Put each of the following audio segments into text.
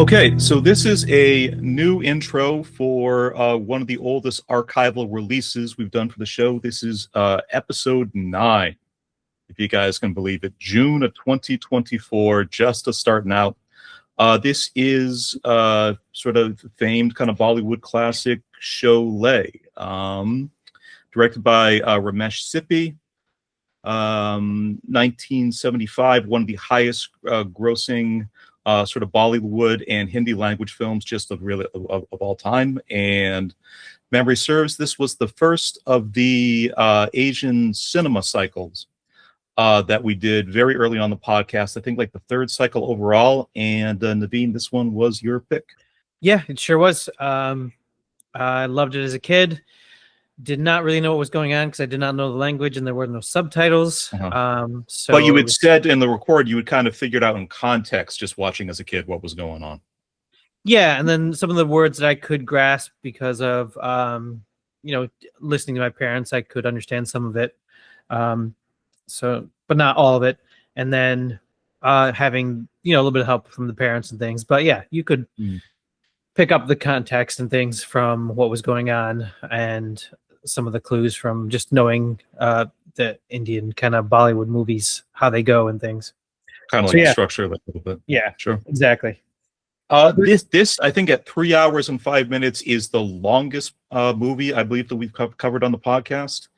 Okay, so this is a new intro for one of the oldest archival releases we've done for the show. This is episode 9, if you guys can believe it. June of 2024, just starting out. This is sort of famed kind of Bollywood classic Sholay, directed by Ramesh Sippy. 1975, one of the highest grossing sort of Bollywood and Hindi language films just of all time. And memory serves, this was the first of the Asian cinema cycles that we did very early on the podcast. I think like the 3rd cycle overall. And Naveen, this one was your pick. Yeah, it sure was. I loved it as a kid. Did not really know what was going on because I did not know the language and there were no subtitles. But you had said in the record you had kind of figured out in context just watching as a kid what was going on. Yeah, and then some of the words that I could grasp because of listening to my parents, I could understand some of it. But not all of it. And then having a little bit of help from the parents and things. But yeah, you could pick up the context and things from what was going on and some of the clues from just knowing the Indian kind of Bollywood movies, how they go and things. Kind of like the structure a little bit. Yeah, sure. Exactly. This I think at 3 hours and 5 minutes is the longest movie I believe that we've covered on the podcast.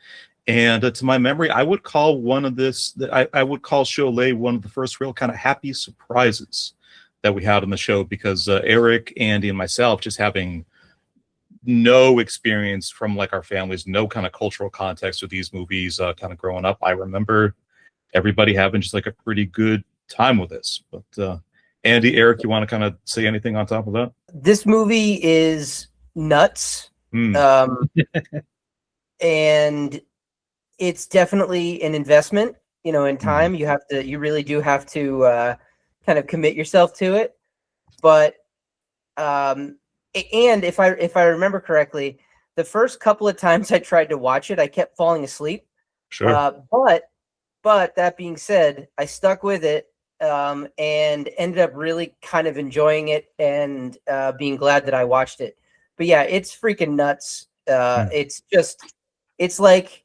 And to my memory, I would call I would call Sholay one of the first real kind of happy surprises that we had on the show, because Eric, Andy, and myself, just having no experience from like our families, no kind of cultural context with these movies kind of growing up. I remember everybody having just like a pretty good time with this. But Andy, Eric, you want to kind of say anything on top of that? This movie is nuts. And it's definitely an investment, in time. You really do have to kind of commit yourself to it. But and if I remember correctly, the first couple of times I tried to watch it, I kept falling asleep. Sure. But that being said, I stuck with it and ended up really kind of enjoying it and being glad that I watched it. But yeah, it's freaking nuts. It's like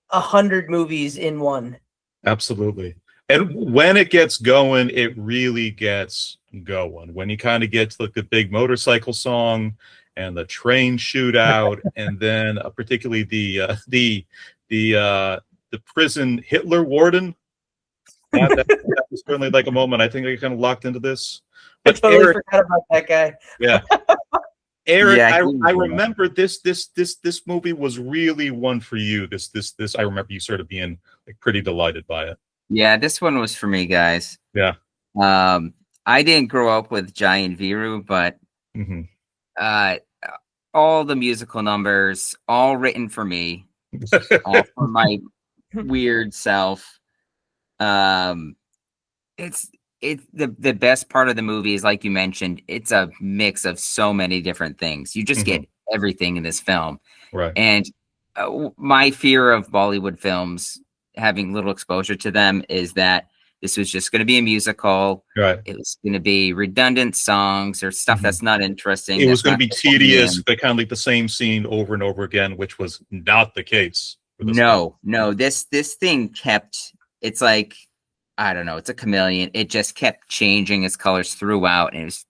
100 movies in one. Absolutely. And when it gets going, it really gets going. When you kind of get to like the big motorcycle song and the train shootout, and then particularly the prison Hitler warden, that was certainly like a moment. I think I kind of locked into this. But I totally forgot about that guy. Yeah. Eric, yeah, I remember this movie was really one for you. This I remember you sort of being like pretty delighted by it. Yeah, this one was for me, guys. Yeah. I didn't grow up with Giant Viru, but all the musical numbers, all written for me, all for my weird self. It's the best part of the movie is, like you mentioned, it's a mix of so many different things. You just get everything in this film. Right. And my fear of Bollywood films, having little exposure to them, is that this was just going to be a musical. Right. It was going to be redundant songs or stuff that's not interesting. It was going to be tedious, but kind of like the same scene over and over again, which was not the case. No. This thing kept. It's like, I don't know. It's a chameleon. It just kept changing its colors throughout, and it was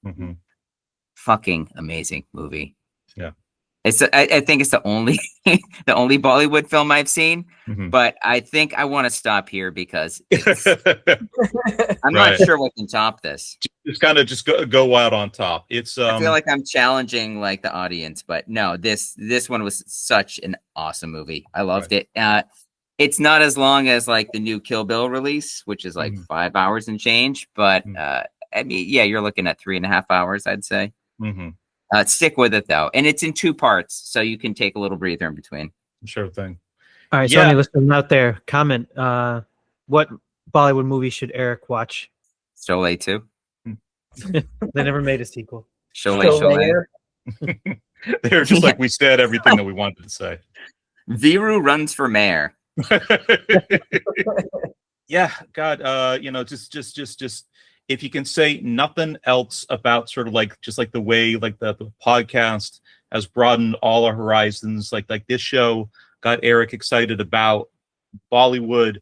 fucking amazing movie. Yeah. I think it's the only Bollywood film I've seen, but I think I want to stop here because I'm not sure what can top this. It's kind of just go out on top. It's I feel like I'm challenging like the audience, but no, this one was such an awesome movie. I loved it. It's not as long as like the new Kill Bill release, which is like 5 hours and change, but I mean, yeah, you're looking at 3.5 hours, I'd say. Stick with it though, and it's in 2 parts, so you can take a little breather in between. Sure thing. All right, so any listeners out there, comment what Bollywood movie should Eric watch? Sholay 2. They never made a sequel. Sholay. They're just like we said everything that we wanted to say. Viru runs for mayor. Yeah, God, just if you can say nothing else about sort of like just like the way like the podcast has broadened all our horizons, like this show got Eric excited about Bollywood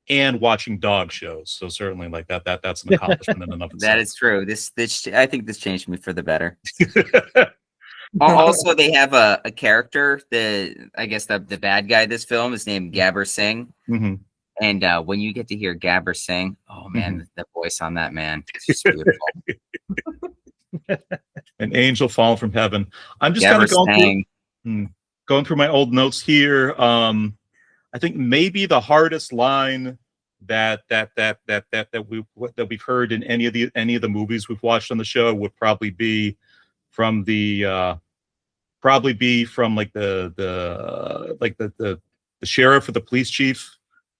and watching dog shows. So certainly like that's an accomplishment in and of itself. That is true. This I think this changed me for the better. Also, they have a character, I guess the bad guy of this film is named Gabber Singh. Mm-hmm. And when you get to hear Gabber Singh, oh man, the voice on that man is just beautiful. An angel fallen from heaven. I'm just kind of going through my old notes here. I think maybe the hardest line that we've heard in any of the movies we've watched on the show would probably be from the sheriff or the police chief,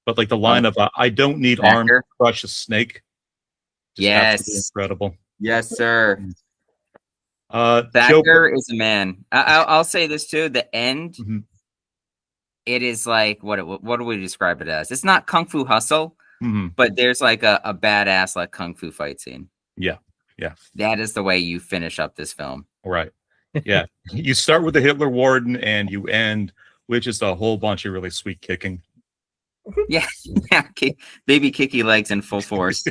but like the line of "I don't need arms to crush a snake." Just yes, incredible. Yes, sir. Thakur is a man. I'll say this too. The end, it is like what do we describe it as? It's not Kung Fu Hustle, but there's like a badass like Kung Fu fight scene. Yeah. That is the way you finish up this film. Right. Yeah. You start with the Hitler Warden and you end with just a whole bunch of really sweet kicking. Yeah. Baby kicky legs in full force.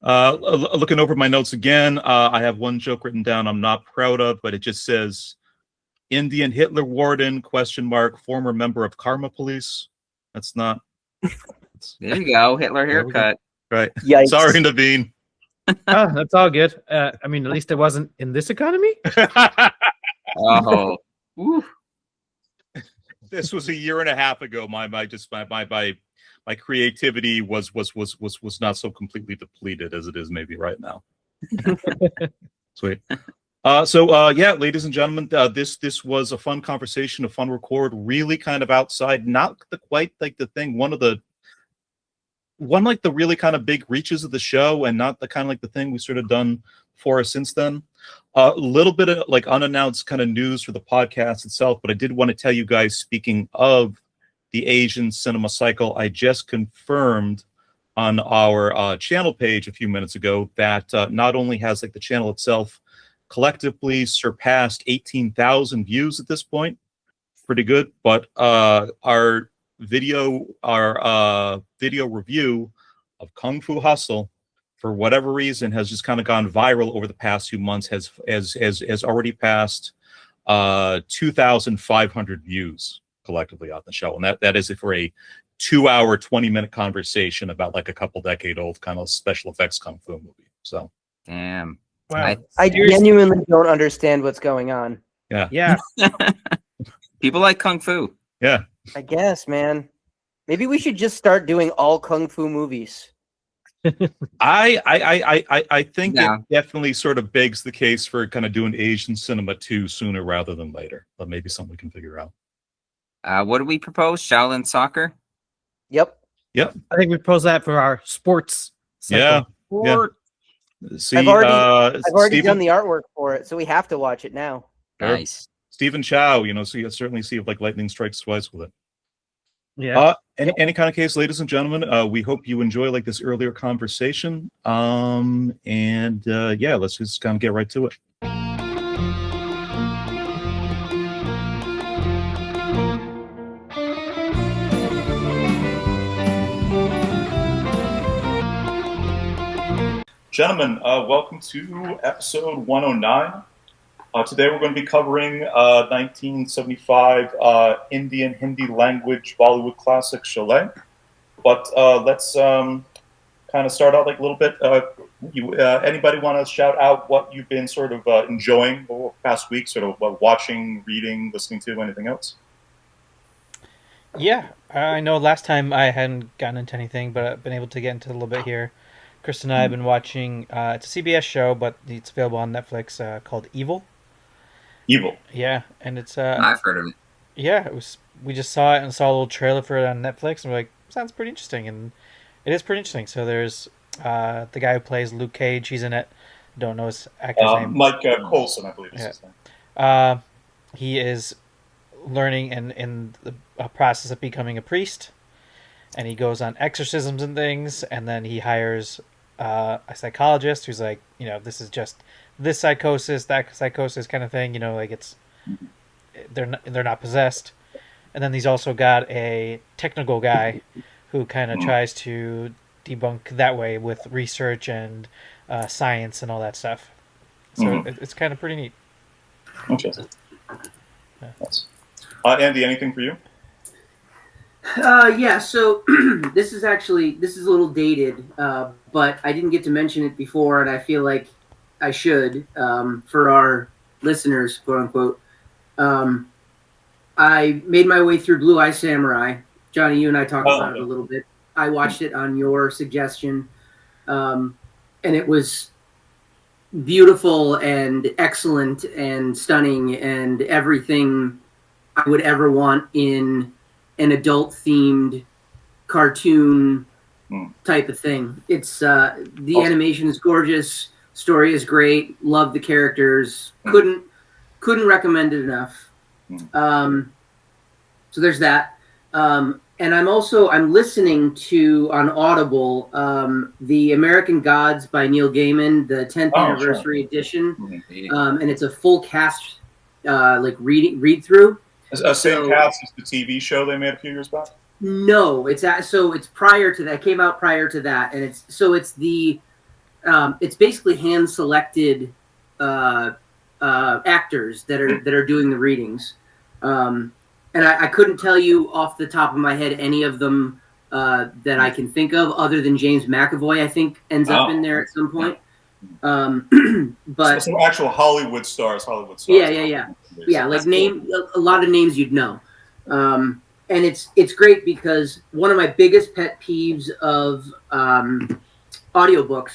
Looking over my notes again, I have one joke written down I'm not proud of, but it just says Indian Hitler Warden ? Former member of Karma Police. That's not. There you go. Hitler haircut. Right. Yikes. Sorry, Naveen. That's all good. I mean, at least it wasn't in this economy. Oh, this was a year and a half ago. My creativity was not so completely depleted as it is maybe right now. Sweet. Yeah, ladies and gentlemen, this was a fun conversation, a fun record, really kind of outside, not quite like the thing, one like the really kind of big reaches of the show, and not the kind of like the thing we sort of done for us since then. A little bit of like unannounced kind of news for the podcast itself, but I did want to tell you guys, speaking of the Asian cinema cycle, I just confirmed on our channel page a few minutes ago that not only has like the channel itself collectively surpassed 18,000 views at this point, pretty good, but our video review of Kung Fu Hustle, for whatever reason, has just kind of gone viral over the past few months, has already passed 2,500 views collectively on the show, and that is for a 2-hour 20-minute conversation about like a couple decade old kind of special effects Kung Fu movie. So damn. Wow. I genuinely don't understand what's going on. Yeah. People like Kung Fu. Yeah. I guess, man. Maybe we should just start doing all Kung Fu movies. I think it definitely sort of begs the case for kind of doing Asian cinema too, sooner rather than later. But maybe something we can figure out. What do we propose? Shaolin soccer? Yep. I think we propose that for our sports cycle. Yeah. See, I've already done Stephen, the artwork for it, so we have to watch it now. Nice. Stephen Chow, so you certainly see if like lightning strikes twice with it. Yeah. Any kind of case, ladies and gentlemen, we hope you enjoy like this earlier conversation. Let's just kind of get right to it. Gentlemen, welcome to episode 109. Today we're going to be covering 1975 Indian Hindi language Bollywood classic Sholay. But let's kind of start out like a little bit. Anybody want to shout out what you've been sort of enjoying over the past week, sort of watching, reading, listening to, anything else? Yeah, I know last time I hadn't gotten into anything, but I've been able to get into a little bit here. Chris and I have been watching, it's a CBS show, but it's available on Netflix, called Evil. Evil. Yeah, and it's... I've heard of it. Yeah, we just saw it and saw a little trailer for it on Netflix, and we're like, sounds pretty interesting, and it is pretty interesting. So there's the guy who plays Luke Cage, he's in it. Don't know his actor's name. Mike Coulson, I believe is his name. He is learning and in the process of becoming a priest, and he goes on exorcisms and things, and then he hires a psychologist who's like, this is just this psychosis, that psychosis kind of thing. Like it's they're not possessed. And then he's also got a technical guy who kind of tries to debunk that way with research and science and all that stuff. So it's kind of pretty neat. Interesting. Yeah. Yes. Andy, anything for you? Yeah, so this is a little dated, but I didn't get to mention it before, and I feel like I should for our listeners, quote unquote. I made my way through Blue Eye Samurai. Johnny, you and I talked about it a little bit. I watched it on your suggestion, and it was beautiful and excellent and stunning and everything I would ever want in an adult-themed cartoon type of thing. It's the animation is gorgeous, story is great, love the characters. Couldn't recommend it enough. So there's that. And I'm listening to on Audible the American Gods by Neil Gaiman, the 10th anniversary edition, and it's a full cast read through. Same cast as the TV show they made a few years back. No, it's prior to that. It came out prior to that, and it's basically hand selected actors that are doing the readings. And I couldn't tell you off the top of my head any of them that I can think of, other than James McAvoy, I think, ends up in there at some point. But some actual Hollywood stars. Yeah, like a lot of names you'd know. And it's great because one of my biggest pet peeves of audiobooks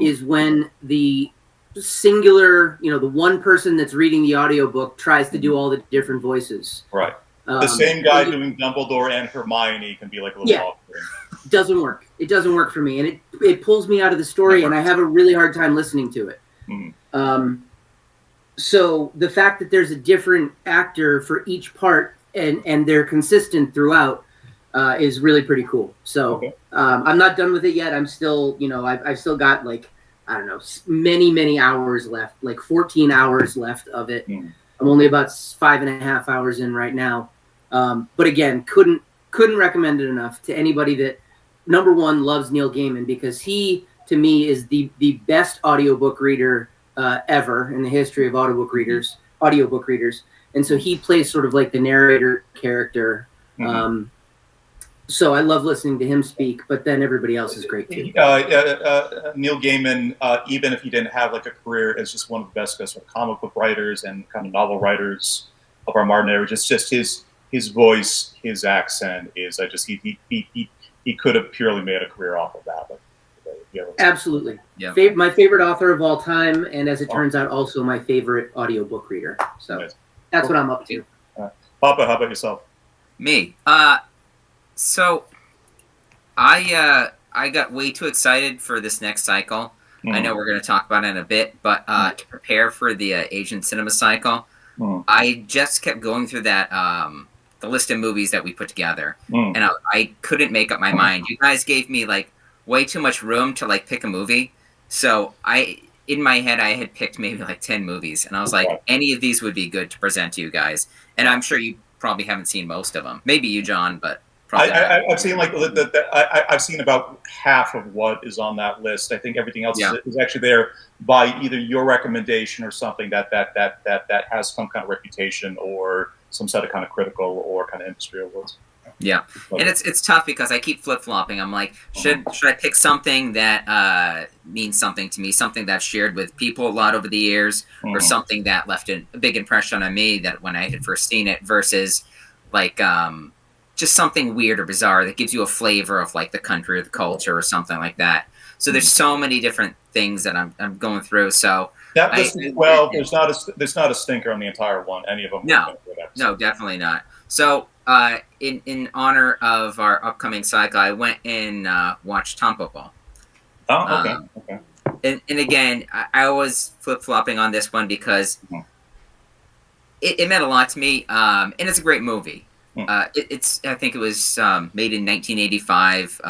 is when the singular, the one person that's reading the audiobook tries to do all the different voices. Right. The same guy doing Dumbledore and Hermione can be like a little off-putting. Doesn't work. It doesn't work for me, and it pulls me out of the story, and I have a really hard time listening to it. So the fact that there's a different actor for each part and they're consistent throughout is really pretty cool. So I'm not done with it yet. I'm still, I've still got many hours left, like 14 hours left of it. I'm only about 5.5 hours in right now. But again, couldn't recommend it enough to anybody that, number one, loves Neil Gaiman, because he, to me, is the best audiobook reader ever in the history of audiobook readers. And so he plays sort of like the narrator character. So I love listening to him speak, but then everybody else is great too. Neil Gaiman, even if he didn't have like a career, is just one of the best sort of comic book writers and kind of novel writers of our modern era. Just his voice, his accent is he could have purely made a career off of that. Absolutely. Yeah. My favorite author of all time, and as it turns out, also my favorite audiobook reader. So that's what I'm up to. Papa, how about yourself? Me. So I got way too excited for this next cycle. I know we're going to talk about it in a bit, but to prepare for the Asian cinema cycle, I just kept going through that the list of movies that we put together, and I couldn't make up my mind. You guys gave me like way too much room to like pick a movie, so in my head I had picked maybe like 10 movies, and I was like, any of these would be good to present to you guys, and I'm sure you probably haven't seen most of them. Maybe you, John, but I've seen I've seen about half of what is on that list. I think everything else is actually there by either your recommendation or something that has some kind of reputation or some set of kind of critical or kind of industry awards. Yeah, and it's tough because I keep flip-flopping. I'm like, should I pick something that means something to me, something that I've shared with people a lot over the years, or something that left a big impression on me that when I had first seen it, versus like just something weird or bizarre that gives you a flavor of like the country or the culture or something like that. So there's so many different things that I'm going through. So there's not a stinker on the entire one. Any of them? No, definitely not. So in honor of our upcoming cycle, I went and watched Tampopo. Oh, okay. And again, I was flip-flopping on this one because it meant a lot to me, and it's a great movie. It's I think it was made in 1985.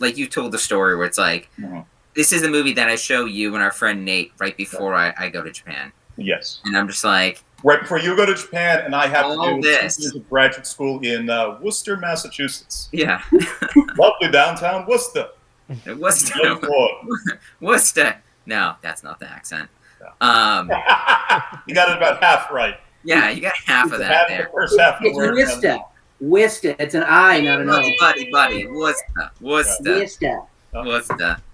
Like you told the story where it's like, this is a movie that I show you and our friend Nate right before I go to Japan. Yes. And I'm just like, right before you go to Japan, and I have to do this. 2 years of graduate school in Worcester, Massachusetts. Yeah. Lovely downtown Worcester. Worcester. Worcester. No, that's not the accent. You got it about half right. Yeah, you got half of that there. The first half of the It's word. Worcester. Worcester. It's an I, not an O. Buddy. Worcester. Worcester.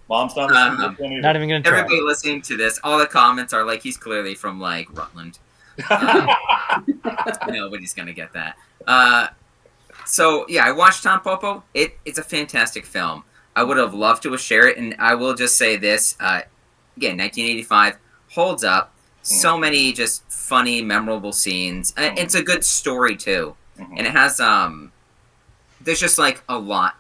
Mom's not listening. Not even gonna try. Everybody listening to this, all the comments are like, he's clearly from like Rutland. Nobody's gonna get that. So yeah, I watched Tom Popo. It's a fantastic film. I would have loved to have shared it, and I will just say this: again, 1985 holds up. So many just funny, memorable scenes. It's a good story too, and it has there's just like a lot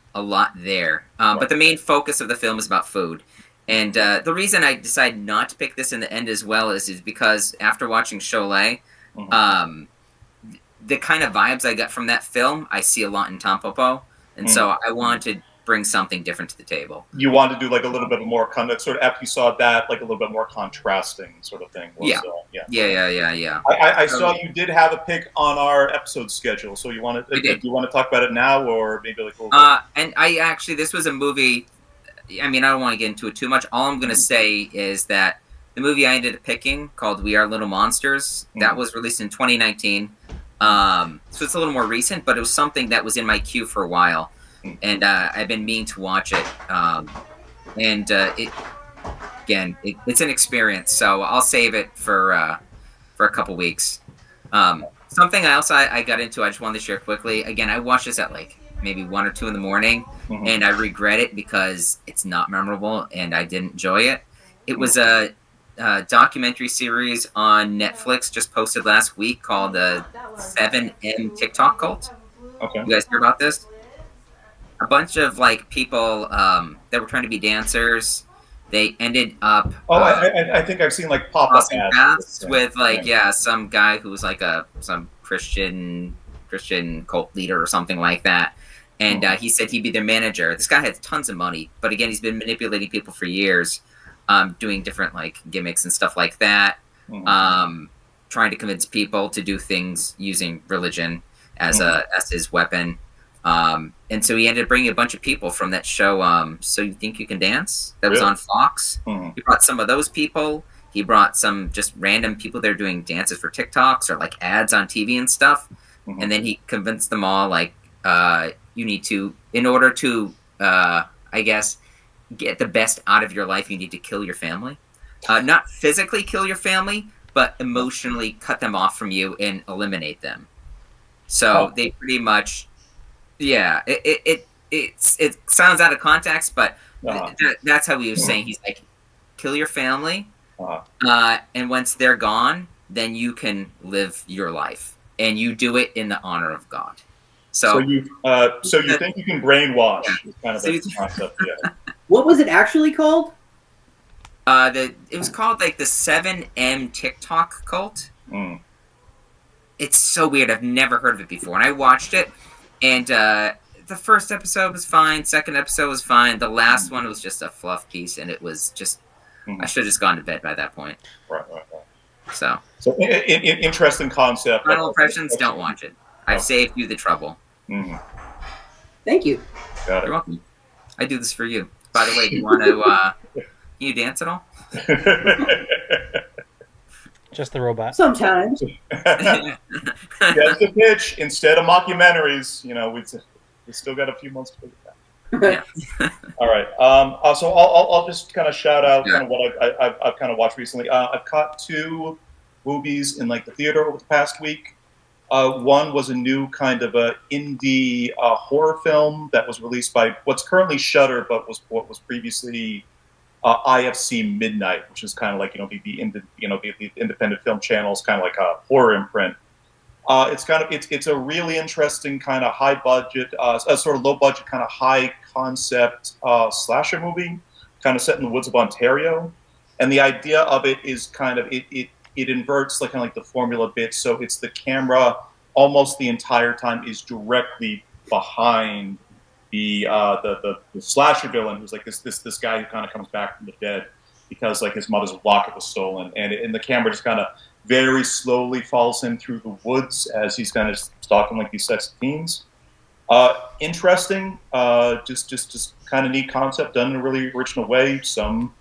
there. But the main focus of the film is about food. And the reason I decided not to pick this in the end as well is because after watching Sholay, the kind of vibes I got from that film, I see a lot in Tom Popo. And so I wanted to bring something different to the table. You wanted to do like a little bit more kind of sort of after you saw that, like a little bit more contrasting sort of thing. Yeah. I saw you did have a pick on our episode schedule, so you want to do you want to talk about it now, or maybe like and I actually, this was a movie. I mean, I don't want to get into it too much. All I'm going to say is that the movie I ended up picking, called We Are Little Monsters, that was released in 2019. So it's a little more recent, but it was something that was in my queue for a while. And I've been meaning to watch it. It's an experience, so I'll save it for a couple weeks. Something else I got into, I just wanted to share quickly. Again, I watched this at like maybe 1 or 2 in the morning, and I regret it because it's not memorable and I didn't enjoy it. It was a documentary series on Netflix just posted last week called the 7M TikTok Cult. Okay. You guys hear about this? A bunch of like people that were trying to be dancers. They ended up. I think I've seen like pop-up ads with like some guy who was like some Christian cult leader or something like that, and he said he'd be their manager. This guy has tons of money, but again, he's been manipulating people for years, doing different like gimmicks and stuff like that, trying to convince people to do things using religion as his weapon. And so he ended up bringing a bunch of people from that show, So You Think You Can Dance, that was on Fox. He brought some of those people. He brought some just random people that are doing dances for TikToks or like ads on TV and stuff. And then he convinced them all, like, you need to, in order to, I guess, get the best out of your life, you need to kill your family. Not physically kill your family, but emotionally cut them off from you and eliminate them. So they pretty much... Yeah, it sounds out of context, but that's how he was saying. He's like, kill your family, and once they're gone, then you can live your life, and you do it in the honor of God. So you think you can brainwash? Yeah. Kind of the concept. Yeah. What was it actually called? It was called like the 7M TikTok Cult. It's so weird. I've never heard of it before, and I watched it. And the first episode was fine. Second episode was fine. The last one was just a fluff piece, and it was just... I should have just gone to bed by that point. Right. So interesting concept. Final impressions, don't watch it. I've saved you the trouble. Thank you. Got it. You're welcome. I do this for you. By the way, do you want to... can you dance at all? Just the robot. Sometimes. That's the pitch. Instead of mockumentaries, we still got a few months to figure that. Yeah. All right. So I'll just kind of shout out kind of what I've kind of watched recently. I've caught 2 movies in like the theater over the past week. One was a new kind of a indie horror film that was released by what's currently Shudder, but what was previously IFC Midnight, which is kind of like the independent film channel's kind of like a horror imprint. It's a really interesting kind of high budget, sort of low budget kind of high concept slasher movie, kind of set in the woods of Ontario. And the idea of it is kind of it inverts like kind of like the formula a bit. So it's the camera almost the entire time is directly behind the slasher villain, who's like this guy who kind of comes back from the dead because like his mother's locket was stolen, and the camera just kind of very slowly follows him through the woods as he's kind of stalking like these sexy teens. Interesting, just kind of neat concept, done in a really original way. Some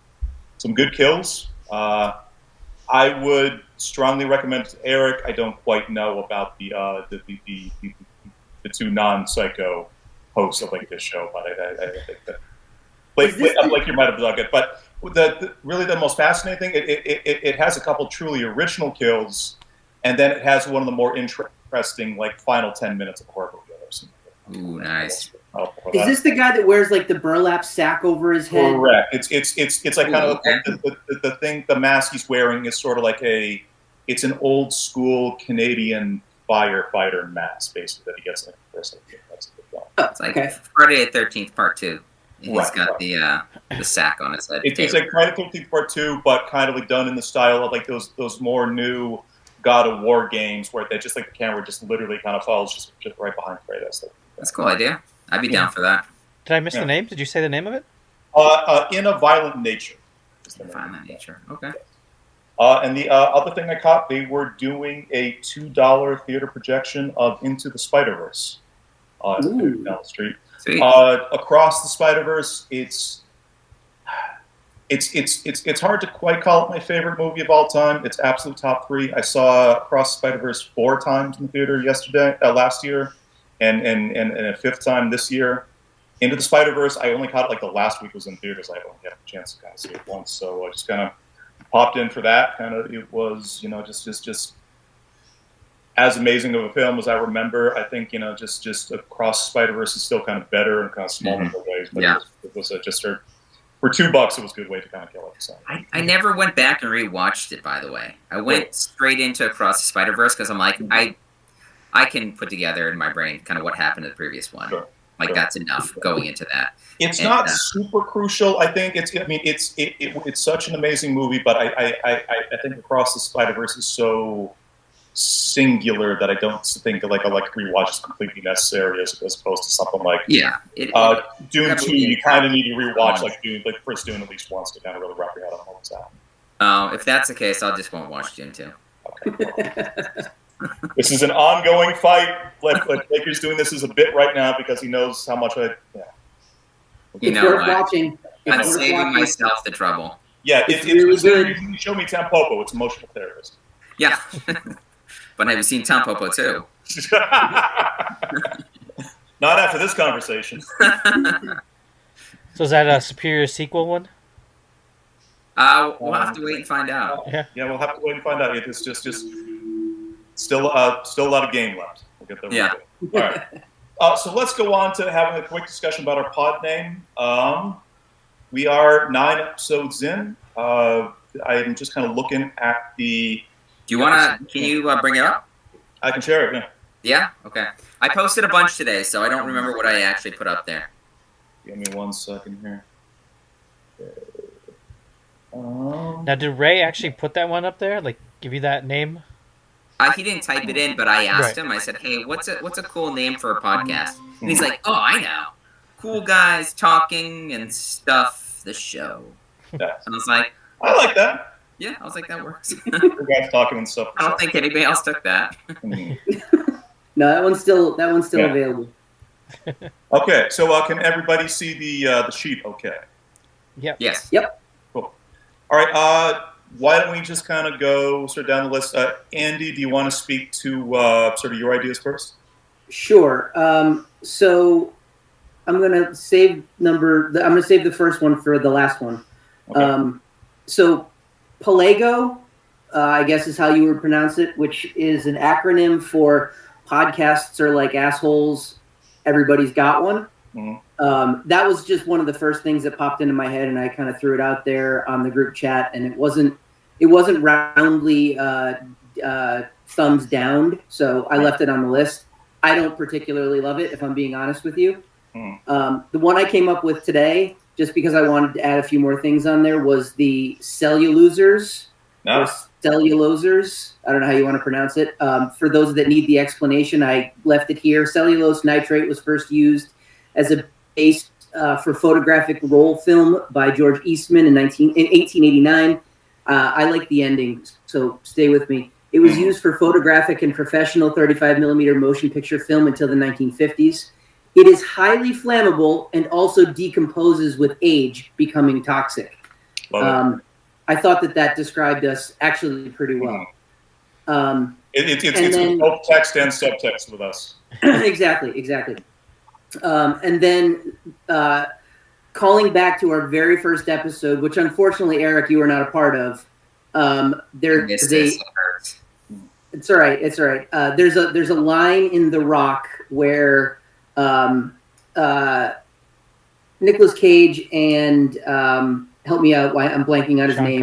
good kills. I would strongly recommend it to Eric. I don't quite know about the two non-psycho hosts of like this show, but I think that like you might have dug it. But really the most fascinating thing, it has a couple truly original kills, and then it has one of the more interesting like final 10 minutes of horror movie I've ever seen. Ooh, nice. Is this the guy that wears like the burlap sack over his head? Correct. It's like kind of the thing. The mask he's wearing is sort of like it's an old school Canadian firefighter mask, basically, that he gets in the first. It's like Friday the 13th Part 2. He's got the sack on his head. It's like Friday the 13th Part 2, but kind of like done in the style of like those more new God of War games where they just like the camera just literally kind of follows just right behind Kratos. That's a cool idea. I'd be down for that. Did I miss the name? Did you say the name of it? In a Violent Nature. Violent Nature. Okay. And the other thing I caught, they were doing a $2 theater projection of Into the Spider-Verse down the street. Sweet. Across the Spider-Verse, it's hard to quite call it my favorite movie of all time. It's absolute top 3. I saw Across the Spider-Verse 4 times in the theater last year, and a 5th time this year. Into the Spider-Verse, I only caught it like the last week was in theaters. I only had a chance to kind of see it once, so I just kind of popped in for that. Kind of, it was just as amazing of a film as I remember. I think just Across the Spider-Verse is still kind of better and kind of small in ways, but it was just for $2, it was a good way to kind of kill it. So. I never went back and rewatched it. By the way, I went straight into Across the Spider-Verse because I'm like I can put together in my brain kind of what happened in the previous one. Sure. That's enough going into that. It's not super crucial. I think it's such an amazing movie, but I think Across the Spider-Verse is so singular that I don't think like a rewatch is completely necessary as opposed to something like Dune 2. You kind of need to rewatch first Dune at least once to kind of really wrap your head on what's happening. If that's the case, I just won't watch Dune 2. Okay. This is an ongoing fight. Lakers doing this as a bit right now because he knows how much You know what? I'm saving myself the trouble. Yeah, it's really good. You show me Tampopo. It's emotional therapist. Yeah. But have you seen Tampopo too? Not after this conversation. So is that a superior sequel one? We'll have to wait and find out. Yeah, we'll have to wait and find out. It's just still a lot of game left. We'll get there. Yeah. All right. So let's go on to having a quick discussion about our pod name. We are 9 episodes in. I'm just kind of looking at the. Do you want to? Can you bring it up? I can share it. Yeah. Yeah. Okay. I posted a bunch today, so I don't remember what I actually put up there. Give me 1 second here. Now, did Ray actually put that one up there? Like, give you that name? He didn't type it in, but I asked him. I said, "Hey, what's a cool name for a podcast?" And he's like, "Oh, I know. Cool guys talking and stuff. The show." Yeah. And I was like, I like that. Yeah, I was like, that works. Cool guys talking and stuff. I don't think anybody else took that. No, that one's still available. Okay, so can everybody see the sheet? Okay. Yep. Yes. Yep. Cool. All right. Why don't we just kind of go sort of down the list? Andy, do you want to speak to sort of your ideas first? Sure. So I'm gonna save the first one for the last one. Okay. So Pelago, I guess is how you would pronounce it, which is an acronym for podcasts are like assholes. Everybody's got one. Mm-hmm. That was just one of the first things that popped into my head, and I kind of threw it out there on the group chat, and it wasn't roundly thumbs down, so I left it on the list. I don't particularly love it, if I'm being honest with you. The one I came up with today, just because I wanted to add a few more things on there, was the Cellulosers. Nice. cellulosers. I don't know how you want to pronounce it. For those that need the explanation, I left it here. Cellulose nitrate was first used as a base for photographic roll film by George Eastman in 1889. I like the ending, so stay with me. It was used for photographic and professional 35 millimeter motion picture film until the 1950s. It is highly flammable and also decomposes with age, becoming toxic. I thought that described us actually pretty well. It's both text and subtext with us. Exactly. And then calling back to our very first episode, which unfortunately, Eric, you were not a part of. It's all right. There's a line in The Rock where Nicolas Cage and help me out. I'm blanking out his name.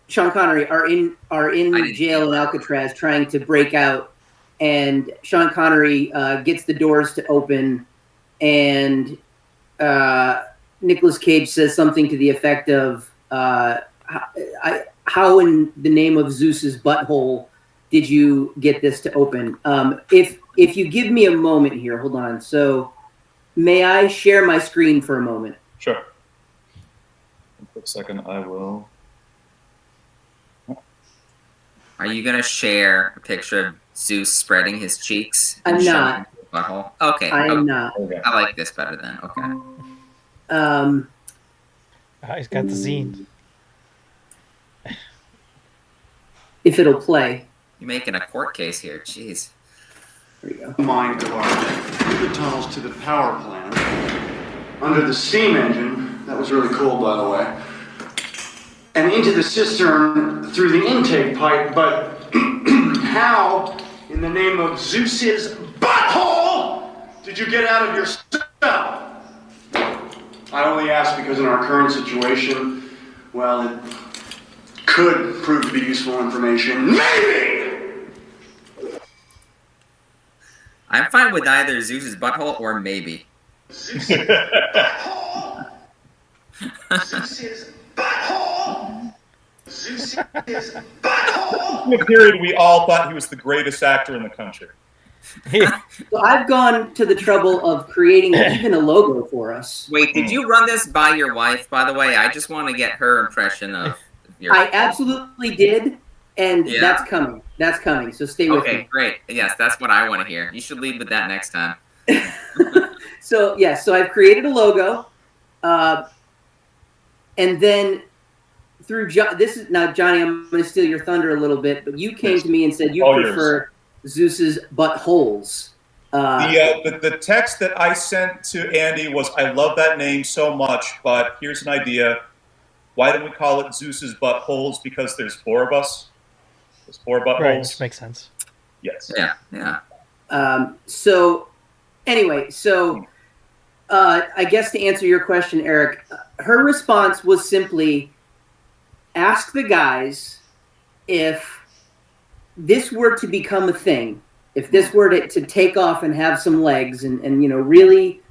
Sean Connery are in jail in Alcatraz trying to break out, and Sean Connery gets the doors to open, and Nicolas Cage says something to the effect of, "How in the name of Zeus's butthole did you get this to open?" If you give me a moment here, hold on. So, may I share my screen for a moment? Sure. A quick second, I will. Are you gonna share a picture of Zeus spreading his cheeks? I'm not. Butthole? Okay. I'm not. Okay. I like this better then. Okay. He's got the zine. If it'll play. You're making a court case here. Jeez. There you go. Mine through the tunnels to the power plant. Under the steam engine, that was really cool, by the way. And into the cistern through the intake pipe, but how, in the name of Zeus's butthole, did you get out of your cell? I only ask because in our current situation, well, it could prove to be useful information. Maybe! I'm fine with either Zeus's butthole or maybe. Zeus's butthole! Zeus's butthole! Zeus's butthole! In a period, we all thought he was the greatest actor in the country. So I've gone to the trouble of creating even a logo for us. Wait, did you run this by your wife, by the way? I just want to get her impression of your... I absolutely did, and Yeah? that's coming. That's coming. So stay with Okay, me. great. Yes, that's what I want to hear. You should lead with that next time. So I've created a logo, and then through Johnny, I'm going to steal your thunder a little bit, but you came to me and said you prefer Zeus's buttholes. The text that I sent to Andy was, "I love that name so much, but here's an idea. Why don't we call it Zeus's buttholes? Because there's 4 of us. There's 4 buttholes." Right, which makes sense. Yes. Yeah. So anyway, I guess to answer your question, Eric, her response was simply, ask the guys if this were to become a thing, if this were to take off and have some legs and really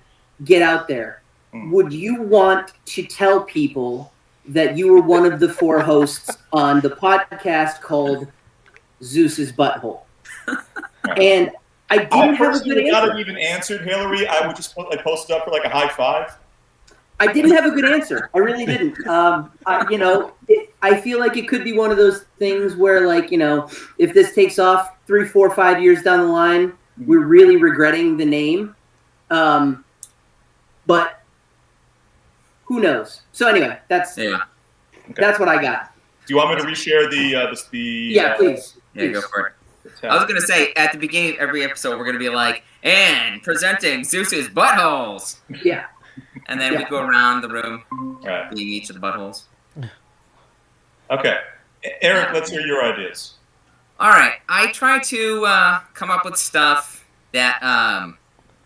get out there, would you want to tell people that you were one of the 4 hosts on the podcast called Zeus's Butthole? And I didn't have a good answer. Not even answered, Hillary. I would just post it up for like a high five. I didn't have a good answer. I really didn't. I feel like it could be one of those things where, if this takes off 3, 4, 5 years down the line, we're really regretting the name. But who knows? So anyway, that's what I got. Do you want me to reshare the? Yeah, please. Yeah, go for it. I was going to say, at the beginning of every episode, we're going to be like, and presenting Zeus's buttholes. Yeah. And then we go around the room, Right. being each of the buttholes. Okay. Eric, let's hear your ideas. All right. I try to come up with stuff that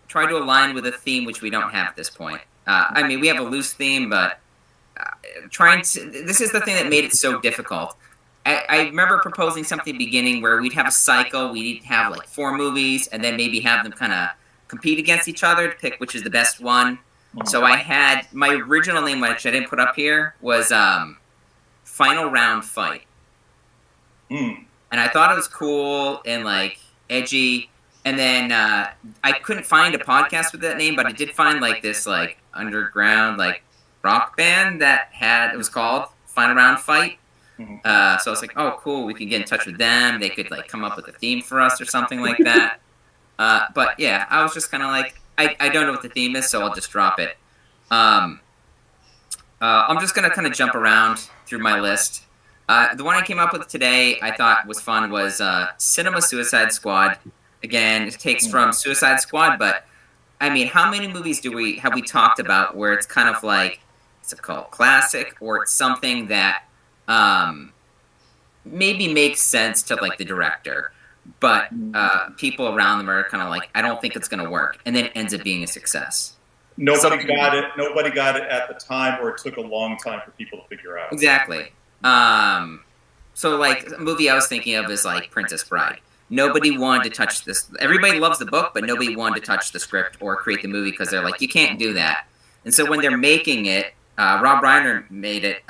try to align with a theme which we don't have at this point. I mean, we have a loose theme, but this is the thing that made it so difficult. I remember proposing something at the beginning where we'd have a cycle. We'd have like 4 movies and then maybe have them kind of compete against each other to pick which is the best one. So I had my original name, which I didn't put up here, was Final Round Fight. Mm. And I thought it was cool and like edgy. And then I couldn't find a podcast with that name, but I did find like this like underground like rock band that it was called Final Round Fight. So I was like, oh, cool, we can get in touch with them. They could like come up with a theme for us or something like that. But yeah, I was just kind of like, I don't know what the theme is, so I'll just drop it. I'm just going to kind of jump around through my list. The one I came up with today I thought was fun was Cinema Suicide Squad. Again, it takes from Suicide Squad, but I mean, how many movies have we talked about where it's kind of like it's a cult classic or it's something that maybe makes sense to like the director, but people around them are kind of like, I don't think it's going to work, and then it ends up being a success. Nobody got it. Nobody got it at the time, or it took a long time for people to figure out. Exactly. So like a movie I was thinking of is like Princess Bride. Nobody wanted to touch this. Everybody loves the book, but nobody wanted to touch the script or create the movie because they're like, you can't do that. And so when they're making it, Rob Reiner made it.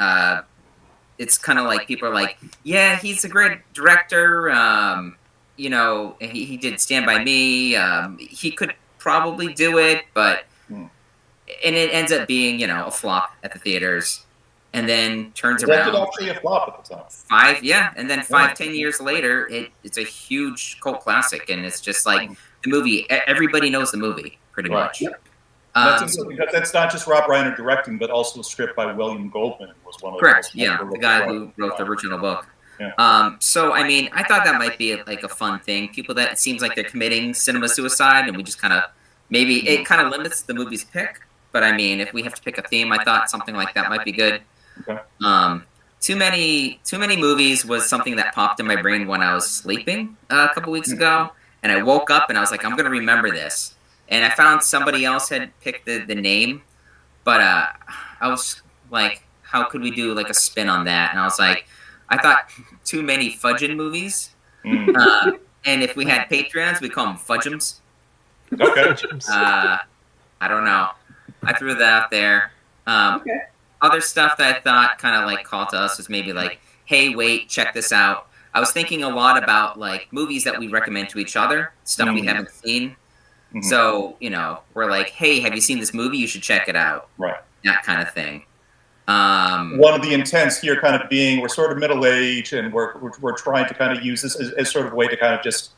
It's kind of like people are like, yeah, he's a great director. You know, he did Stand By Me. He could probably do it, but and it ends up being, you know, a flop at the theaters. And then turns around. That was actually a flop at the time. 10 years later, it's a huge cult classic, and it's just like the movie. Everybody knows the movie, pretty much. That's not just Rob Reiner directing, but also a script by William Goldman, who was one of correct. The guy who wrote the original book. Yeah. So I mean, I thought that might be like a fun thing. People that it seems like they're committing cinema suicide, and we just kind of maybe it kind of limits the movie's pick. But I mean, if we have to pick a theme, I thought something like that might be good. Okay. Too many movies was something that popped in my brain when I was sleeping a couple weeks ago, and I woke up and I was like, I'm going to remember this. And I found somebody else had picked the name, but I was like, how could we do like a spin on that? And I was like, I thought too many fudgin' movies, and if we had Patreons, we call them fudgems. Okay. I don't know. I threw that out there. Other stuff that I thought kind of like called to us was maybe like, hey, wait, check this out. I was thinking a lot about like movies that we recommend to each other, stuff we haven't seen. So, you know, we're like, hey, have you seen this movie? You should check it out. Right. That kind of thing. One of the intents here kind of being we're sort of middle-aged, and we're trying to kind of use this as sort of a way to kind of just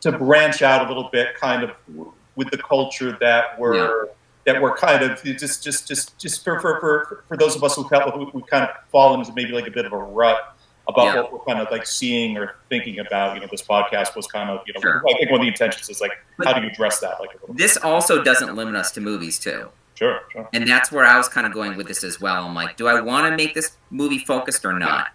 to branch out a little bit kind of with the culture that we're kind of just for those of us who kind of fallen into maybe like a bit of a rut about what we're kind of like seeing or thinking about. You know, this podcast was kind of, you know, I think one of the intentions is like, how do you address that? Like, this also doesn't limit us to movies too. Sure. And that's where I was kind of going with this as well. I'm like, do I want to make this movie focused or not?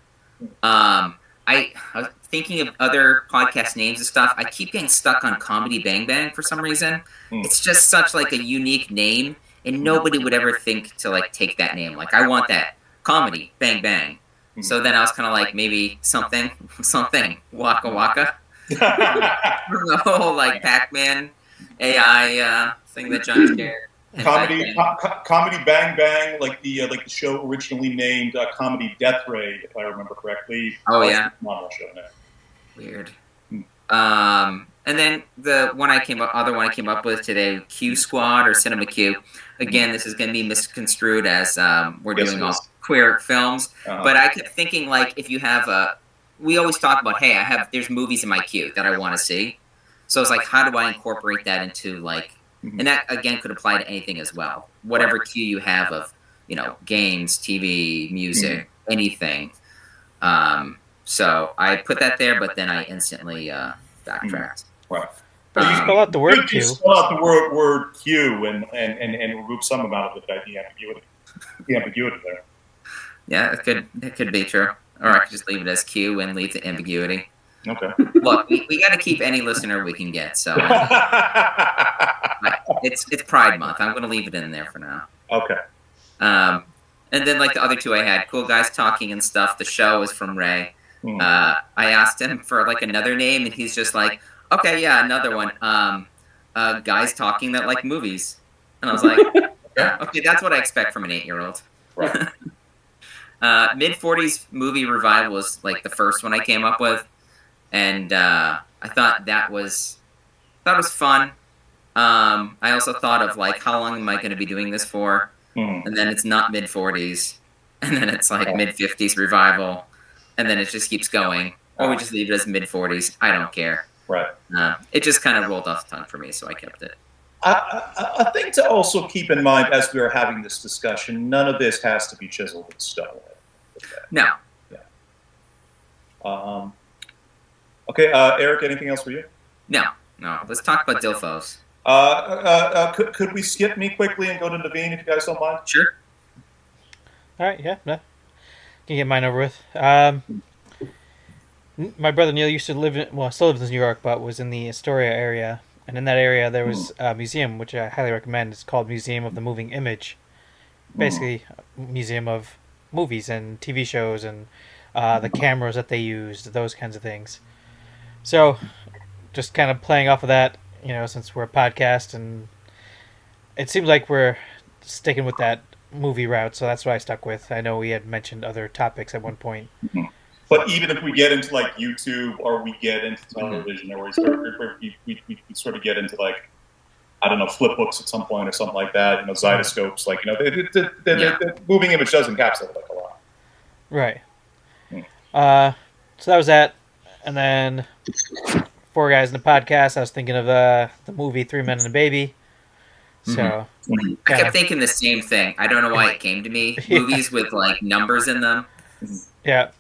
I was thinking of other podcast names and stuff. I keep getting stuck on Comedy Bang Bang for some reason. It's just such like a unique name, and nobody would ever think to like take that name. Like, I want that Comedy Bang Bang. So then I was kind of like, maybe something Waka Waka. The whole like Pac-Man AI thing that John shared. Comedy Bang Bang, like the show originally named Comedy Death Ray, if I remember correctly. Oh yeah, Marvel show now. Weird. And then the other one I came up with today, Q Squad or Cinema Q. Again, this is going to be misconstrued as we're doing all queer films, but I kept thinking like if you have we always talk about, hey, there's movies in my queue that I want to see. So it's like, how do I incorporate that into like. And that, again, could apply to anything as well. Whatever queue you have of, you know, games, TV, music, anything. So I put that there, but then I instantly backtracked. Right. But you spell out the word queue. You spell out the word queue and remove some amount of the ambiguity there. Yeah, it could be true. Or I could just leave it as queue and leave the ambiguity. Okay. Look, we got to keep any listener we can get. So it's Pride Month. I'm going to leave it in there for now. Okay. And then like the other two I had, Cool Guys Talking and Stuff. The show is from Ray. I asked him for like another name, and he's just like, okay, yeah, another one. Guys talking that like movies. And I was like, yeah, okay, that's what I expect from an 8-year-old. Right. Mid-40s movie revival was like the first one I came up with, and I thought that was fun. I also thought of like, how long am I going to be doing this for? And then it's not mid-40s, and then it's like mid-50s revival, and then it just keeps going. Or we just leave it as mid-40s. I don't care. Right. It just kind of rolled off the tongue for me, so I kept it. A thing to also keep in mind as we are having this discussion, none of this has to be chiseled in stone. No. Yeah. Okay, Eric, anything else for you? No. Let's talk about Dilfos. Could we skip me quickly and go to Naveen if you guys don't mind? Sure. All right, yeah, no. Can get mine over with. My brother Neil used to still lives in New York, but was in the Astoria area. And in that area, there was a museum, which I highly recommend. It's called Museum of the Moving Image. Basically, a museum of movies and TV shows and the cameras that they used, those kinds of things. So, just kind of playing off of that, since we're a podcast, and it seems like we're sticking with that movie route, so that's what I stuck with. I know we had mentioned other topics at one point. But even if we get into like YouTube or we get into television, or we sort of get into like, I don't know, flip books at some point or something like that, Zytoscopes, like, the moving image does encapsulate like a lot. Right. So that was that. And then Four Guys in the Podcast, I was thinking of the movie Three Men and a Baby. So I kept thinking the same thing. I don't know why it came to me. Movies with like numbers in them. Yeah.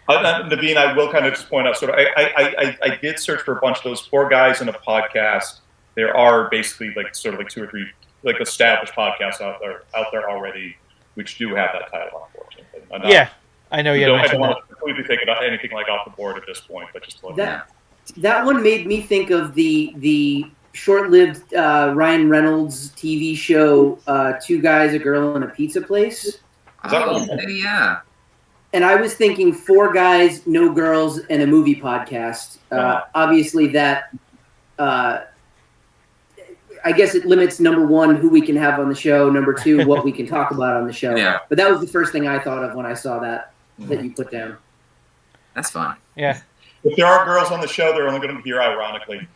Naveen, I will kind of just point out, I did search for a bunch of those Four Guys in a Podcast. There are basically like sort of like 2 or 3 like established podcasts out there already, which do have that title, unfortunately. Yeah, I know you. I don't want to completely take anything like off the board at this point, but just that one made me think of the short-lived Ryan Reynolds TV show, Two Guys, a Girl, and a Pizza Place. Yeah. And I was thinking 4 guys, no girls, and a movie podcast. Obviously, that I guess it limits, number 1, who we can have on the show. Number 2, what we can talk about on the show. Yeah. But that was the first thing I thought of when I saw that you put down. That's fun. Yeah. If there are girls on the show, they're only going to be here ironically.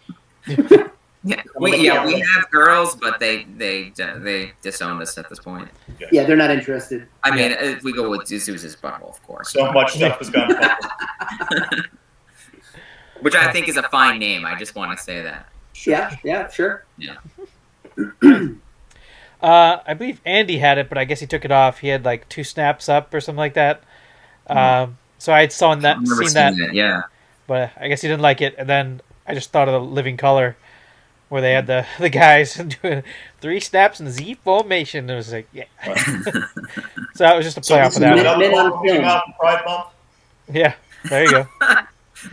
Yeah, we have girls, but they disowned us at this point. Yeah, they're not interested. I mean, if we go with Zeus's butthole, of course. So much stuff has gone public. Which I think is a fine name. I just want to say that. Yeah, sure. Yeah. I believe Andy had it, but I guess he took it off. He had like 2 snaps up or something like that. So I had seen that. Yeah. But I guess he didn't like it, and then I just thought of the Living Color, where they had the guys doing 3 snaps in Z formation. It was like, yeah. So that was just a play off of that. Yeah, there you go.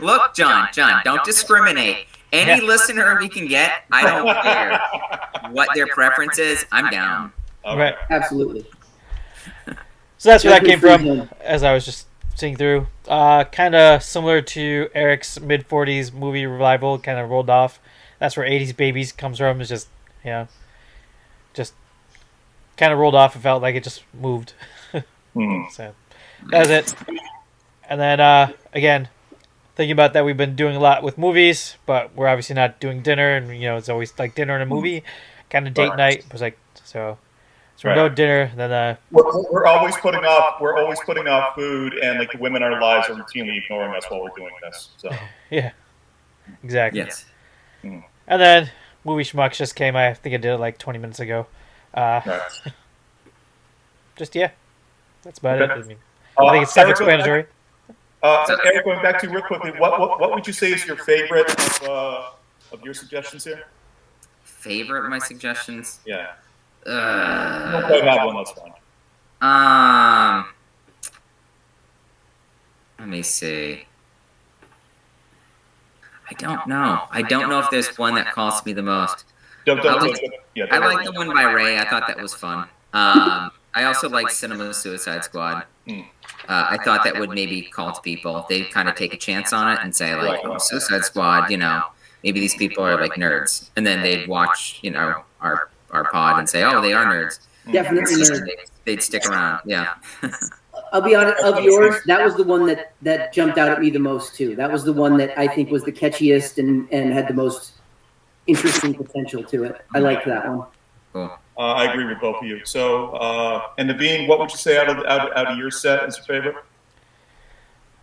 Look, John, don't discriminate. Any listener we can get, I don't care what their preference is. I'm down. Right. Absolutely. So that's where that came from, as I was just seeing through. Kind of similar to Eric's mid-40s movie revival, kind of rolled off. That's where 80s Babies comes from. It's just, just kind of rolled off. It felt like it just moved. So that was it. And then, again, thinking about that, we've been doing a lot with movies, but we're obviously not doing dinner. And, it's always like dinner and a movie, kind of date night. It was like, so we go dinner. Then we're always putting off food, and like the women in our lives are routinely ignoring us while we're doing this. So yeah, exactly. Yes. And then Movie Schmucks just came. I think I did it like 20 minutes ago. Just that's about it. I mean, I think it's self-explanatory. Eric, going back to you real quickly, what would you say is your favorite of your suggestions here? Favorite of my suggestions? Yeah. Don't quite have one. That's fine. Let me see. I don't know. I don't know if there's one that calls me the most. I like the one by Ray. I thought that was fun. I also like Cinema Suicide Squad. I thought that would maybe call to people. They kind of take a chance on it and say, like, oh, Suicide Squad, maybe these people are like nerds. And then they'd watch, our pod and say, oh, they are nerds. Definitely nerds. They'd stick around. Yeah. I'll be honest. Of yours, that was the one that jumped out at me the most too. That was the one that I think was the catchiest and had the most interesting potential to it. I liked that one. Cool. I agree with both of you. So, and Naveen, what would you say out of your set is your favorite?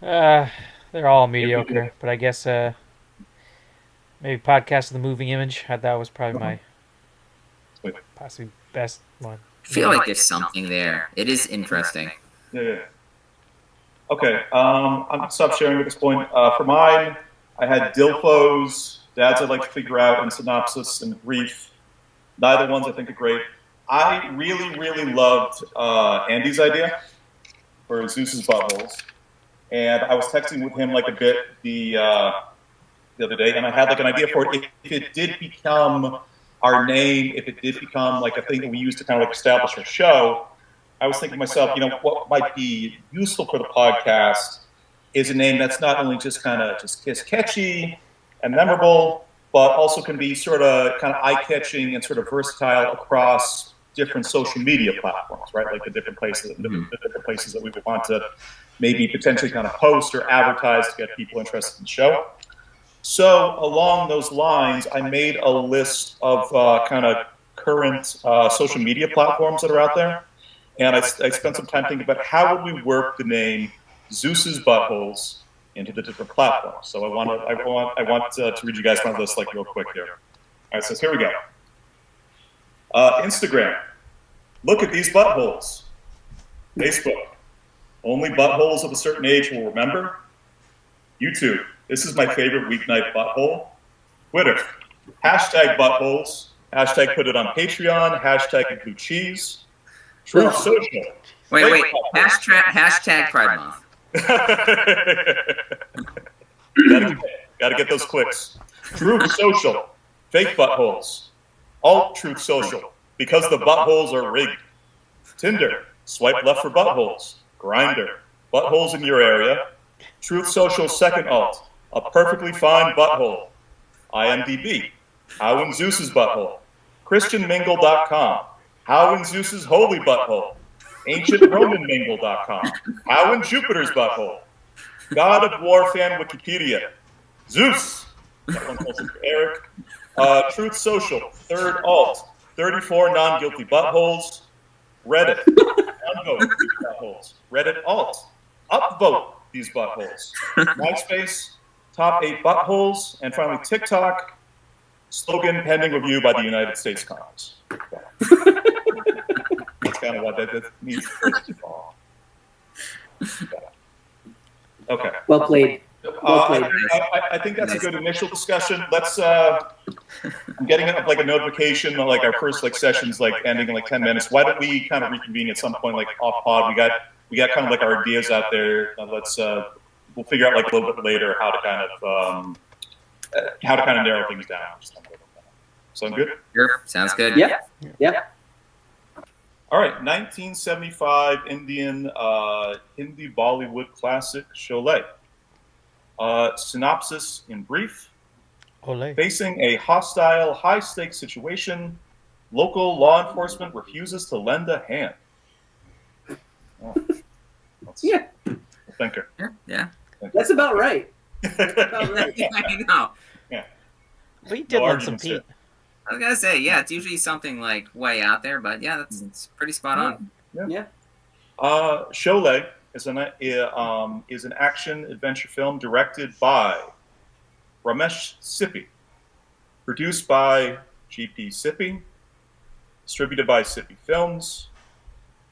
They're all mediocre, but I guess maybe Podcast of the Moving Image. That was probably my possibly best one. I feel like there's something there. It is interesting. Yeah. Okay, I'm gonna stop sharing at this point. For mine, I had Dilfo's, Dads I'd Like to Figure Out, and Synopsis in Brief. Neither ones I think are great. I really, really loved Andy's idea for Zeus's buttholes, and I was texting with him like a bit the other day, and I had like an idea for it. If it did become our name, if it did become like a thing that we used to kind of like establish our show, I was thinking to myself, what might be useful for the podcast is a name that's not only just kind of just catchy and memorable, but also can be sort of kind of eye-catching and sort of versatile across different social media platforms, right? Like the different places that we would want to maybe potentially kind of post or advertise to get people interested in the show. So along those lines, I made a list of kind of current social media platforms that are out there. And I spent some time thinking about how would we work the name Zeus's Buttholes into the different platforms. So I want to read you guys my list like real quick here. All right, so here we go. Instagram, look at these buttholes. Facebook, only buttholes of a certain age will remember. YouTube, this is my favorite weeknight butthole. Twitter, hashtag buttholes, hashtag put it on Patreon, hashtag blue cheese. Truth Social. Wait. Hashtag Pride Month. Gotta get those clicks. Truth Social. Fake buttholes. Alt Truth Social. Because the buttholes are rigged. Tinder. Swipe left for buttholes. Grindr. Buttholes in your area. Truth Social second alt. A perfectly fine butthole. IMDb. How in Zeus's butthole. ChristianMingle.com. How in Zeus's holy butthole. AncientRomanMingle.com. How in Jupiter's butthole. God of War fan Wikipedia. Zeus. That one calls it Eric. Truth Social. Third alt. 34 non-guilty buttholes. Reddit. Downvote these buttholes. Reddit alt. Upvote these buttholes. MySpace. Top 8 buttholes. And finally TikTok. Slogan pending review by the United States Congress. That's kind of what that means first of all. Okay. Well played. I think that's a good initial discussion. Let's. I'm getting like a notification, like our first like sessions like ending in like 10 minutes. Why don't we kind of reconvene at some point, like off pod? We got kind of like our ideas out there. Let's. We'll figure out like a little bit later how to kind of narrow things down. Sound good? Sure. Sounds good. Yeah. All right, 1975 Indian Hindi Bollywood classic Sholay. Synopsis in brief. Olay. Facing a hostile, high-stakes situation, local law enforcement refuses to lend a hand. Oh, Yeah. a thinker. Yeah. That's about right. That's about right. I know. Yeah. We did learn some arguments here. Pete. I was gonna say, yeah, it's usually something like way out there, but yeah, it's pretty spot on. Yeah. Sholay is an action adventure film directed by Ramesh Sippy, produced by G.P. Sippy, distributed by Sippy Films,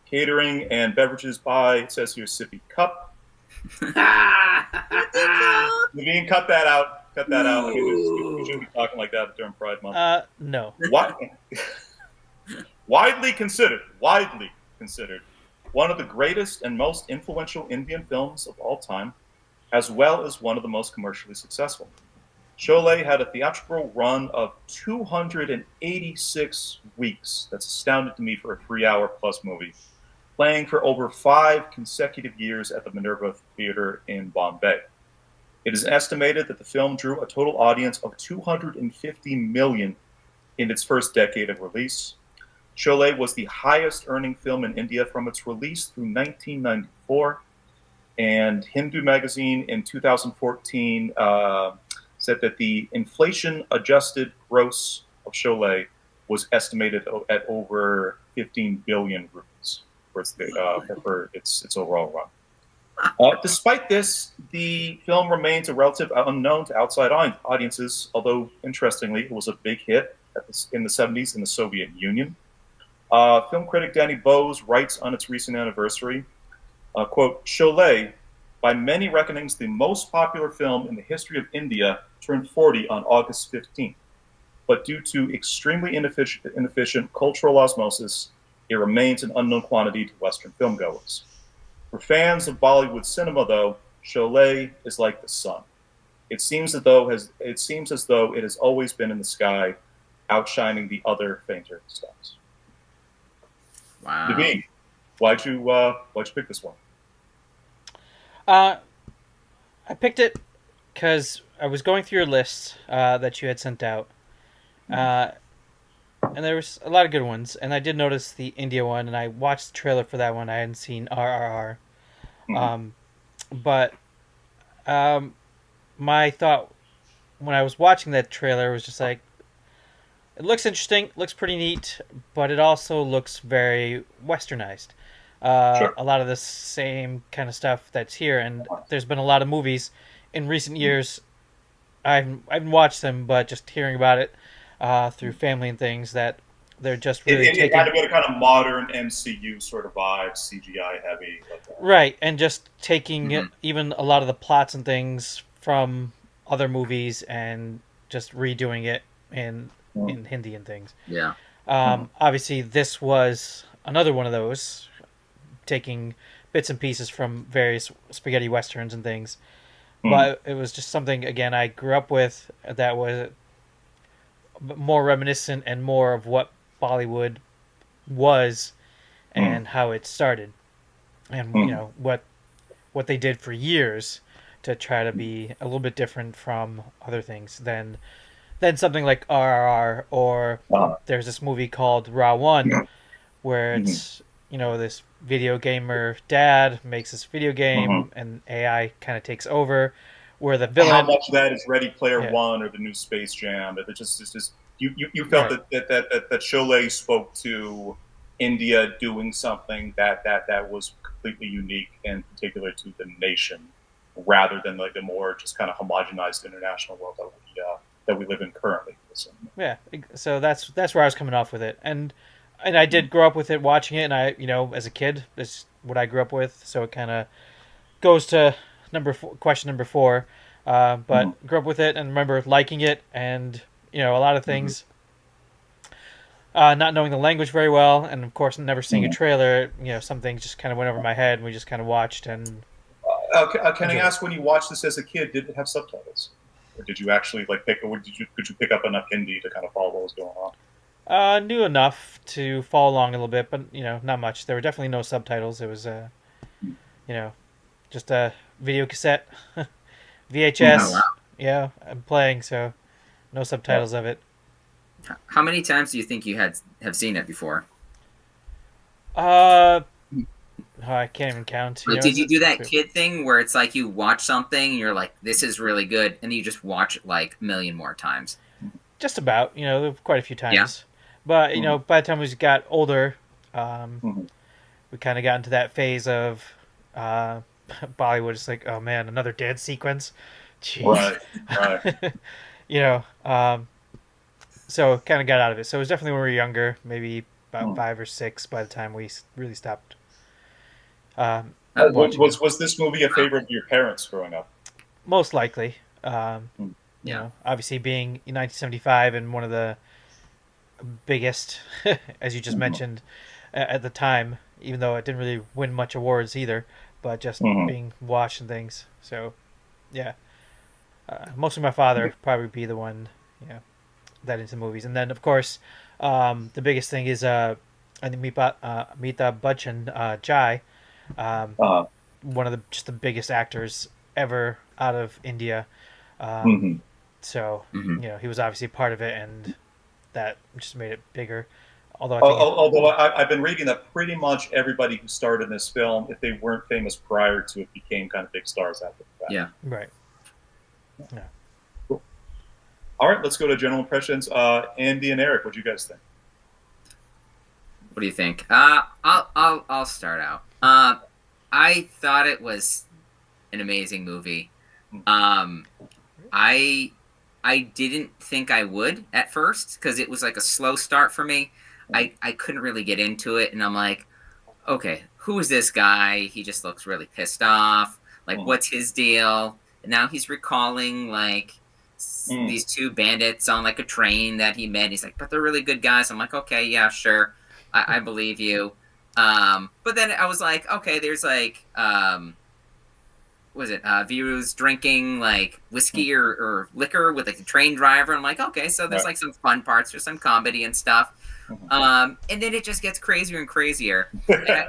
catering and beverages by, it says here, Sippy Cup. Naveen, cut that out. Cut that out. We shouldn't be talking like that during Pride Month. No. Widely considered one of the greatest and most influential Indian films of all time, as well as one of the most commercially successful. Sholay had a theatrical run of 286 weeks. That's astounding to me for a 3-hour plus movie, playing for over 5 consecutive years at the Minerva Theatre in Bombay. It is estimated that the film drew a total audience of 250 million in its first decade of release. Sholay was the highest earning film in India from its release through 1994. And Hindu magazine in 2014 said that the inflation-adjusted gross of Sholay was estimated at over 15 billion rupees for its overall run. Despite this, the film remains a relative unknown to outside audiences, although, interestingly, it was a big hit in the 70s in the Soviet Union. Film critic Danny Bowes writes on its recent anniversary, quote, Sholay, by many reckonings the most popular film in the history of India, turned 40 on August 15th. But due to extremely inefficient cultural osmosis, it remains an unknown quantity to Western filmgoers. For fans of Bollywood cinema, though, Sholay is like the sun. It seems as though it has always been in the sky, outshining the other fainter stars. Wow. David, why'd you pick this one? I picked it because I was going through your list that you had sent out, and there was a lot of good ones. And I did notice the India one, and I watched the trailer for that one. I hadn't seen RRR, but my thought when I was watching that trailer was just like, it looks interesting, looks pretty neat, but it also looks very westernized. Sure. A lot of the same kind of stuff that's here, and there's been a lot of movies in recent years. I haven't watched them, but just hearing about it through family and things, that they're just really It taking had a kind of modern MCU sort of vibe, CGI heavy, like that. right, and just taking even a lot of the plots and things from other movies and just redoing it in Hindi and things. Yeah. Obviously, this was another one of those, taking bits and pieces from various spaghetti westerns and things. But it was just something, again, I grew up with that was more reminiscent and more of what Bollywood was and how it started. And, you know, what they did for years to try to be a little bit different from other things than something like RRR, or there's this movie called Raw One, where it's, you know, this video gamer dad makes this video game and AI kind of takes over, where the villain. How much of that is Ready Player One or the new Space Jam? It's just you felt that Sholay spoke to India doing something that was completely unique and particular to the nation, rather than like the more just kind of homogenized international world that we live in currently. Yeah, so that's where I was coming off with it, and I did grow up with it, watching it, and I, you know, as a kid, that's what I grew up with, so it kind of goes to question number 4, but grew up with it and remember liking it, and, you know, a lot of things, not knowing the language very well, and of course never seeing a trailer, you know, some things just kind of went over my head, and we just kind of watched. And can I ask, when you watched this as a kid, did it have subtitles? Or did you actually could you pick up enough Hindi to kind of follow what was going on? Knew enough to follow along a little bit, but, you know, not much. There were definitely no subtitles. It was, you know, just a video cassette, VHS. Oh, wow. Yeah, I'm playing, so no subtitles of it. How many times do you think you have seen it before? I can't even count. Like, did you do that kid thing where it's like you watch something and you're like, this is really good, and then you just watch it like a million more times? Just about, you know, quite a few times. Yeah. But, you know, by the time we got older, we kind of got into that phase of Bollywood. It's like, oh man, another dance sequence. Jeez. Right. You know, so kind of got out of it. So it was definitely when we were younger, maybe about 5 or 6 by the time we really stopped. Was this movie a favorite of your parents growing up? Most likely. You know, obviously being 1975 and one of the biggest, as you just mentioned, at the time, even though it didn't really win much awards either, but just being watched and things. So, yeah. Mostly my father probably be the one, you know, that into movies. And then, of course, the biggest thing is I think Amitabh Bachchan, Jai, one of the biggest actors ever out of India. So, you know, he was obviously part of it, and that just made it bigger. Although I think Although I've been reading that pretty much everybody who starred in this film, if they weren't famous prior to it, became kind of big stars after the fact. Yeah. right. Yeah. Cool. All right, let's go to general impressions. Andy and Eric, what do you guys think? What do you think? I'll start out. I thought it was an amazing movie. I didn't think I would at first because it was like a slow start for me. I couldn't really get into it, and I'm like, okay, who is this guy? He just looks really pissed off. Like, what's his deal? And now he's recalling like these two bandits on like a train that he met. He's like, but they're really good guys. I'm like, okay, yeah, sure, I believe you. But then I was like, okay, there's like, was it Viru's drinking like whiskey or liquor with like a train driver. I'm like, okay, so there's like some fun parts, there's some comedy and stuff. And then it just gets crazier and crazier. And I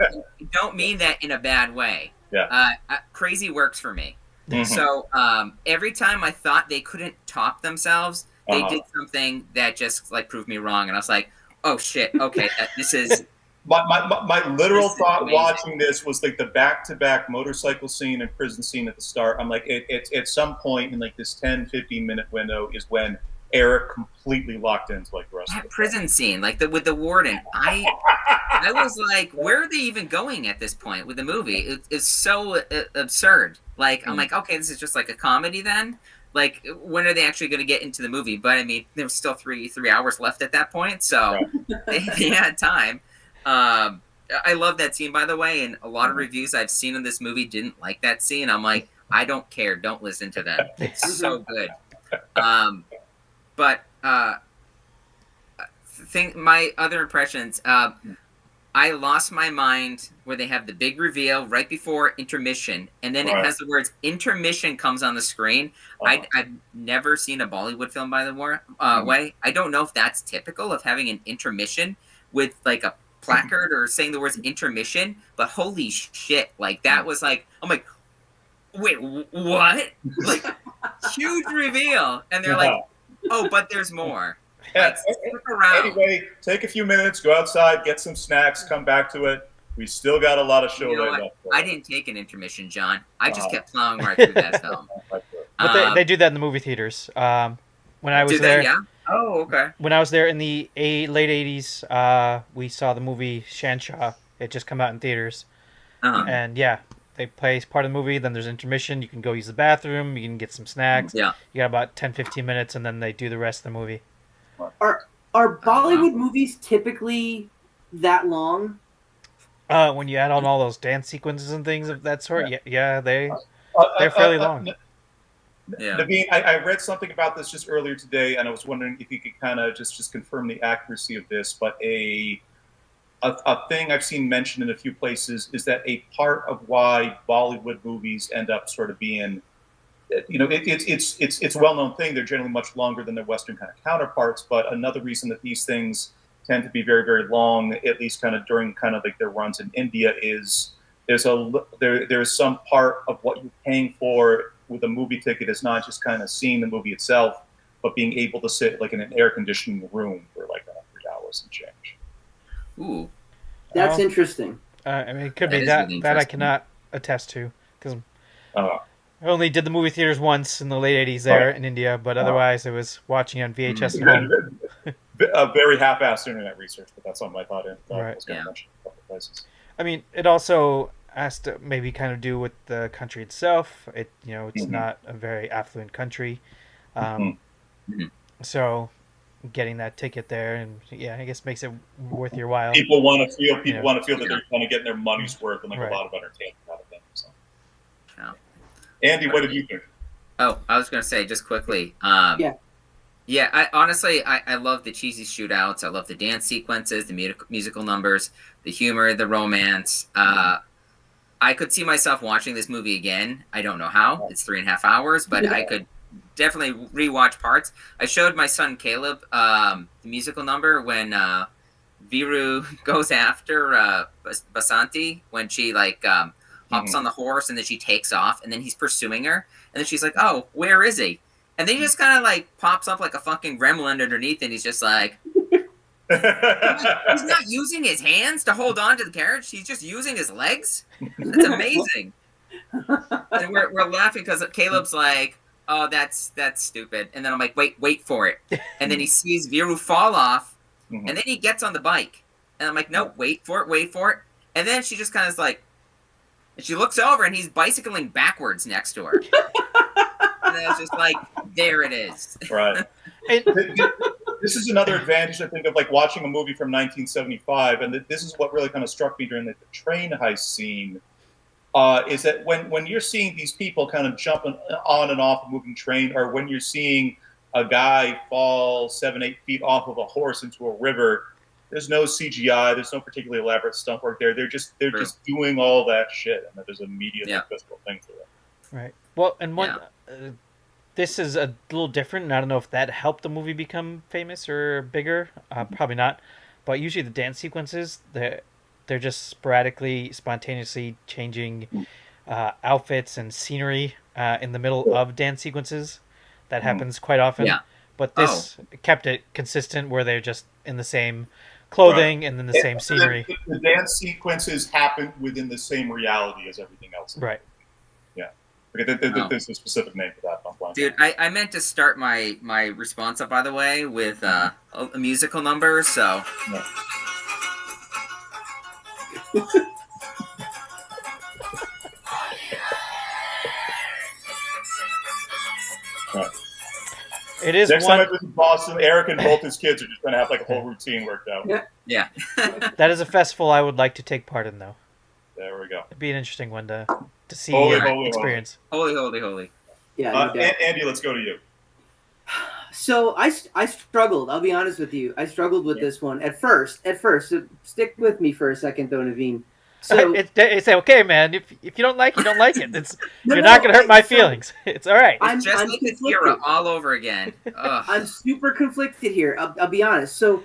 don't mean that in a bad way. Yeah. Crazy works for me. So every time I thought they couldn't top themselves, they did something that just like proved me wrong. And I was like, oh shit, okay, this is... My literal thought watching this was like the back-to-back motorcycle scene and prison scene at the start. I'm like, it's at some point in like this 10-15 minute window is when Eric completely locked into like the rest of the prison scene, like with the warden. I was like, where are they even going at this point with the movie? It's so absurd. Like, I'm like, okay, this is just like a comedy then? Like, when are they actually going to get into the movie? But I mean, there was still three hours left at that point, so they had time. I love that scene, by the way, and a lot of reviews I've seen of this movie didn't like that scene. I'm like, I don't care. Don't listen to them. It's so good. But my other impressions, I lost my mind where they have the big reveal right before intermission, and then it has the words intermission comes on the screen. I've never seen a Bollywood film, by the way. I don't know if that's typical of having an intermission with like a placard or saying the words intermission, but holy shit, like that was like, I'm like, wait, what? Like, huge reveal. And they're like, oh, but there's more. Like, stick around. Anyway, take a few minutes, go outside, get some snacks, come back to it. We still got a lot of show left. I didn't take an intermission, John. I just kept plowing right through that film. But they do that in the movie theaters. When I was there, Oh, okay. when I was there in the late 80s, we saw the movie Shanshaw. It just come out in theaters. And yeah, they play part of the movie, then there's intermission. You can go use the bathroom, you can get some snacks. Yeah. You got about 10-15 minutes, and then they do the rest of the movie. Are Bollywood movies typically that long? When you add on all those dance sequences and things of that sort, they're fairly long. Yeah. Naveen, I read something about this just earlier today, and I was wondering if you could kind of just confirm the accuracy of this. But a thing I've seen mentioned in a few places is that a part of why Bollywood movies end up sort of being, it's a well-known thing. They're generally much longer than their Western kind of counterparts. But another reason that these things tend to be very, very long, at least kind of during kind of like their runs in India, is there's some part of what you're paying for with a movie ticket is not just kind of seeing the movie itself, but being able to sit like in an air conditioning room for like 100 hours and change. Ooh, that's interesting. I mean, it could be that I cannot attest to because I only did the movie theaters once in the late 80s there in India, but otherwise it was watching on VHS at home. A very half-assed internet research, but that's something I thought I was going to mention a couple of places. I mean, it also has to maybe kind of do with the country itself. It's not a very affluent country, so getting that ticket there and I guess makes it worth your while. People want to feel that they're kind of getting their money's worth and like a lot of entertainment out of them. So. Andy, what did you think? Oh, I was going to say just quickly. I honestly love the cheesy shootouts. I love the dance sequences, the musical numbers, the humor, the romance. I could see myself watching this movie again. I don't know how. It's 3.5 hours, but I could definitely rewatch parts. I showed my son Caleb the musical number when Viru goes after Basanti when she hops on the horse and then she takes off and then he's pursuing her and then she's like, "Oh, where is he?" And then he just kind of pops up like a fucking gremlin underneath and he's just like, He's not using his hands to hold on to the carriage. He's just using his legs. That's amazing. And we're laughing because Caleb's like, "Oh, that's stupid." And then I'm like, "Wait for it." And then he sees Viru fall off, and then he gets on the bike. And I'm like, "No, wait for it." And then she just kind of is like, and she looks over, and he's bicycling backwards next to her. And I was just like, "There it is." Right. This is another advantage, I think, of like watching a movie from 1975, and this is what really kind of struck me during the train heist scene, is that when you're seeing these people kind of jumping on and off a moving train, or when you're seeing a guy fall 7-8 feet off of a horse into a river, there's no CGI, there's no particularly elaborate stunt work there. They're just doing all that shit, and there's an immediate physical thing to it. Right. Well, and one. This is a little different, and I don't know if that helped the movie become famous or bigger. Probably not. But usually the dance sequences, they're just sporadically, spontaneously changing outfits and scenery in the middle of dance sequences. That happens quite often. Yeah. But this kept it consistent, where they're just in the same clothing and then the same scenery. The dance sequences happen within the same reality as everything else. Right. Okay, there's a specific name for that. Dude, I meant to start my response up, by the way, with a musical number, so... Yeah. It is Next time I visit Boston, Eric and both his kids are just going to have like a whole routine worked out. Yeah. That is a festival I would like to take part in, though. There we go. It'd be an interesting one to see and experience. Holy. Yeah. Andy, let's go to you. So I struggled. I'll be honest with you. I struggled with this one at first. So stick with me for a second, though, Naveen. So it's okay, man. If you don't like it, you don't like it. You're not going to hurt my feelings. It's all right. It's just like the Kira all over again. I'm super conflicted here. I'll be honest. So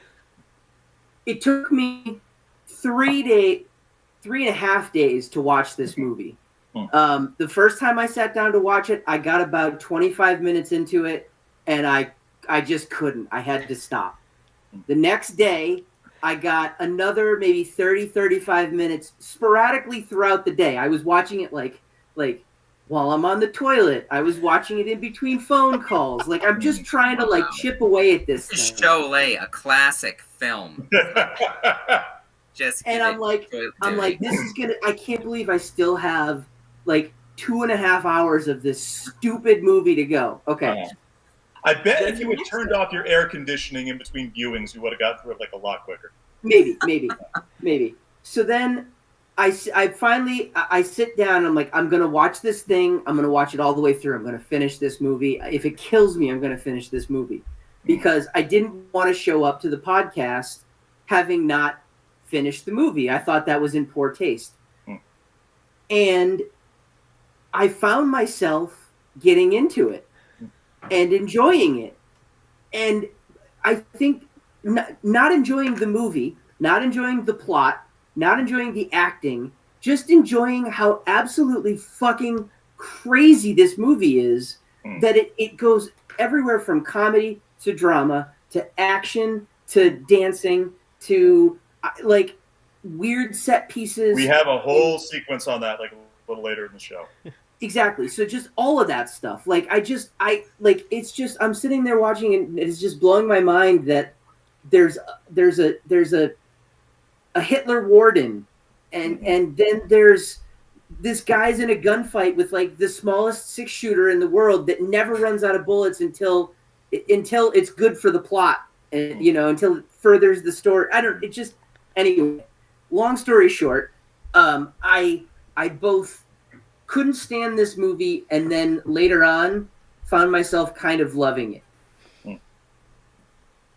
it took me 3.5 days to watch this movie. The first time I sat down to watch it, I got about 25 minutes into it, and I just couldn't. I had to stop. The next day, I got another maybe 30-35 minutes sporadically throughout the day. I was watching it like while I'm on the toilet. I was watching it in between phone calls. Like, I'm just trying to chip away at this thing. Sholay, a classic film. I'm like, this is I can't believe I still have 2.5 hours of this stupid movie to go. Okay. I bet if you had turned off your air conditioning in between viewings, you would have got through it a lot quicker. Maybe. So then I finally sit down and I'm like, I'm going to watch this thing. I'm going to watch it all the way through. I'm going to finish this movie. If it kills me, I'm going to finish this movie. Because I didn't want to show up to the podcast having not finished the movie. I thought that was in poor taste. And I found myself getting into it and enjoying it. And I think not enjoying the movie, not enjoying the plot, not enjoying the acting, just enjoying how absolutely fucking crazy this movie is, that it goes everywhere from comedy to drama to action to dancing to weird set pieces. We have a whole sequence on that a little later in the show. Exactly. So just all of that stuff. It's just I'm sitting there watching and it's just blowing my mind that there's a Hitler warden and then there's this guy's in a gunfight with the smallest 6-shooter in the world that never runs out of bullets until it's good for the plot and until it furthers the story. Anyway, long story short, I both couldn't stand this movie and then later on found myself kind of loving it.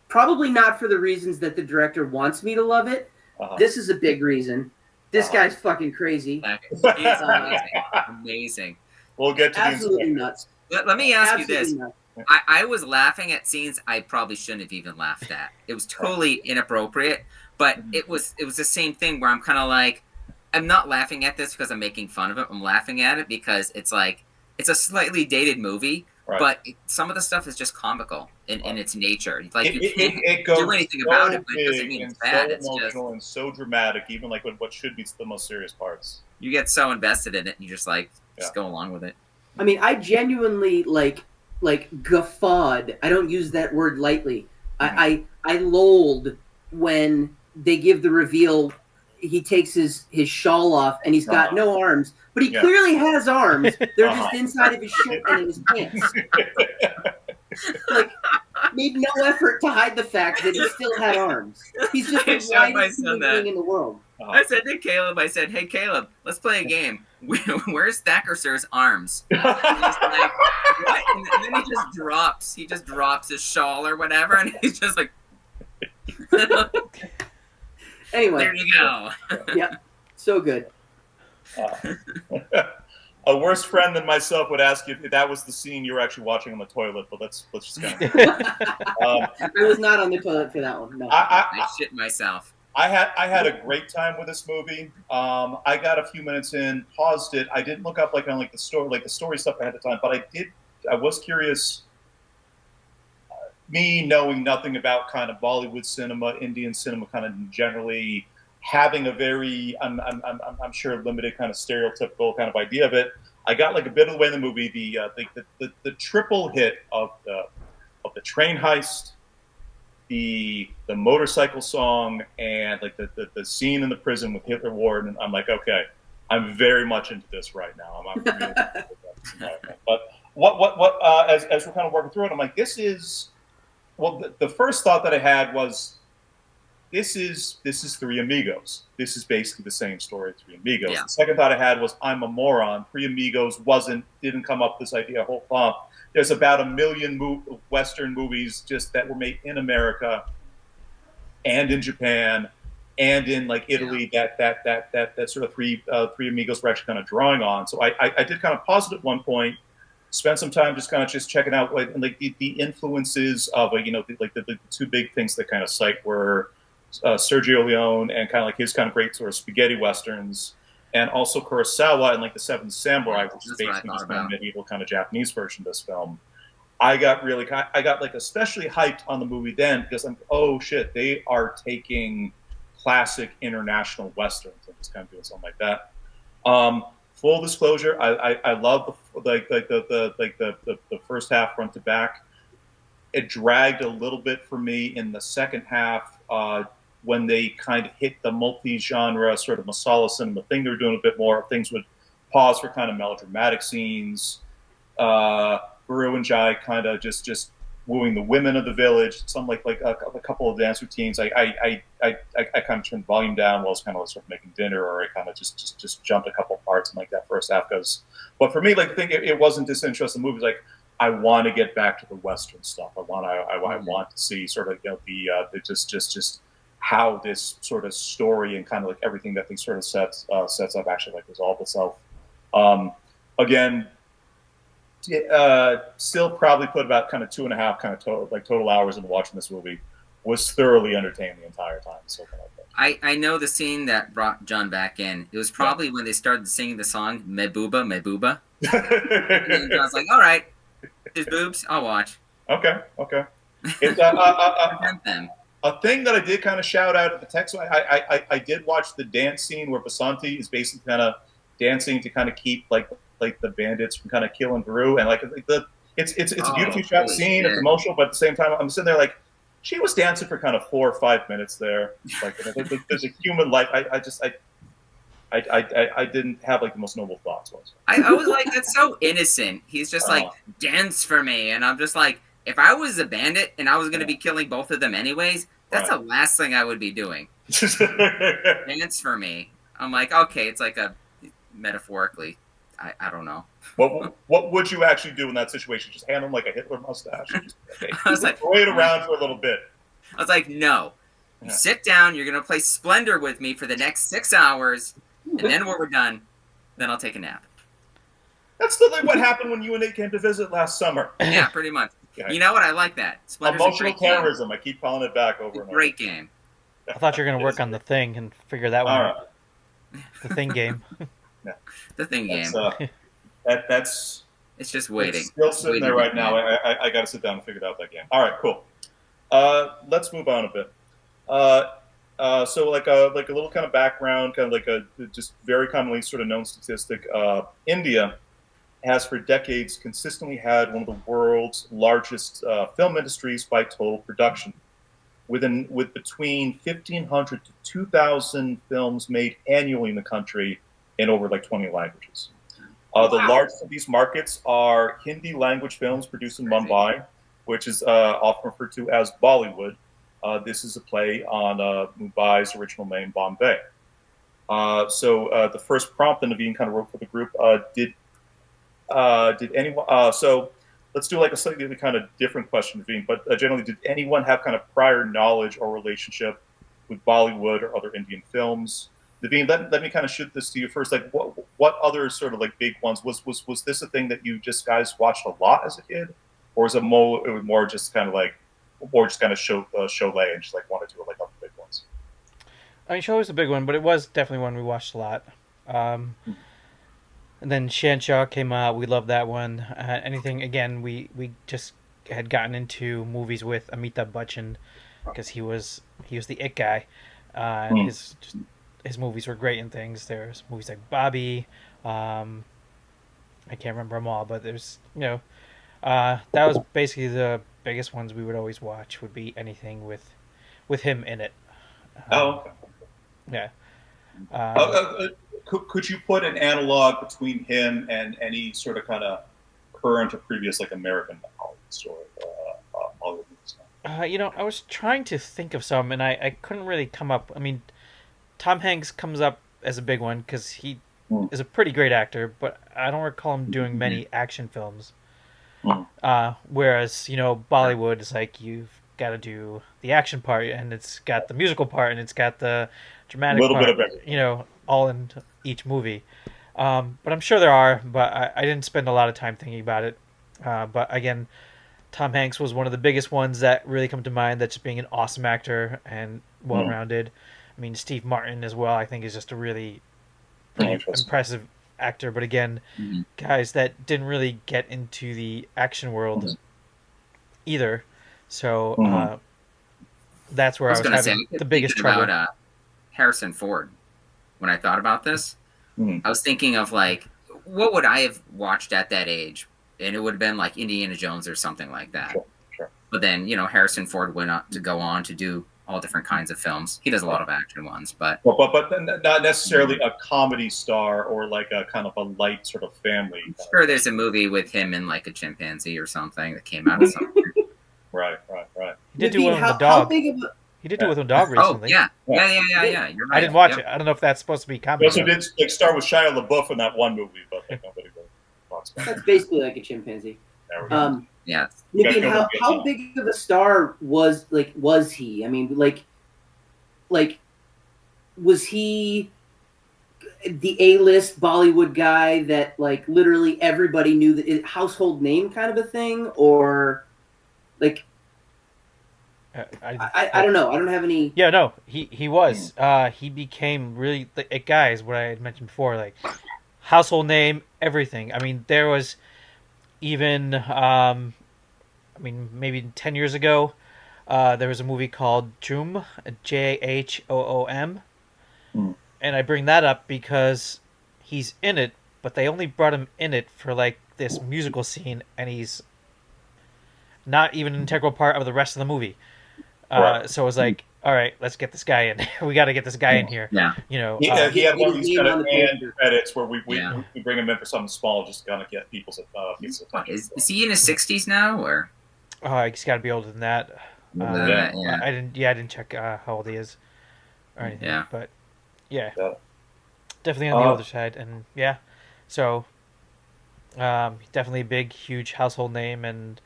Probably not for the reasons that the director wants me to love it. This is a big reason. This guy's fucking crazy. He's amazing. We'll get to absolutely nuts. Let me ask you this. I was laughing at scenes I probably shouldn't have even laughed at. It was totally inappropriate, but it was the same thing where I'm kind of like, I'm not laughing at this because I'm making fun of it. I'm laughing at it because it's a slightly dated movie, Right. But some of the stuff is just comical in its nature. Like you It can't goes do anything so about it, but it big doesn't mean and it's bad. so It's just emotional and so dramatic, even like what should be the most serious parts. you get so invested in it, and you just like Yeah. go along with it. I mean, I genuinely like guffawed. I don't use that word lightly. I lolled when they give the reveal. He takes his shawl off and he's got no arms, but he clearly has arms. They're just inside of his shirt and in his pants. Like, made no effort to hide the fact that he still had arms. He's just the whitest human being in the world. I said to Caleb, "Hey Caleb, let's play a game. Where's Thakur Sir's arms?" And he's like, "What?" And then he just drops. He just drops his shawl or whatever, and he's just like. Anyway, there you go. Yeah, so good. A worse friend than myself would ask you if that was the scene you were actually watching on the toilet, but let's just kind of. I was not on the toilet for that one. No, I shit myself. I had a great time with this movie. I got a few minutes in, paused it. I didn't look up the story stuff ahead of time, but I was curious. Me knowing nothing about kind of Bollywood cinema, Indian cinema, kind of generally having a very, I'm sure, limited kind of stereotypical kind of idea of it. I got like a bit of the way in the movie, the triple hit of the train heist, the motorcycle song, and like the scene in the prison with Hitler Warden. I'm like, okay, I'm very much into this right now. I'm really into this. But what as we're kind of working through it, I'm like, this is. Well, the first thought that I had was, this is Three Amigos. This is basically the same story as Three Amigos. Yeah. The second thought I had was, I'm a moron. Three Amigos didn't come up with this idea a whole lot. There's about 1 million Western movies just that were made in America and in Japan and in like Italy that sort of Three Amigos were actually kind of drawing on. So I did kind of pause it at one point. Spend some time just checking out the influences of the two big things that kind of cite were Sergio Leone and kind of like his kind of great sort of spaghetti westerns, and also Kurosawa and like the Seven Samurai, which is basically just kind of medieval kind of Japanese version of this film. I got like especially hyped on the movie then because I'm oh shit, they are taking classic international westerns and just kind of doing something like that. Full disclosure, I love the first half front to back. It dragged a little bit for me in the second half when they kind of hit the multi-genre sort of Masala cinema thing. They were doing a bit more. Things would pause for kind of melodramatic scenes. Guru and Jai kind of just wooing the women of the village. Some like a couple of dance routines. I kind of turned the volume down while I was kind of sort of making dinner, or I kind of just jumped a couple parts in like that first half. But for me, like the thing, it wasn't disinterested in movies. Like I want to get back to the Western stuff. I want to see sort of the just how this sort of story and kind of like everything that they sort of sets up actually like resolve itself. Again. Still probably put about kind of 2.5 kind of total hours into watching this movie. Was thoroughly entertained the entire time. So I know the scene that brought John back in. It was probably when they started singing the song "Mebuba Mebuba." And John's like, "All right, there's boobs. I'll watch." Okay. It's a thing that I did kind of shout out at the text. I did watch the dance scene where Basanti is basically kind of dancing to kind of keep like the bandits from kind of killing Guru, and it's a beautifully shot scene. It's emotional, but at the same time, I'm sitting there like, she was dancing for kind of 4 or 5 minutes there. Like there's a human life. I didn't have like the most noble thoughts. I was like, that's so innocent. He's just like, dance for me, and I'm just like, if I was a bandit and I was going to be killing both of them anyways, that's the last thing I would be doing. Dance for me. I'm like, okay, it's like a metaphorically. I don't know. What would you actually do in that situation? Just hand him like a Hitler mustache? I was like, wait around for a little bit. I was like, no. You sit down. You're gonna play Splendor with me for the next 6 hours, and then when we're done, then I'll take a nap. That's like what happened when you and Nate came to visit last summer. Yeah, pretty much. Okay. You know what? I like that. Splendor's emotional terrorism. Game. I keep calling it back over and over. Great game. I thought you were gonna work on the thing and figure that one out. The thing game. The thing game. That's It's just waiting. It's still sitting there right now. I got to sit down and figure out that game. All right, cool. Let's move on a bit. So like a little kind of background, kind of like a just very commonly sort of known statistic. India has for decades consistently had one of the world's largest film industries by total production, with between 1,500 to 2,000 films made annually in the country in over like 20 languages. The largest of these markets are Hindi language films produced in Mumbai, which is often referred to as Bollywood. This is a play on Mumbai's original name, Bombay. So the first prompt that Naveen kind of wrote for the group, did anyone, so let's do like a slightly kind of different question, Naveen, but generally, did anyone have kind of prior knowledge or relationship with Bollywood or other Indian films? Naveen, let me kind of shoot this to you first. Like, what other sort of like big ones was this a thing that you just guys watched a lot as a kid, or is it more just kind of like, or just kind of Sholay and just like one or two of like other big ones? I mean, Sholay was a big one, but it was definitely one we watched a lot. And then Shanshaw came out. We loved that one. Anything again? We just had gotten into movies with Amitabh Bachchan because he was the it guy. And his movies were great in things. There's movies like Bobby. I can't remember them all, but there's that was basically the biggest ones we would always watch. Would be anything with him in it. Okay. Yeah. Could you put an analog between him and any sort of kind of current or previous like American Hollywood story? Hollywood movies? I was trying to think of some, and I couldn't really come up. I mean, Tom Hanks comes up as a big one because he is a pretty great actor, but I don't recall him doing many action films. Whereas, Bollywood is like you've got to do the action part, and it's got the musical part, and it's got the dramatic part, bit of everything. All in each movie. But I'm sure there are, but I didn't spend a lot of time thinking about it. But again, Tom Hanks was one of the biggest ones that really come to mind. That's just being an awesome actor and well-rounded. I mean, Steve Martin as well, I think, is just a really pretty impressive actor. But again, guys that didn't really get into the action world either. So that's where I was having the biggest trouble. About Harrison Ford. When I thought about this, I was thinking of like, what would I have watched at that age? And it would have been like Indiana Jones or something like that. Sure. But then, Harrison Ford went on to go on to do all different kinds of films. He does a lot of action ones, but not necessarily a comedy star or like a kind of a light sort of family. Sure, there's a movie with him and like a chimpanzee or something that came out of something. Right. He did do one with a dog. He did do it with a dog recently. Oh, yeah. You're right. I didn't watch it. I don't know if that's supposed to be comedy. He also did like start with Shia LaBeouf in that one movie, but like nobody really talks about it. That's basically like a chimpanzee. Yeah. Naveen, how big of a star was he? I mean, like was he the A-list Bollywood guy that like literally everybody knew, that household name kind of a thing, or like? I don't know. I don't have any. Yeah, no, he was. He became really the guy, is what I had mentioned before, like household name, everything. I mean, there was even, maybe 10 years ago, there was a movie called Jhoom, Jhoom, and I bring that up because he's in it, but they only brought him in it for like this musical scene, and he's not even an integral part of the rest of the movie. So it was like, all right, let's get this guy in. We got to get this guy in here. Yeah. He had one of these kind of end credits where we bring him in for something small, just kind of get people's attention. Is he in his 60s now, or? He's got to be older than that. I didn't check how old he is or anything. Yeah. But definitely on the older side, and so definitely a big, huge household name, and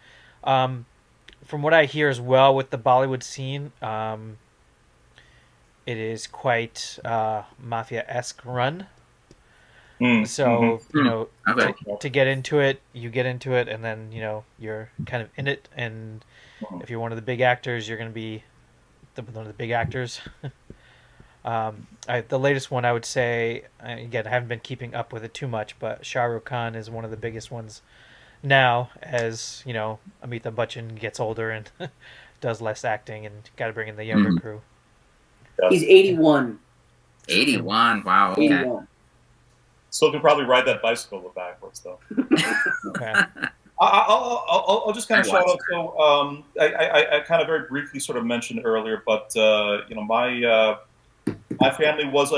from what I hear as well with the Bollywood scene, it is quite mafia-esque run. So, to get into it, you get into it, and then, you're kind of in it, and if you're one of the big actors, you're going to be one of the big actors. The latest one, I would say, again, I haven't been keeping up with it too much, but Shah Rukh Khan is one of the biggest ones now as Amitabh Bachchan gets older and does less acting, and got to bring in the younger crew. He's 81. 81. Wow. Okay. 81. Still could probably ride that bicycle backwards though. Okay. I'll just kind of shout out. So I kind of very briefly sort of mentioned earlier, but my family was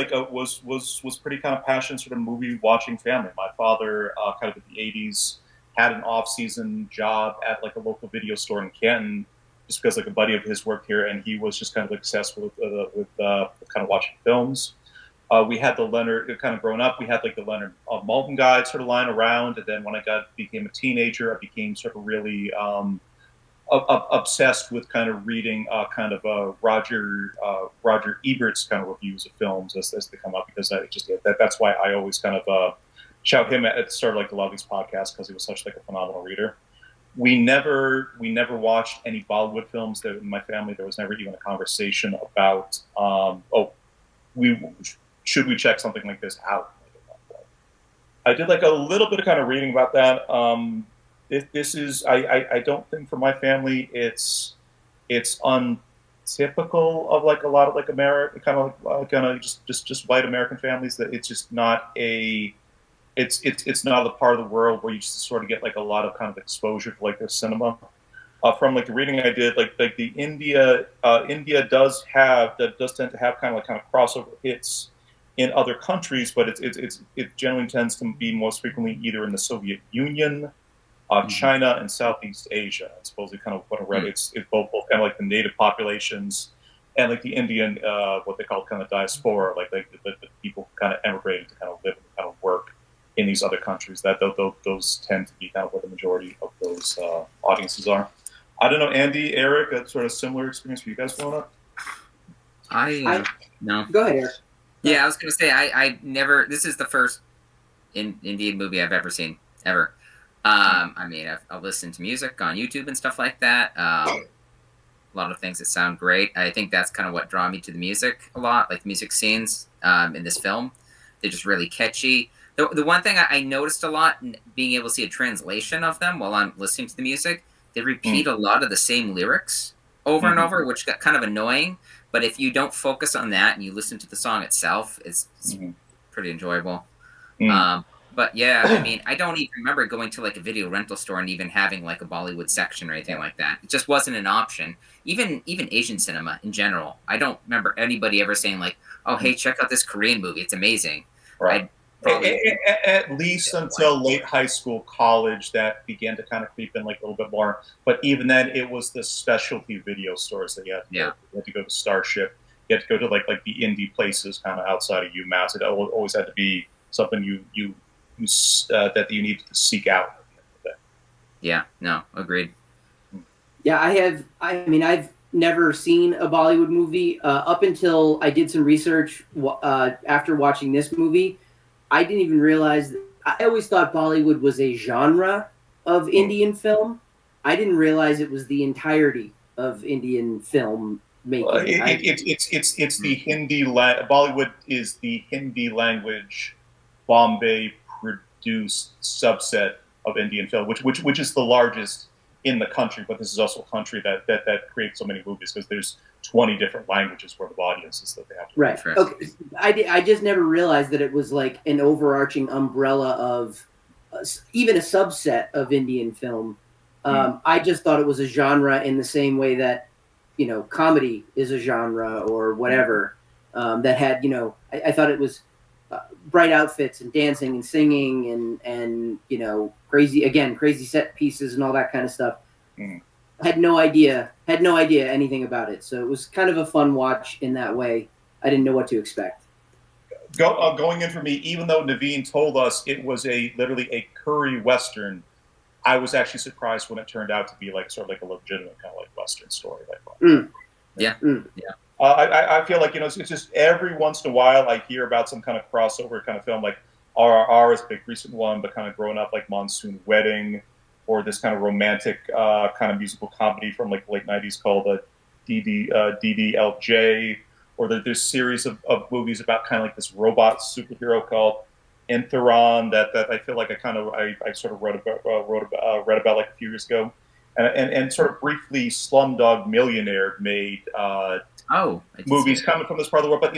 was pretty kind of passionate sort of movie watching family. My father kind of in the 80s had an off-season job at like a local video store in Canton, just because like a buddy of his worked here, and he was just kind of obsessed with kind of watching films. We had the Leonard, kind of growing up, we had like the Leonard Maltin guide sort of lying around. And then when I became a teenager, I became sort of really obsessed with kind of reading Roger Ebert's kind of reviews of films as they come up, because that's why I always kind of shout him at the start of like a lot of these podcasts, because he was such like a phenomenal reader. We never watched any Bollywood films. That in my family, there was never even a conversation about should we check something like this out? I did like a little bit of kind of reading about that. This is I don't think for my family it's untypical of like a lot of like American kind of just white American families, that it's just not it's not the part of the world where you just sort of get like a lot of kind of exposure to like their cinema. From like the reading I did, like the India does tend to have kind of crossover hits in other countries, but it generally tends to be most frequently either in the Soviet Union, China, and Southeast Asia. I suppose kind of what I read, it's both kind of like the native populations and like the Indian what they call kind of diaspora, like the people kind of emigrating to kind of live and kind of work in these other countries. That those tend to be kind of what the majority of those audiences are. I don't know, Andy, Eric, a sort of similar experience for you guys growing up? No. Go ahead, Eric. Yeah, I was going to say, I never, this is the first Indian movie I've ever seen, ever. I mean, I've listened to music on YouTube and stuff like that. A lot of things that sound great. I think that's kind of what draw me to the music a lot, like music scenes in this film. They're just really catchy. The one thing I noticed a lot, being able to see a translation of them while I'm listening to the music, they repeat a lot of the same lyrics over and over, which got kind of annoying. But if you don't focus on that and you listen to the song itself, it's pretty enjoyable. But yeah, I mean, I don't even remember going to like a video rental store and even having like a Bollywood section or anything like that. It just wasn't an option. Even Asian cinema in general, I don't remember anybody ever saying like, "Oh, hey, check out this Korean movie. It's amazing." Right. At least until late high school, college, that began to kind of creep in like a little bit more. But even then, it was the specialty video stores that you had to go to. You had to go to Starship. You had to go to like the indie places kind of outside of UMass. It always had to be something that you needed to seek out. Yeah, no, agreed. Yeah, I've never seen a Bollywood movie up until I did some research after watching this movie. I didn't even realize I always thought Bollywood was a genre of Indian film. I didn't realize it was the entirety of Indian film making. It's the Hindi Bollywood is the Hindi language Bombay produced subset of Indian film, which is the largest in the country, but this is also a country that creates so many movies because there's 20 different languages for the audiences that they have to right. Okay. I just never realized that it was like an overarching umbrella of even a subset of Indian film. I just thought it was a genre in the same way that, comedy is a genre or whatever, that had, I thought it was bright outfits and dancing and singing and crazy set pieces and all that kind of stuff. Had no idea anything about it. So it was kind of a fun watch in that way. I didn't know what to expect. Going in for me, even though Naveen told us it was literally a curry Western, I was actually surprised when it turned out to be like sort of like a legitimate kind of like Western story. I feel like, it's just every once in a while I hear about some kind of crossover kind of film, like RRR is a big recent one, but kind of growing up like Monsoon Wedding, or this kind of romantic kind of musical comedy from like the late 90s called DDLJ, or there's series of movies about kind of like this robot superhero called Theron that I feel like I sort of read about like a few years ago, and sort of briefly Slumdog Millionaire made movies coming from this part of the world, but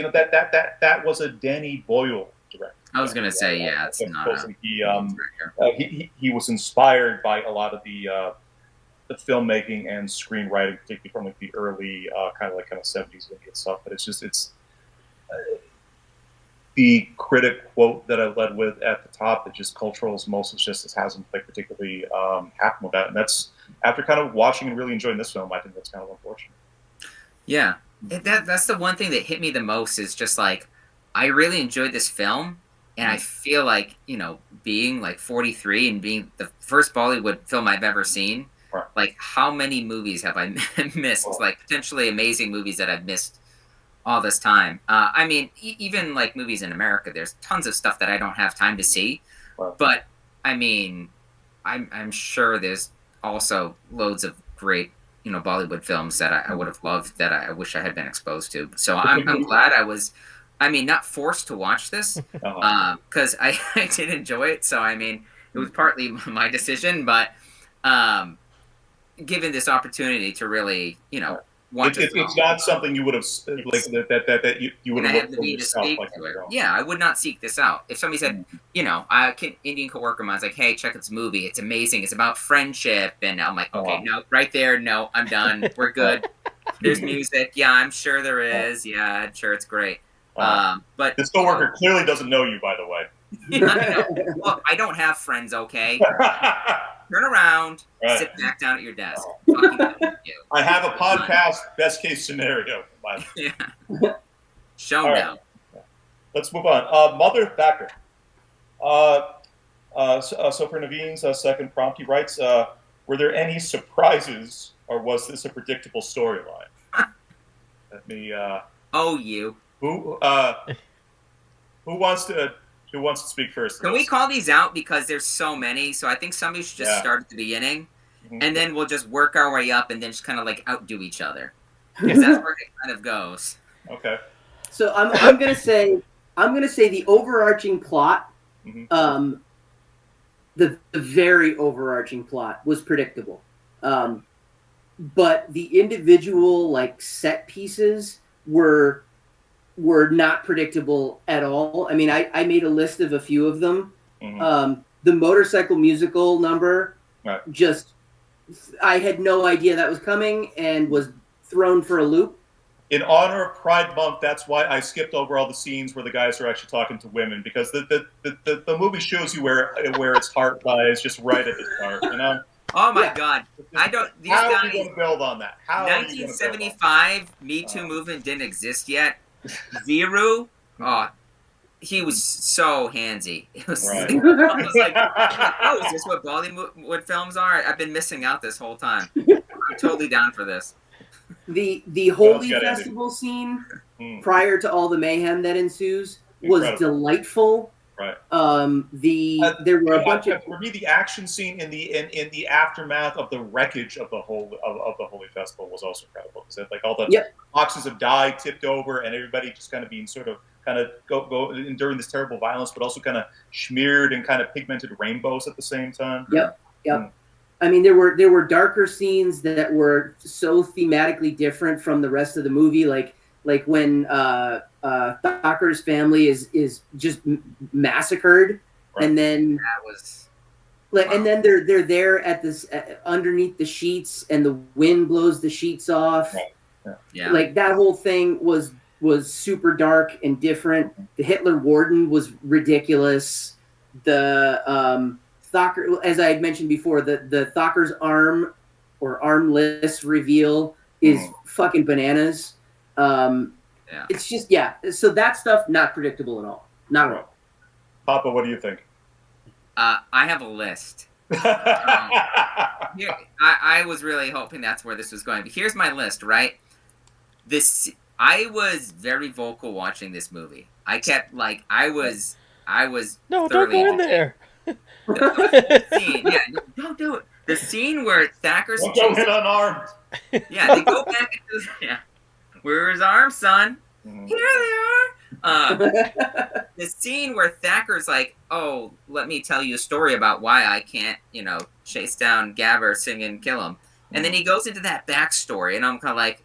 that was a Danny Boyle director. I was gonna say, yeah, it's not. He was inspired by a lot of the filmmaking and screenwriting, particularly from like the early kind of 70s Indian stuff. But it's the critic quote that I led with at the top that just cultural osmosis just hasn't particularly happened with that. And that's after kind of watching and really enjoying this film, I think that's kind of unfortunate. Yeah, that's the one thing that hit me the most is just like I really enjoyed this film, and I feel like being like 43 and being the first Bollywood film I've ever seen. Right. Like how many movies have I missed? Oh. Like potentially amazing movies that I've missed all this time. I mean, even like movies in America, there's tons of stuff that I don't have time to see. Wow. But I mean, I'm sure there's also loads of great, Bollywood films that I would have loved that I wish I had been exposed to. So I'm glad I was, not forced to watch this because I did enjoy it. So, I mean, it was partly my decision, but given this opportunity to really, watch it's not something you would have like that you would have looked for yourself. Yeah, I would not seek this out. If somebody said, Indian coworker of mine's like, hey, check this movie. It's amazing. It's about friendship. And I'm like, okay, no, right there. No, I'm done. We're good. There's music. Yeah, I'm sure there is. Yeah, I'm sure it's great. But this coworker clearly doesn't know you, by the way. Yeah, I know. Look, I don't have friends, okay? Turn around, sit back down at your desk. I have a podcast, best case scenario. Yeah. Showdown. Right. Let's move on. Mother Thakur. So for Naveen's second prompt, he writes, were there any surprises or was this a predictable storyline? Let me... you. Who wants to speak first? Can we call these out because there's so many? So I think somebody should just start at the beginning, and then we'll just work our way up, and then just kind of like outdo each other. Because that's where it kind of goes. Okay. So I'm gonna say the overarching plot, the very overarching plot was predictable, but the individual like set pieces were not predictable at all. I mean, I made a list of a few of them. The motorcycle musical number, just I had no idea that was coming and was thrown for a loop. In honor of Pride Month, that's why I skipped over all the scenes where the guys are actually talking to women, because the movie shows you where its heart lies just right at the start, Oh my God! I don't. These how guys. Are you going to build on that? 1975 Me Too movement didn't exist yet. Viru, he was so handsy. It was, I was like, oh, is this what Bollywood films are? I've been missing out this whole time. I'm totally down for this. The Holy Festival scene prior to all the mayhem that ensues was delightful. Right. There were a bunch of for me the action scene in the aftermath of the wreckage of the Holy Festival was also incredible, because like all the boxes of dye tipped over and everybody just kind of being sort of go enduring this terrible violence, but also kind of smeared and kind of pigmented rainbows at the same time. Yep. I mean, there were darker scenes that were so thematically different from the rest of the movie, like when Thakur's family is just massacred, and then that was and then they're there at this underneath the sheets, and the wind blows the sheets off. Yeah. Like that whole thing was super dark and different. The Hitler warden was ridiculous. The Thakur, as I had mentioned before, the Thakur's arm or armless reveal is fucking bananas. It's just so that stuff not predictable at all. Not at all. Papa, what do you think? I have a list. I was really hoping that's where this was going. But here's my list, right? I was very vocal watching this movie. I kept I was no, don't go in there. The scene, don't do it. The scene where Thacker's don't go hit unarmed. Yeah, they go back into where's his arms, son? Here they are. the scene where Thacker's like, "Oh, let me tell you a story about why I can't, chase down Gabber, sing and kill him," and then he goes into that backstory, and I'm kind of like,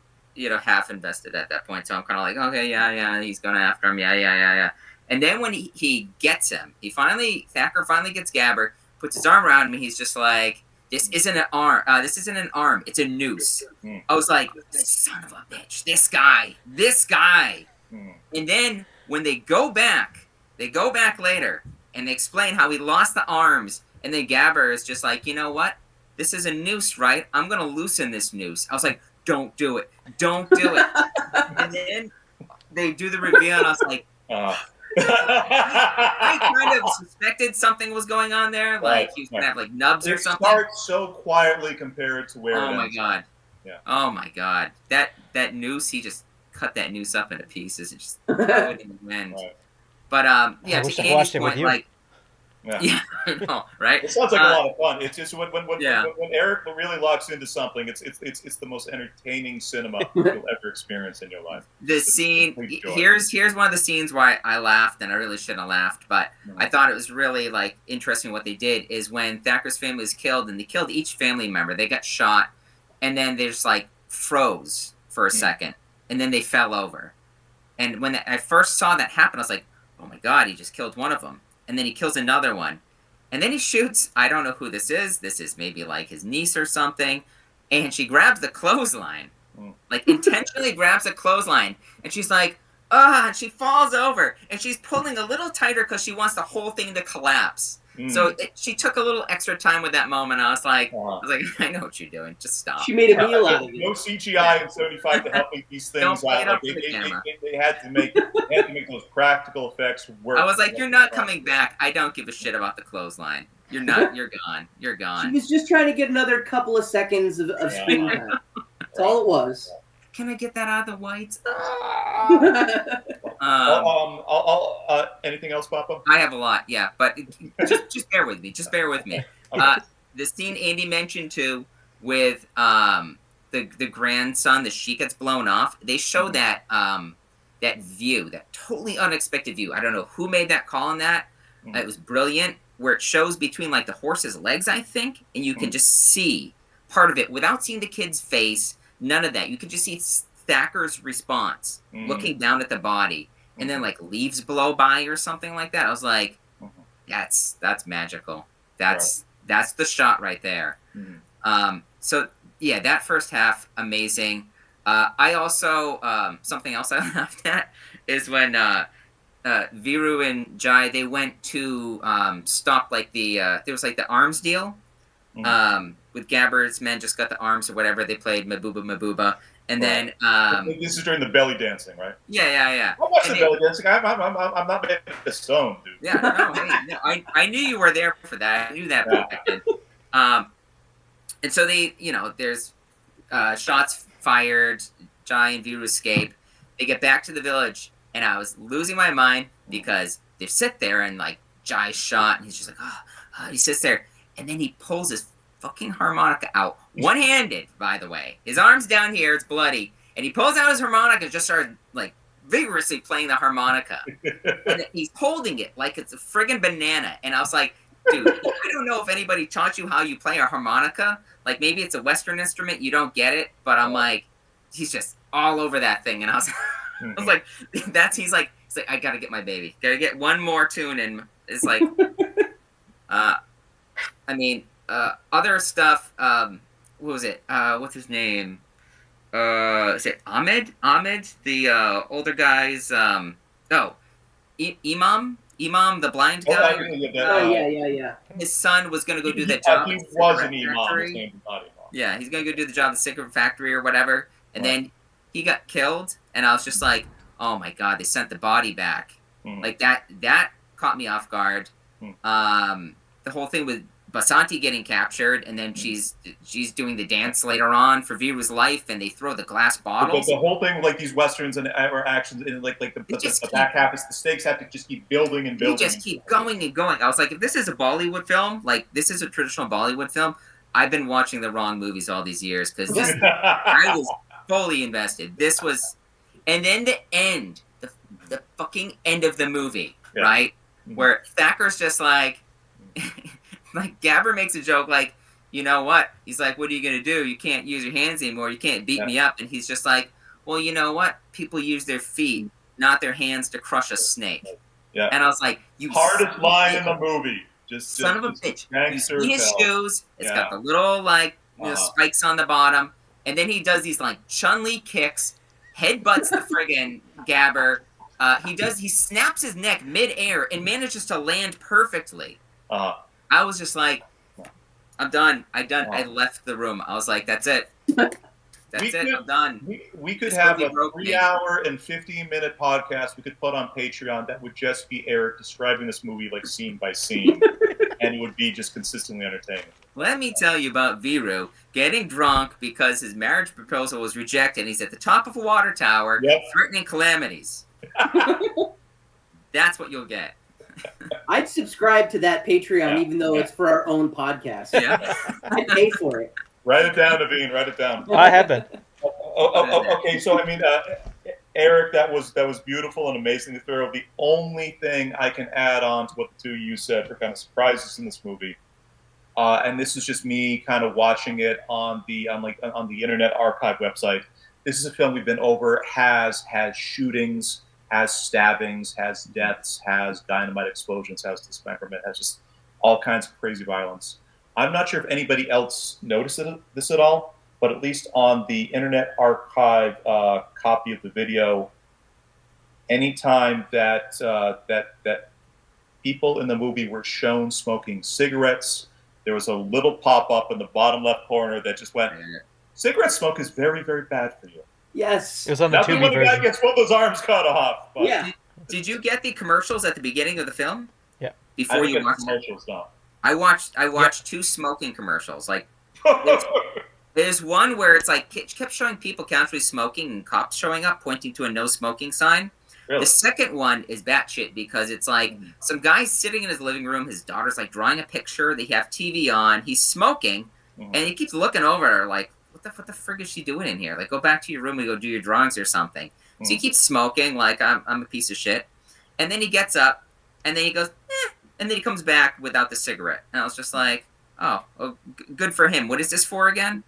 half invested at that point. So I'm kind of like, okay, yeah, he's going after him, yeah. And then when he gets him, Thacker finally gets Gabber, puts his arm around him, and he's just like, this isn't an arm. This isn't an arm. It's a noose. I was like, son of a bitch, this guy. And then when they go back later and they explain how he lost the arms, and then Gabber is just like, you know what? This is a noose, right? I'm going to loosen this noose. I was like, don't do it. Don't do it. And then they do the reveal, and I was like, I kind of suspected something was going on there. Like he was going to have like nubs or something. It starts so quietly compared to where Oh it my ends. God. Yeah. Oh my God. That noose, he just cut that noose up into pieces and just threw it in the wind. Right. But I yeah, wish to I Andy's watched it with point, you. like, Yeah. yeah, I know, right? It sounds like a lot of fun. It's just when Yeah. Eric really locks into something, it's the most entertaining cinema you'll ever experience in your life. The scene complete joy. here's one of the scenes why I laughed, and I really shouldn't have laughed, but I thought it was really like interesting what they did is when Thacker's family was killed, and they killed each family member. They got shot, and then they just like froze for a second, and then they fell over. And when I first saw that happen, I was like, oh my God, he just killed one of them. And then he kills another one. And then he shoots, I don't know who this is. This is maybe like his niece or something. And she grabs the clothesline. Like intentionally grabs a clothesline. And she's like, and she falls over. And she's pulling a little tighter because she wants the whole thing to collapse. So she took a little extra time with that moment. I was like, I know what you're doing. Just stop. She made a meal out of it. No CGI in 75 to help make these things Don't play out. it up Like, for the camera. they had to make those practical effects work. I was like, you're not coming back. I don't give a shit about the clothesline. You're not. You're gone. You're She gone. was just trying to get another couple of seconds of screen time. That's all it was. Can I get that out of the whites? Anything else, Papa? I have a lot, yeah, but just bear with me. Just bear with me. The scene Andy mentioned too with the grandson, the sheet gets blown off. They show that that view, that totally unexpected view. I don't know who made that call on that. It was brilliant, where it shows between like the horse's legs, I think, and you can just see part of it without seeing the kid's face. None of that. You can just see Thacker's response, looking down at the body, and then like leaves blow by or something like that. I was like, that's magical. That's the shot right there. So yeah, that first half, amazing. I also something else I laughed at is when Viru and Jai, they went to stop like there was like the arms deal. With Gabber's men just got the arms or whatever. They played Mabuba, and then this is during the belly dancing, right? Yeah. I'm watching the belly dancing. I'm not making a stone, dude. Yeah, no, I knew you were there for that. I knew that. And so they, there's shots fired. Jai and Viru escape. They get back to the village, and I was losing my mind because they sit there and like Jai's shot, and he's just like, he sits there, and then he pulls his fucking harmonica out, one-handed, by the way. His arm's down here, it's bloody, and he pulls out his harmonica and just started like vigorously playing the harmonica, and he's holding it like it's a friggin' banana. And I was like, dude, I don't know if anybody taught you how you play a harmonica. Like maybe it's a Western instrument, you don't get it, but I'm like, he's just all over that thing, and I was like, he's like, I gotta get my baby, gotta get one more tune, and it's like, I mean, other stuff. What was it? What's his name? Is it Ahmed? Ahmed, the older guy's. Imam, the blind guy. Yeah. His son was gonna go do that job. job. He was an imam. His name was not Imam. Yeah, he's gonna go do the job at the cigarette factory or whatever, and then he got killed. And I was just like, oh my God, they sent the body back. Like that caught me off guard. The whole thing with Basanti getting captured, and then she's doing the dance later on for Viru's life, and they throw the glass bottles. The whole thing with like these westerns and or actions, and like the back half is the stakes have to just keep building and building. They just keep going and going. I was like, if this is a Bollywood film, like this is a traditional Bollywood film, I've been watching the wrong movies all these years because I was fully invested. This was, and then the end, the fucking end of the movie. right? Where Thacker's just like Gabber makes a joke like, you know what? He's like, what are you gonna do? You can't use your hands anymore. You can't beat me up. And he's just like, well, you know what? People use their feet, not their hands, to crush a snake. Yeah. And I was like, you hardest line in the movie. Son of a bitch. You see his hell. shoes. It's got the little spikes on the bottom, and then he does these like Chun-Li kicks, headbutts the friggin' Gabber. He snaps his neck mid-air and manages to land perfectly. I was just like, I'm done. I left the room. I was like, that's it. I'm done. We could have a 3-hour and 15-minute podcast we could put on Patreon that would just be Eric describing this movie like scene by scene, and it would be just consistently entertaining. Let me tell you about Viru getting drunk because his marriage proposal was rejected. He's at the top of a water tower threatening calamities. That's what you'll get. I'd subscribe to that Patreon even though it's for our own podcast. Yeah. I'd pay for it. Write it down, Naveen. Write it down. I have been. Okay, so I mean, Eric, that was beautiful and amazingly thorough. The only thing I can add on to what the two of you said for kind of surprises in this movie, and this is just me kind of watching it on the Internet Archive website. This is a film we've been over. Has shootings, has stabbings, has deaths, has dynamite explosions, has dismemberment, has just all kinds of crazy violence. I'm not sure if anybody else noticed this at all, but at least on the Internet Archive copy of the video, anytime that people in the movie were shown smoking cigarettes, there was a little pop-up in the bottom left corner that just went, cigarette smoke is very, very bad for you. Yes. It was on the Tubi when the guy version. gets one of those arms cut off. But Yeah. Did you get the commercials at the beginning of the film? Yeah. Before you watched it? No. I watched 2 smoking commercials. Like, there's one where it's like it kept showing people casually smoking and cops showing up pointing to a no smoking sign. Really? The second one is batshit because it's like some guy's sitting in his living room. His daughter's like drawing a picture. They have TV on. He's smoking, and he keeps looking over at her like, what the frig is she doing in here? Like, go back to your room and go do your drawings or something. So he keeps smoking like I'm a piece of shit. And then he gets up, and then he goes, and then he comes back without the cigarette. And I was just like, oh good for him. What is this for again?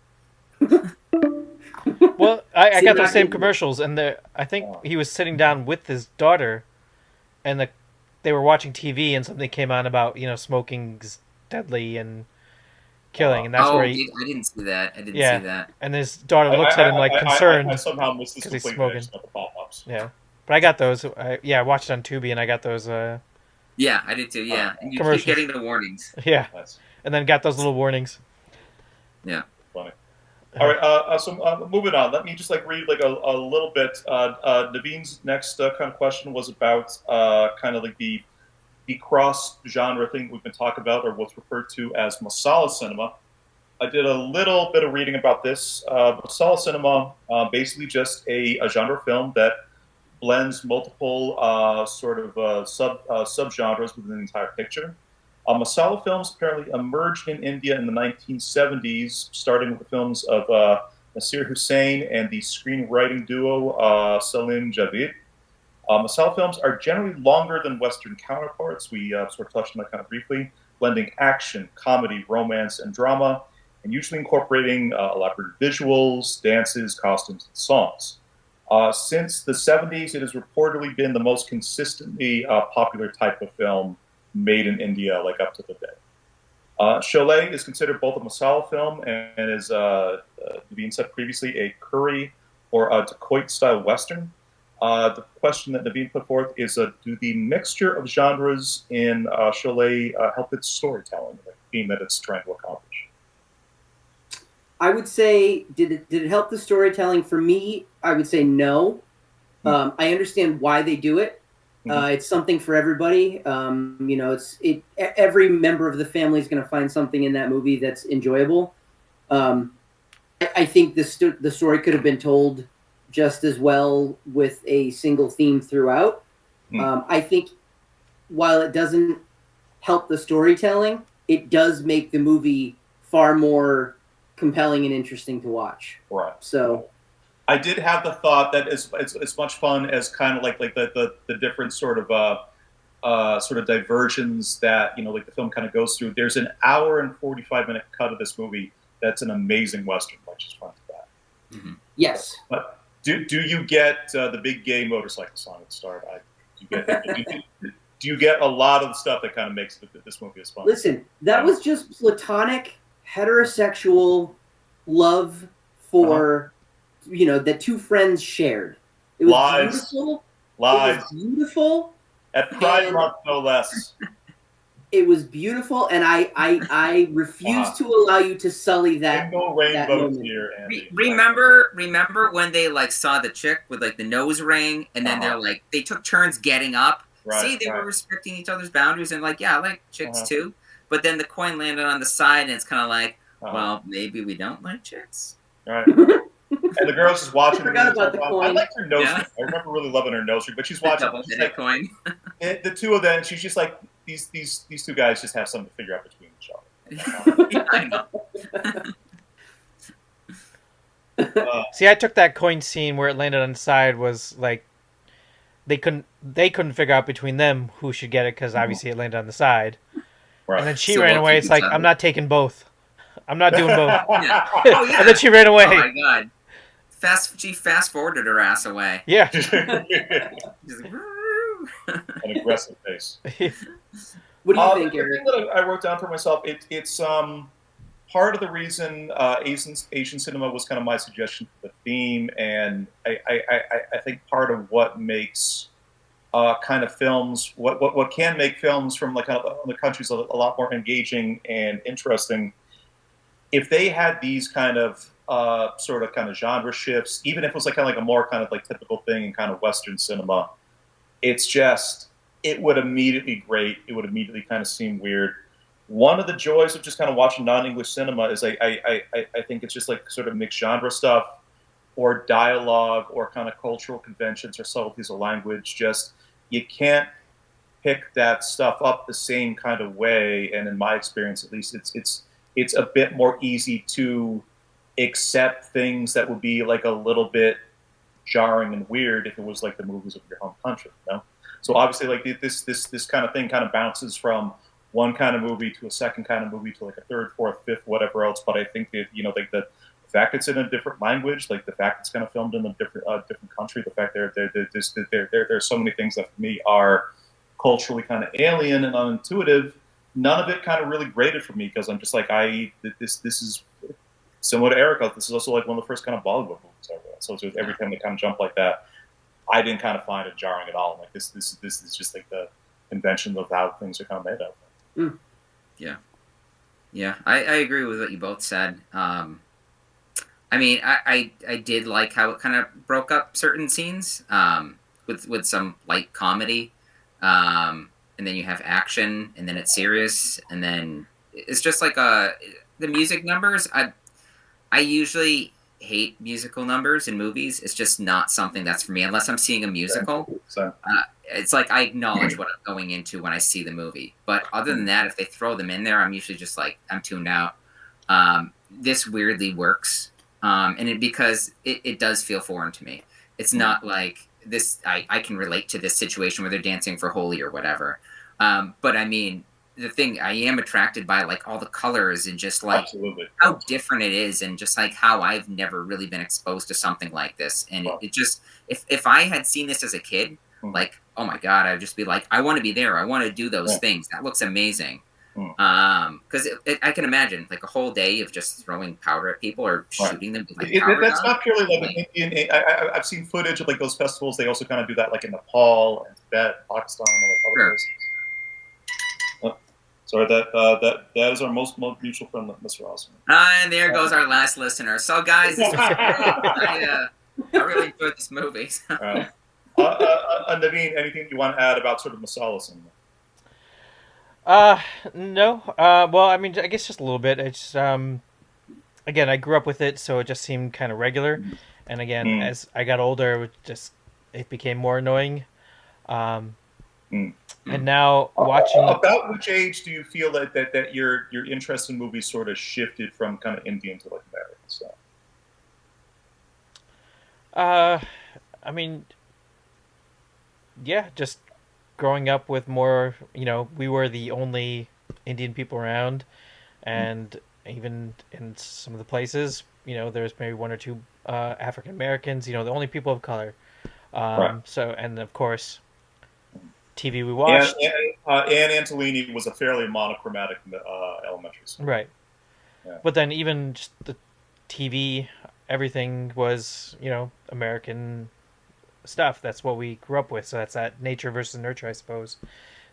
Well, I got those same commercials, and I think he was sitting down with his daughter, and they were watching TV, and something came on about smoking's deadly and killing, and that's where he. I didn't see that. I didn't see that. And his daughter looks at him like concerned. I somehow missed this he's completely. smoking. The pop-ups. Yeah, but I got those. I watched it on Tubi, and I got those. Yeah, I did too. Yeah, and you commercials. keep getting the warnings. Yeah, Nice. and then got those little warnings. Yeah. Funny. All right, so moving on. Let me just read a little bit. Naveen's next kind of question was about kind of like the cross-genre thing we've been talking about, or what's referred to as Masala cinema. I did a little bit of reading about this. Masala cinema, basically just a genre film that blends multiple subgenres within the entire picture. Masala films apparently emerged in India in the 1970s, starting with the films of Nasir Hussain and the screenwriting duo Salim Javed. Masala films are generally longer than Western counterparts. We sort of touched on that kind of briefly, blending action, comedy, romance, and drama, and usually incorporating elaborate visuals, dances, costumes, and songs. Since the 70s, it has reportedly been the most consistently popular type of film made in India, up to the day. Sholay is considered both a Masala film and, as Naveen said previously, a curry or a dacoit-style Western. The question that Naveen put forth is, do the mixture of genres in Sholay help its storytelling, the theme that it's trying to accomplish? I would say, did it help the storytelling? For me, I would say no. I understand why they do it. It's something for everybody. Every member of the family is going to find something in that movie that's enjoyable. I think the story could have been told just as well with a single theme throughout. I think while it doesn't help the storytelling, it does make the movie far more compelling and interesting to watch. Right. So I did have the thought that it's much fun as kind of like the different sort of sort of diversions that like the film kind of goes through. There's an hour and 45-minute cut of this movie that's an amazing Western, like just front to back. Mm-hmm. Yes. But do you get the big gay motorcycle song at the start? Do you get a lot of the stuff that kind of makes this movie as fun? Listen, that was just platonic heterosexual love for that two friends shared. It was Lies. beautiful. Lies. It was beautiful. At Pride Month, no less. It was beautiful, and I refuse to allow you to sully that. Single rainbow here, Andy. Remember when they like saw the chick with like the nose ring, and then they're like they took turns getting up. Right, See, they were respecting each other's boundaries, and like, yeah, I like chicks too. But then the coin landed on the side, and it's kind of like, well, maybe we don't like chicks. Right. And the girl's just watching. I forgot about the coin. I liked her nose ring. I remember really loving her nose ring, but she's watching. She's like, coin. The two of them, she's just like, these two guys just have something to figure out between each other. Yeah, I know. See, I took that coin scene where it landed on the side was like they couldn't figure out between them who should get it because obviously it landed on the side. Right. And then she ran away. It's like, I'm not taking both. I'm not doing both. Yeah. Oh, yeah. And then she ran away. Oh my god! She fast forwarded her ass away. Yeah. She's like, An aggressive pace. What do you think, the Eric? thing that I wrote down for myself, it's part of the reason Asian cinema was kind of my suggestion for the theme, and I think part of what makes kind of films, what can make films from like other countries a lot more engaging and interesting, if they had these kind of sort of kind of genre shifts, even if it was like kind of like a more kind of like typical thing in kind of Western cinema, it's just, it would immediately grate. It would immediately kind of seem weird. One of the joys of just kind of watching non-English cinema is I think it's just like sort of mixed genre stuff or dialogue or kind of cultural conventions or subtleties of language. Just, you can't pick that stuff up the same kind of way. And in my experience, at least, it's a bit more easy to accept things that would be like a little bit jarring and weird if it was like the movies of your home country, So obviously, like this kind of thing kind of bounces from one kind of movie to a second kind of movie to like a third, fourth, fifth, whatever else. But I think that like the fact it's in a different language, like the fact it's kind of filmed in a different country, the fact there's so many things that for me are culturally kind of alien and unintuitive. None of it kind of really grated for me because I'm just like this is similar to Erica. This is also like one of the first kind of Bollywood movies I read. So every time they kind of jump like that, I didn't kind of find it jarring at all. Like this is just like the convention of how things are kind of made up. Mm. Yeah, I agree with what you both said. I mean, I did like how it kind of broke up certain scenes with some light comedy, and then you have action, and then it's serious, and then it's just like the music numbers. I usually hate musical numbers in movies. It's just not something that's for me unless I'm seeing a musical. It's like I acknowledge what I'm going into when I see the movie. But other than that, if they throw them in there, I'm usually just like, I'm tuned out. This weirdly works. And because it does feel foreign to me. It's not like this, I can relate to this situation where they're dancing for Holi or whatever. But I mean, the thing, I am attracted by like all the colors and just like how different it is and just like how I've never really been exposed to something like this. And it just, if I had seen this as a kid, like, oh my God, I'd just be like, I want to be there. I want to do those things. That looks amazing. Because I can imagine like a whole day of just throwing powder at people or shooting them with like powder that's not purely like an Indian. I've seen footage of like those festivals. They also kind of do that like in Nepal and Tibet, Pakistan, and like other places. Sorry, that is our most mutual friend, Mr. Osman. And there goes our last listener. So, guys, I really enjoyed this movie. Naveen, anything you want to add about sort of Masala cinema? No. Well, I mean, I guess just a little bit. It's again, I grew up with it, so it just seemed kind of regular. And again, as I got older, it became more annoying. And now watching about which age do you feel that your interest in movies sort of shifted from kind of Indian to like American stuff? I mean, yeah, just growing up with more, we were the only Indian people around, and even in some of the places, there's maybe one or two African Americans, the only people of color. So, and of course, TV we watched. Anne Antolini was a fairly monochromatic elementary school. Right. Yeah. But then even just the TV, everything was, American stuff. That's what we grew up with. So that's that nature versus nurture, I suppose.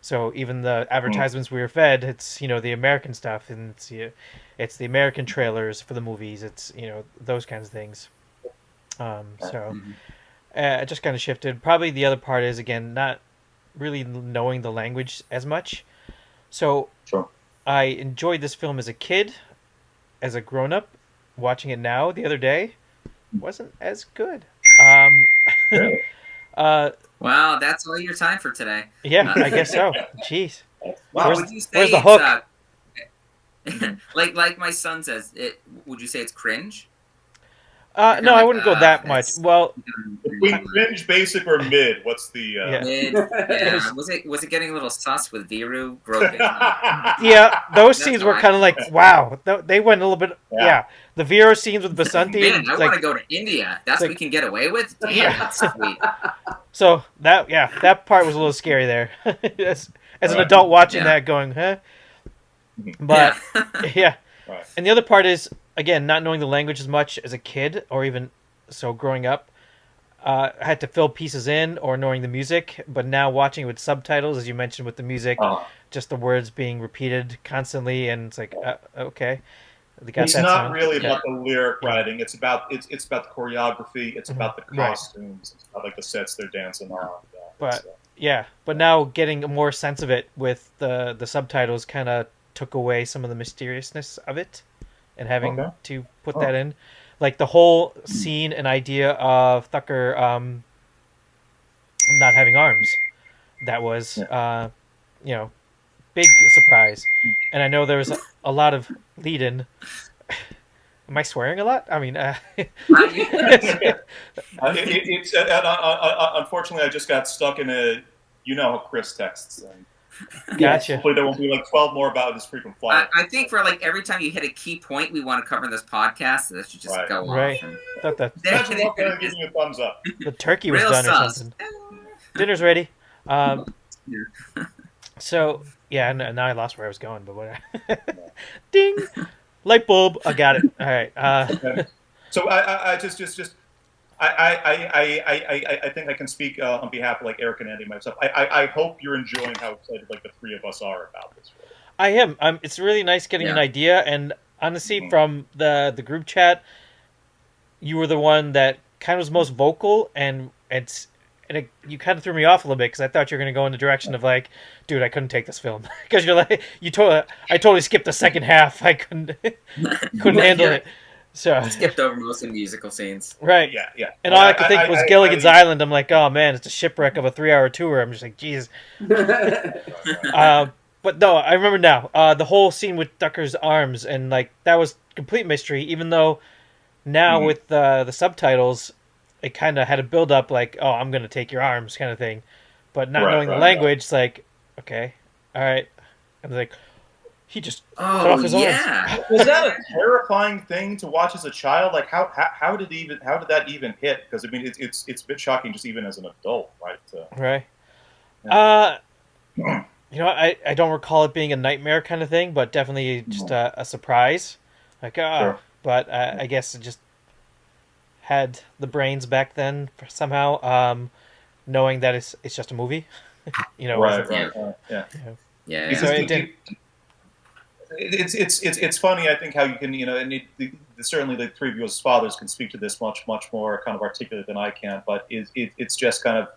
So even the advertisements we were fed, it's, the American stuff, and it's the American trailers for the movies. It's, those kinds of things. It just kind of shifted. Probably the other part is, again, not really knowing the language as much. So Sure. I enjoyed this film as a kid. As a grown-up, watching it now the other day, wasn't as good. Really? Wow, that's all your time for today. Yeah, I guess so. Jeez. Wow. Would you say where's the it's, hook? like my son says, would you say it's cringe? No, I wouldn't go that much. that's- Well, Between cringe, basic, or mid, what's the? Yeah. Mid, yeah. Was it getting a little sus with Viru groping? yeah, those That's scenes were how I kind of like, wow, they went a little bit. Yeah, the Vero scenes with Basanti. Man, I it's want to like, go to India. That's like- what we can get away with. Damn, that's sweet. so that part was a little scary there. as an adult watching that, going, huh? But yeah. Right. And the other part is, again, not knowing the language as much as a kid, or even so growing up. I had to fill pieces in, or knowing the music, but now watching it with subtitles, as you mentioned with the music, just the words being repeated constantly, and it's like, okay. It's not really about the lyric writing. It's about the choreography. It's about the costumes. It's about like the sets they're dancing on. But now getting a more sense of it with the subtitles kind of took away some of the mysteriousness of it, and having to put that in, like the whole scene and idea of Thakur not having arms. That was big surprise, and I know there was a lot of lead-in. Am I swearing a lot? I mean, unfortunately, I just got stuck in a, how Chris texts. Gotcha. Hopefully, there won't be like 12 more about his frequent flyer. I think for like every time you hit a key point we want to cover in this podcast, that should just go right. off. And... Thought that giving you a thumbs up. The turkey was Real done sus. or something. Dinner's ready. So yeah, now I lost where I was going, but whatever. Ding, light bulb. I got it. All right. So I think I can speak on behalf of like Eric and Andy and myself. I hope you're enjoying how excited like the three of us are about this. I am. It's really nice getting an idea, and honestly, from the group chat, you were the one that kind of was most vocal, and you kind of threw me off a little bit because I thought you were going to go in the direction of like, dude, I couldn't take this film because you're like, I totally skipped the second half. I couldn't handle it. So I skipped over most of the musical scenes. Right. Yeah. And all I could think was Gilligan's Island. I'm like, oh man, it's a shipwreck of a 3-hour tour. I'm just like, geez. But no, I remember now. The whole scene with Thakur's arms, and like that was complete mystery. Even though now with the subtitles, it kind of had a build up, like, oh, I'm gonna take your arms, kind of thing. But not knowing the language, it's like, okay, all right, and like. He just cut off his arms. Was that a terrifying thing to watch as a child? Like how did that even hit? Because I mean it's a bit shocking just even as an adult, right? Right. I don't recall it being a nightmare kind of thing, but definitely just a surprise. Like Sure. But I guess it just had the brains back then somehow, knowing that it's just a movie. Right. Yeah. So it didn't. It's funny. I think how you can and certainly the three of you as fathers can speak to this much more kind of articulate than I can. But it's just kind of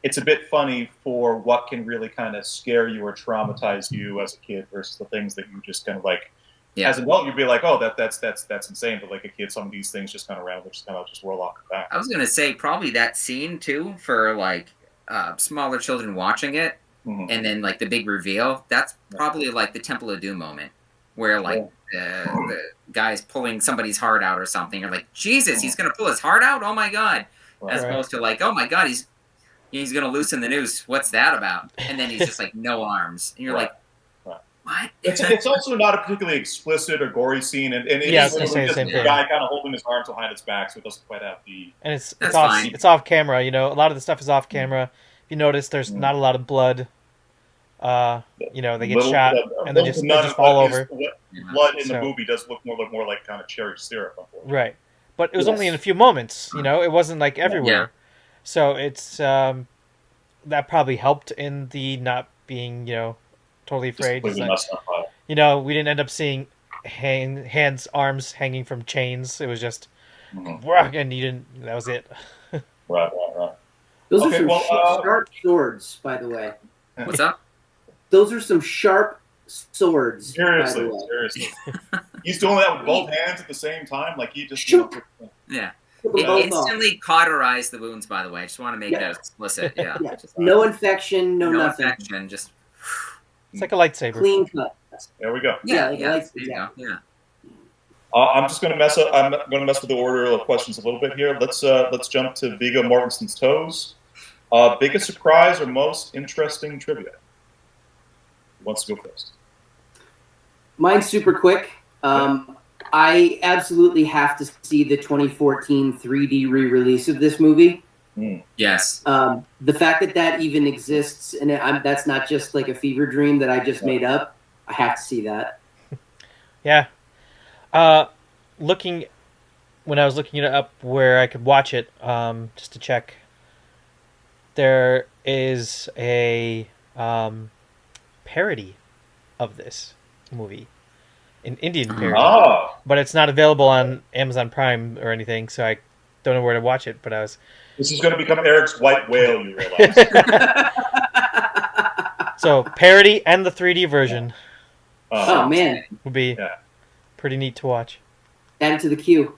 it's a bit funny for what can really kind of scare you or traumatize you as a kid versus the things that you just kind of like. Yeah. As an adult, you'd be like, oh, that's insane. But like a kid, some of these things just kind of randomly just roll off the back. I was gonna say probably that scene too for like smaller children watching it. Mm-hmm. And then, like, the big reveal, that's probably, like, the Temple of Doom moment, where, like, the guy's pulling somebody's heart out or something. You're like, Jesus, he's going to pull his heart out? Oh, my God. As opposed to, like, oh, my God, he's he's gonna loosen the noose. What's that about? And then he's just like, no arms, and you're like, what? It's also not a particularly explicit or gory scene, and it Yeah, I is was gonna say the just same the thing. guy kind of holding his arms behind his back, so it doesn't quite have the. And it's That's off fine. it's off camera. You know, a lot of the stuff is off camera. If you notice, there's not a lot of blood. You know, they get shot and they just fall over. Blood in So- the movie does look more like kind of cherry syrup, unfortunately. Right, but it was only in a few moments. You know, it wasn't like everywhere. Yeah. So it's that probably helped in the not being, you know, totally Just afraid. completely It's like, messed up. you know, we didn't end up seeing hands, arms hanging from chains. It was just, and you didn't. That was it. Right. Those Okay, are some well, sharp swords, by the way. What's up? Those are some sharp swords. Seriously. He's doing that with both hands at the same time, like he just. You know, Yeah. Put them It both instantly cauterized the wounds, by the way. I just want to make that explicit. Yeah. off. Yeah. No infection, no nothing. infection, just It's like a lightsaber. Clean cut. there we go. Yeah, like lights, there you go. exactly. Yeah. I'm just going to mess up. I'm going to mess with the order of questions a little bit here. Let's jump to Viggo Mortensen's toes. Biggest surprise or most interesting trivia? Who wants to go first? Mine's super quick. I absolutely have to see the 2014 3D re-release of this movie. Yes. The fact that even exists, and that's not just like a fever dream that I just made up. I have to see that. Yeah. When I was looking it up where I could watch it, just to check, there is a parody of this movie, an Indian parody, but it's not available on Amazon Prime or anything, so I don't know where to watch it. But I was. This is going to become Eric's white whale, you realize. So parody and the 3D version Oh man, would be pretty neat to watch. add it to the queue.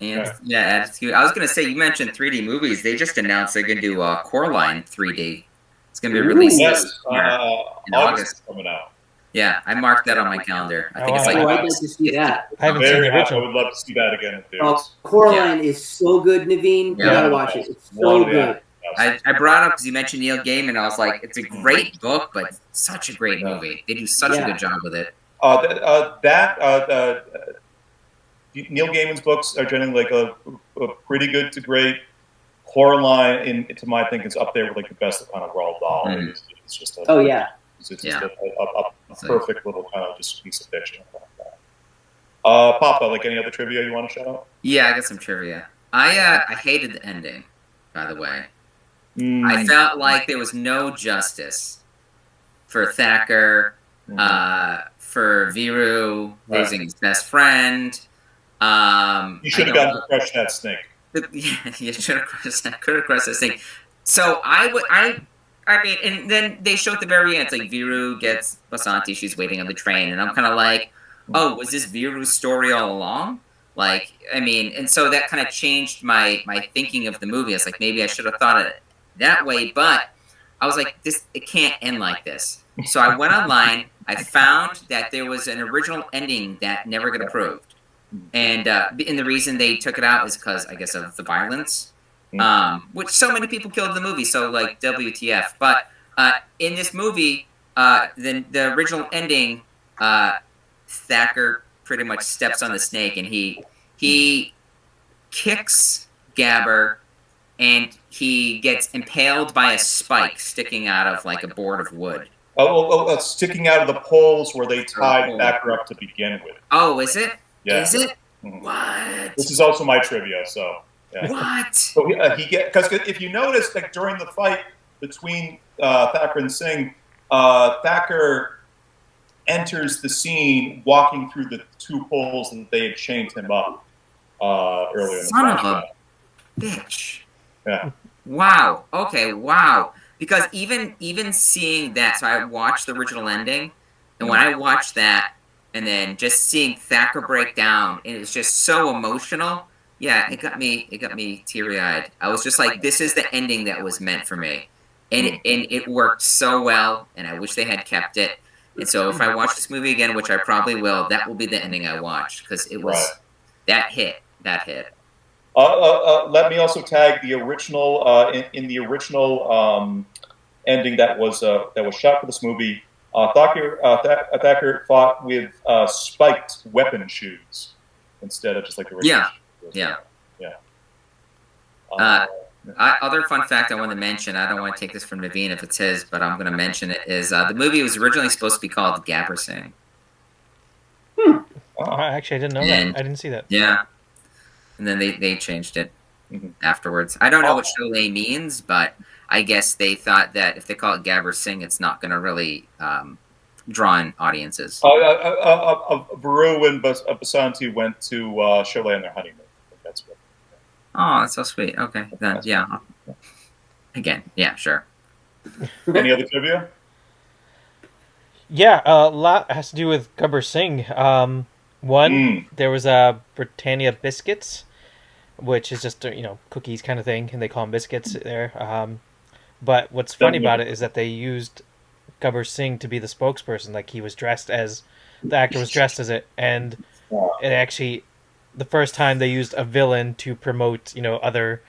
And I was gonna say, you mentioned 3D movies. They just announced they're gonna do Coraline 3D. It's gonna be released Yes, this year in August is August. coming out. Yeah, I marked that on my calendar. I think Oh, it's Oh, like I'd like to see that. I haven't seen Very the happy. I original. would love to see that again. Oh, Coraline is so good, Naveen. You Yeah. gotta watch it. It's so good. I brought up because you mentioned Neil Gaiman. I was like, it's a great book, but such a great movie. They do such a good job with it. Neil Gaiman's books are generally like a pretty good to great. Coraline, to my thinking, is up there with like the best of kind of Roald Dahl. It's just Oh yeah. It's just a perfect little kind of just piece of fiction. Papa, like any other trivia you want to shout out? Yeah, I got some trivia. I hated the ending, by the way. I felt like there was no justice for Thakur, for Viru losing his best friend. You should have gotten to crush that snake. You should have crushed that. Could have crushed that snake. So I mean, and then they show at the very end, it's like Viru gets Basanti, she's waiting on the train, and I'm kind of like, oh, was this Viru's story all along? Like, I mean, and so that kind of changed my thinking of the movie. I was like, maybe I should have thought of it that way, but I was like, it can't end like this. So I went online, I found that there was an original ending that never got approved. And the reason they took it out is because, I guess, of the violence, which so many people killed in the movie, so, like, WTF. But in this movie, the original ending, Thakur pretty much steps on the snake, and he kicks Gabber, and he gets impaled by a spike sticking out of, like, a board of wood. Sticking out of the poles where they tied Thakur up to begin with. Oh, is it? Yeah. Is it? What? This is also my trivia, so. Yeah. What? So because if you notice, like during the fight between Thakur and Singh, Thakur enters the scene walking through the two poles that they had chained him up earlier in the Son of flashback. a bitch. Yeah. Wow. Okay. Wow. Because even seeing that, so I watched the original ending, and when I watched that, and then just seeing Thakur break down, it was just so emotional. Yeah, it got me teary-eyed. I was just like, this is the ending that was meant for me, and it worked so well. And I wish they had kept it. And so if I watch this movie again, which I probably will, that will be the ending I watch because it was that hit. Let me also tag the original in the original ending that was shot for this movie. Thakur fought with spiked weapon shoes instead of just like the original. Yeah. Uh, Other fun fact I want to mention, I don't want to take this from Naveen if it's his, but I'm going to mention it, is the movie was originally supposed to be called Gabber Singh. Actually, I didn't know that. I didn't see that. Yeah. And then they changed it afterwards. I don't know what Sholay means, but I guess they thought that if they call it Gabber Singh, it's not going to really draw in audiences. Baru and Basanti went to Sholay on their honeymoon. That's what. Oh, that's so sweet. Okay, then yeah. Again, yeah, sure. Any other trivia? Yeah, a lot has to do with Gabber Singh. One, there was Britannia biscuits, which is just cookies kind of thing, and they call them biscuits there. But what's funny about it is that they used Gabber Singh to be the spokesperson. Like the actor was dressed as it, and it actually, the first time they used a villain to promote other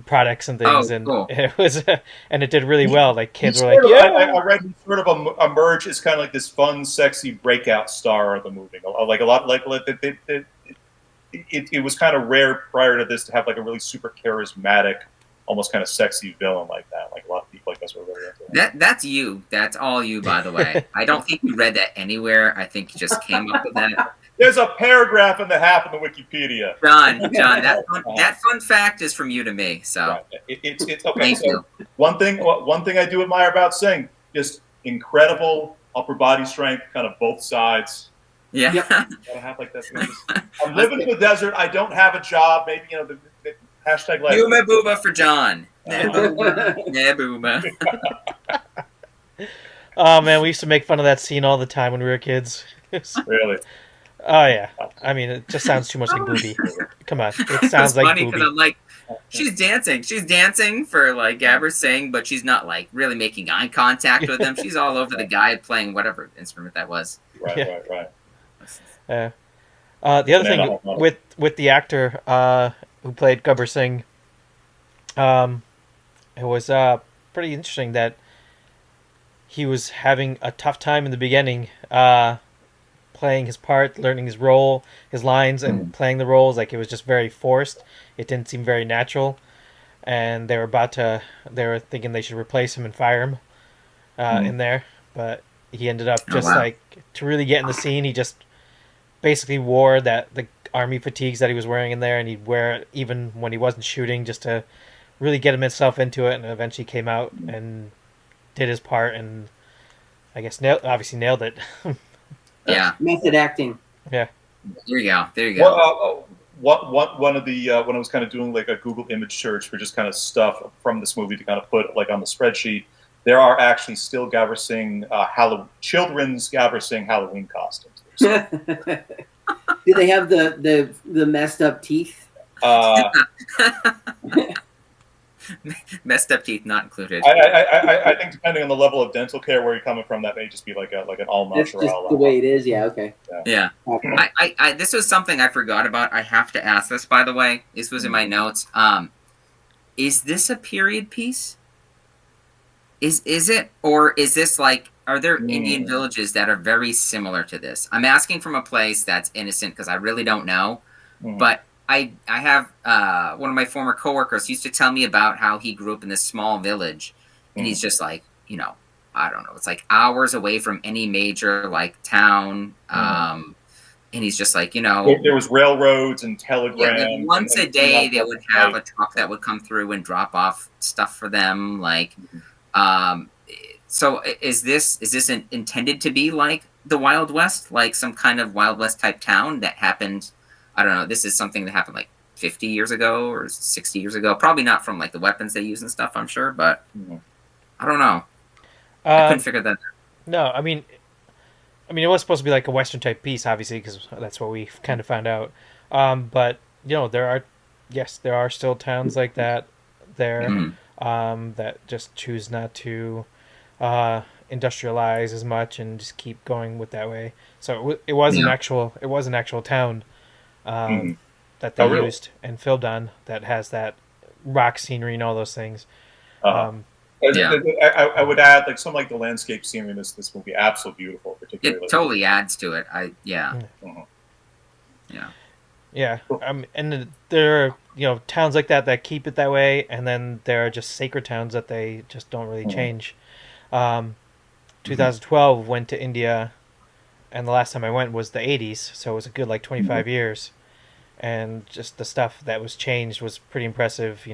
products and things, and cool. it was and it did really well. Like kids were like, I read he sort of emerged as kind of like this fun, sexy breakout star of the movie. Like a lot, like it was kind of rare prior to this to have like a really super charismatic, almost kind of sexy villain like that. Like a lot of people like that's what really into that. That's you. That's all you, by the way. I don't think you read that anywhere. I think you just came up with that. There's a paragraph and a half in the Wikipedia. John, that fun fact is from you to me. So right. It's okay. Thank you. One thing I do admire about Singh, just incredible upper body strength, kind of both sides. Yeah. Gotta have like that. I'm living in the desert. I don't have a job. Maybe the hashtag like Booba booba for John. Booba. Oh man, we used to make fun of that scene all the time when we were kids. Really? Oh yeah. I mean, it just sounds too much like booby. Come on, it sounds like funny booby. because I'm like, she's dancing. She's dancing for like Gabber Singh, but she's not like really making eye contact with him. She's all over the guy playing whatever instrument that was. Right. The other thing with the actor who played Gabber Singh, it was pretty interesting that he was having a tough time in the beginning playing his part, learning his role, his lines, and playing the roles. Like it was just very forced. It didn't seem very natural, and they were thinking they should replace him and fire him in there, but he ended up just like to really get in the scene. He just basically wore the army fatigues that he was wearing in there, and he'd wear it even when he wasn't shooting, just to really get himself into it. And eventually came out and did his part, and I guess obviously nailed it. Yeah, method acting. Yeah, there you go. One of the when I was kind of doing like a Google image search for just kind of stuff from this movie to kind of put like on the spreadsheet, there are actually still Gabber Singh children's Gabber Singh Halloween costumes. Do they have the messed up teeth? Messed up teeth not included. I think depending on the level of dental care where you're coming from, that may just be like an all That's natural. just the way it is. Yeah. Okay. Yeah. Okay. I this was something I forgot about. I have to ask this, by the way. This was in my notes. Is this a period piece? Is it, or is this like, are there Indian villages that are very similar to this? I'm asking from a place that's innocent because I really don't know. But I have one of my former coworkers used to tell me about how he grew up in this small village, and he's just like, I don't know, it's like hours away from any major like town, and he's just like, there was railroads and telegrams. Yeah, like once a day they would have a truck that would come through and drop off stuff for them, like. So is this intended to be like the Wild West, like some kind of Wild West type town that happened? I don't know. This is something that happened like 50 years ago or 60 years ago. Probably not from like the weapons they use and stuff, I'm sure, but I don't know. I couldn't figure that out. No, I mean, it was supposed to be like a Western type piece, obviously, because that's what we kind of found out. But there are still towns like that there that just choose not to industrialize as much and just keep going with that way. So it was an actual town. that they really? used and filmed on that has that rock scenery and all those things. Uh-huh. I would add like some like the landscape scenery in this movie, absolutely beautiful, particularly. It totally adds to it. Yeah. And there are towns like that keep it that way, and then there are just sacred towns that they just don't really change. 2012 went to India, and the last time I went was the 80s, so it was a good like 25 years, and just the stuff that was changed was pretty impressive.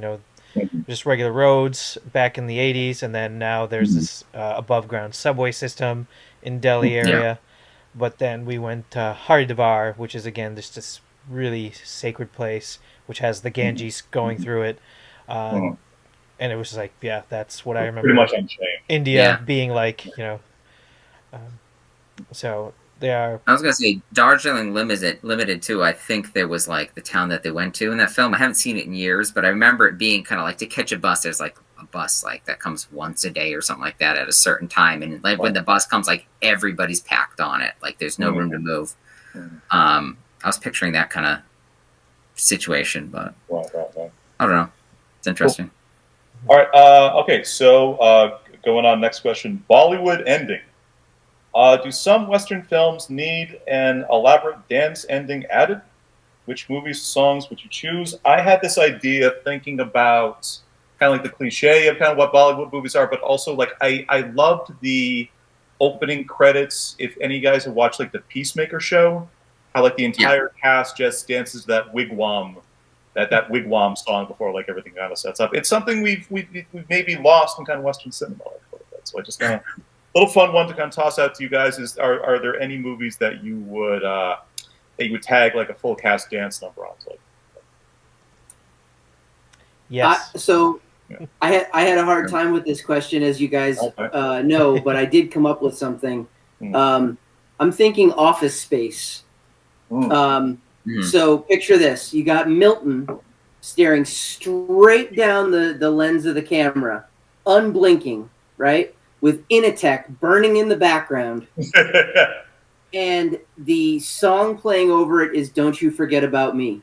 Just regular roads back in the 80s, and then now there's this above ground subway system in Delhi area. But then we went to Haridwar, which is again just this really sacred place, which has the Ganges going through it. And it was like, that's what I remember. Pretty much unchanged. India being like, so they are. I was gonna say Darjeeling Limited too. I think there was like the town that they went to in that film. I haven't seen it in years, but I remember it being kind of like to catch a bus. There's like a bus like that comes once a day or something like that at a certain time, and like when the bus comes, like everybody's packed on it. Like there's no room to move. I was picturing that kind of situation, but I don't know. It's interesting. Cool. All right. Okay. So going on, next question. Bollywood ending. Do some Western films need an elaborate dance ending added? Which movies, songs would you choose? I had this idea thinking about kind of like the cliche of kind of what Bollywood movies are, but also like I loved the opening credits. If any guys have watched like the Peacemaker show, how like the entire cast just dances to that wigwam, that wigwam song before like everything kind of sets up. It's something we've maybe lost in kind of Western cinema. So I just kind of little fun one to kind of toss out to you guys is: Are there any movies that you would tag like a full cast dance number on? So, yes. I had a hard time with this question, as you guys know, but I did come up with something. I'm thinking Office Space. So picture this: you got Milton staring straight down the lens of the camera, unblinking, right? With Initech burning in the background. And the song playing over it is Don't You Forget About Me.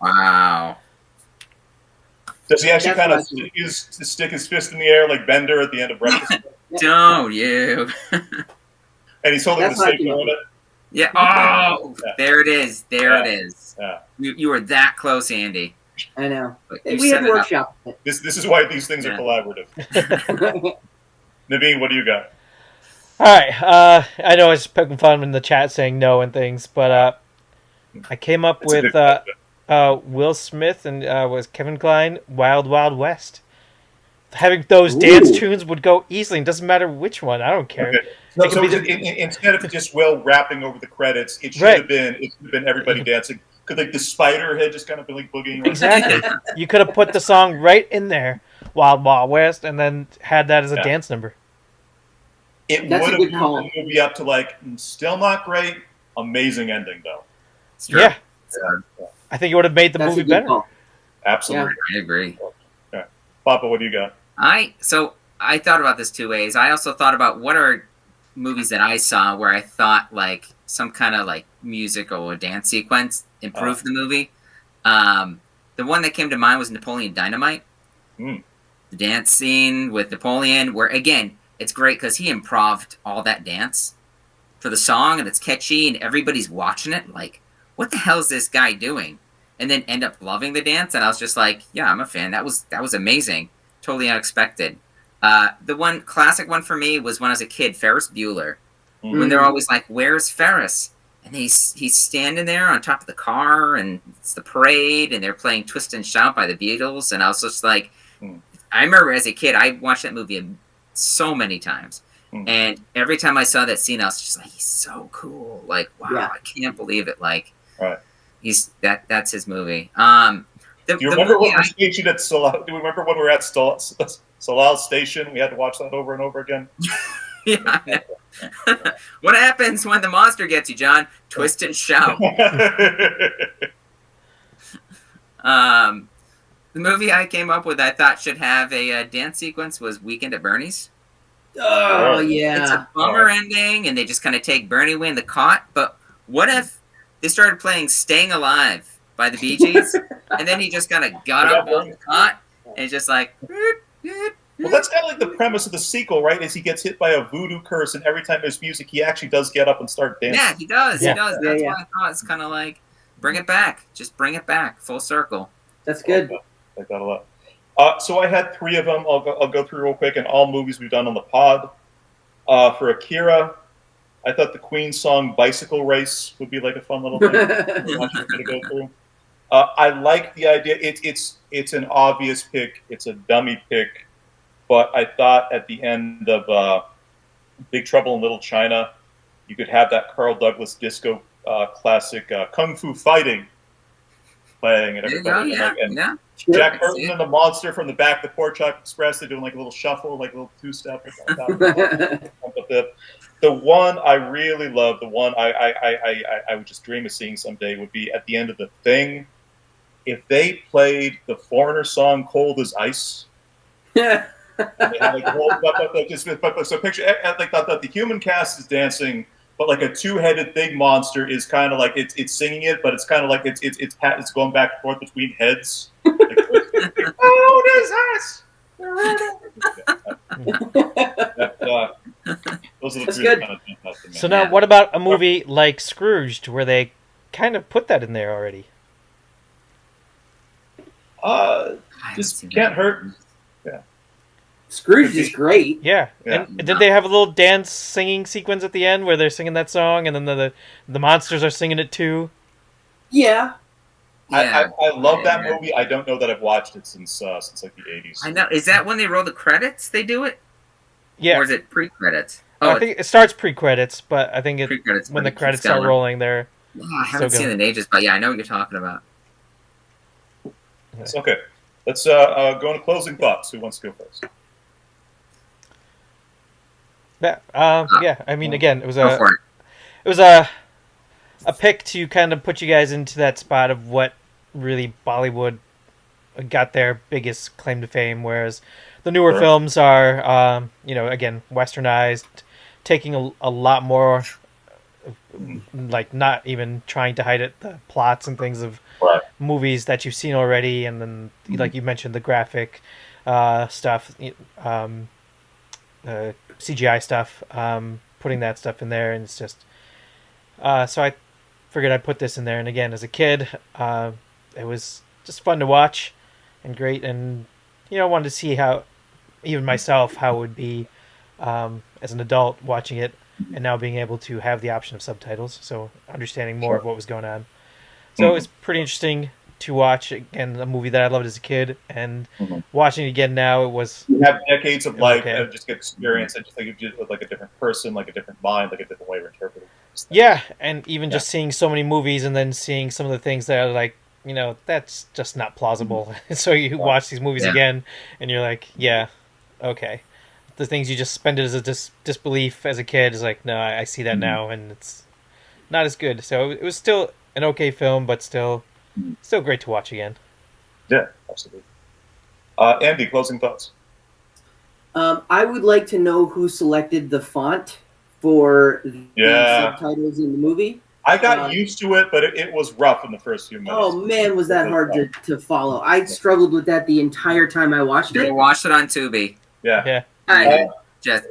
Wow. Does he actually kind of stick his fist in the air like Bender at the end of Breakfast? Don't you? And he's holding the signal on it. Yeah. Oh, there it is. It is. Yeah. You were that close, Andy. I know. We had workshop. This is why these things are collaborative. Naveen, what do you got? All right. I know I was poking fun in the chat saying no and things, but I came up with Will Smith and was Kevin Kline, Wild Wild West. Having those dance tunes would go easily. It doesn't matter which one. I don't care. Okay. No, so instead of just Will rapping over the credits, it should have been everybody dancing. Could like the spider had just kind of been like boogieing around. Exactly. You could have put the song right in there, Wild Wild West, and then had that as a dance number. It would have moved the movie up to like still not great, amazing ending though. Yeah. I think it would have made the movie better. Call. Absolutely, I agree. Okay. Papa, what do you got? I thought about this two ways. I also thought about what are movies that I saw where I thought like some kind of like music or dance sequence improved the movie. The one that came to mind was Napoleon Dynamite. The dance scene with Napoleon, where again, it's great because he improved all that dance for the song, and it's catchy, and everybody's watching it like, what the hell is this guy doing? And then end up loving the dance, and I was just like, yeah, I'm a fan. That was amazing. Totally unexpected. The one classic one for me was when I was a kid, Ferris Bueller. When they're always like, where's Ferris? And he's standing there on top of the car, and it's the parade, and they're playing Twist and Shout by the Beatles, and I was just like, I remember as a kid, I watched that movie so many times, and every time I saw that scene, I was just like, he's so cool. Like, wow, I can't believe it. Like, that's his movie. Do you remember when we stationed at Salal? Do you remember when we were at Salal Station? We had to watch that over and over again. Yeah. What happens when the monster gets you, John? Twist and shout. The movie I came up with I thought should have a dance sequence was Weekend at Bernie's. Oh, yeah. It's a bummer ending, and they just kind of take Bernie away in the cot. But what if they started playing "Staying Alive" by the Bee Gees, and then he just kind of got up on the cot and just like. Well, that's kind of like the premise of the sequel, right? Is he gets hit by a voodoo curse, and every time there's music, he actually does get up and start dancing. Yeah, he does. Yeah. He does. That's why I thought it's kind of like bring it back. Just bring it back, full circle. That's good. I like that a lot. So I had 3 of them. I'll go through real quick, and all movies we've done on the pod. For Akira, I thought the Queen song "Bicycle Race" would be like a fun little thing to go through. I like the idea. It's an obvious pick. It's a dummy pick. But I thought at the end of Big Trouble in Little China, you could have that Carl Douglas disco classic Kung Fu Fighting playing, and everybody Jack Burton and the monster from the back of the Pork Express. They're doing like a little shuffle, like a little 2-step. The one I really love, the one I would just dream of seeing someday, would be at the end of The Thing. If they played the Foreigner song "Cold as Ice." Yeah. And they have like so picture like the human cast is dancing, but like a 2-headed big monster is kind of like it's singing it, but it's kind of like it's going back and forth between heads. Oh, this us. Those are the 3 that kind of jump out to me. So now, what about a movie like Scrooged, where they kind of put that in there already? Just can't hurt. Scrooge is great. Yeah. And did they have a little dance singing sequence at the end where they're singing that song, and then the monsters are singing it too? Yeah. I love that movie. I don't know that I've watched it since like the 80s. I know. Is that when they roll the credits? They do it. Yeah. Or is it pre-credits? I think it starts pre-credits, but I think when the credits start rolling, they're. Yeah, I haven't seen it in ages, but yeah, I know what you're talking about. It's okay. Let's go into closing thoughts. Who wants to go first? Yeah. I mean, again, it was a pick to kind of put you guys into that spot of what really Bollywood got their biggest claim to fame, whereas the newer films are, again, westernized, taking a lot more, like not even trying to hide it, the plots and things of movies that you've seen already, and then, like you mentioned, the graphic stuff, CGI stuff, putting that stuff in there, and it's just so I figured I'd put this in there. And again, as a kid, it was just fun to watch and great, and wanted to see how even myself how it would be as an adult watching it, and now being able to have the option of subtitles, so understanding more of what was going on. So it was pretty interesting to watch, again, a movie that I loved as a kid, and watching it again now, it was... You have decades of life and just get experience, and just like with like a different person, like a different mind, like a different way of interpreting things. Yeah, and even just seeing so many movies and then seeing some of the things that are like, that's just not plausible. So you watch these movies again, and you're like, yeah, okay. The things you just spend it as a disbelief as a kid is like, no, I see that now, and it's not as good. So it was still an okay film, but still great to watch again. Yeah, absolutely. Andy, closing thoughts? I would like to know who selected the font for the subtitles in the movie. I got used to it, but it was rough in the first few minutes. Oh, man, was that hard to follow. I struggled with that the entire time I watched it. I watched it on Tubi. Yeah. Just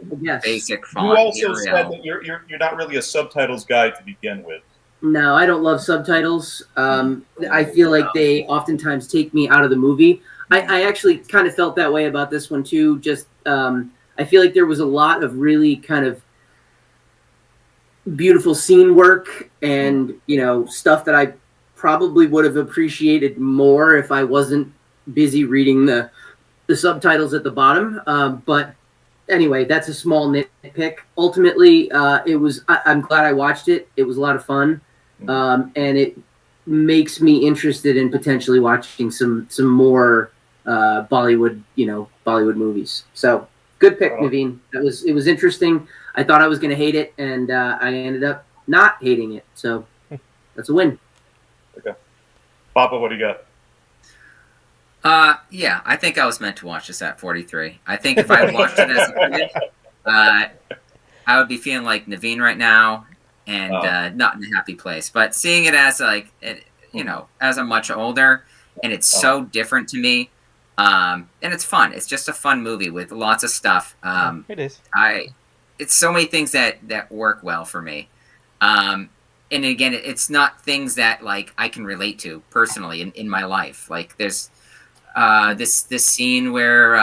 basic font. You also said that you're not really a subtitles guy to begin with. No, I don't love subtitles. I feel like they oftentimes take me out of the movie. I actually kind of felt that way about this one too. Just I feel like there was a lot of really kind of beautiful scene work and stuff that I probably would have appreciated more if I wasn't busy reading the subtitles at the bottom. But anyway, that's a small nitpick. Ultimately, I'm glad I watched it. It was a lot of fun. And it makes me interested in potentially watching some more Bollywood movies. So good pick, Naveen. It was interesting. I thought I was going to hate it, and I ended up not hating it. So that's a win. Okay, Papa, what do you got? Yeah, I think I was meant to watch this at 43. I think if I watched it as a kid, I would be feeling like Naveen right now. and not in a happy place. But seeing it as like, as I'm much older, and it's so different to me, and it's fun. It's just a fun movie with lots of stuff. It is. It's so many things that work well for me. And again, it's not things that like I can relate to personally in my life. Like there's this scene where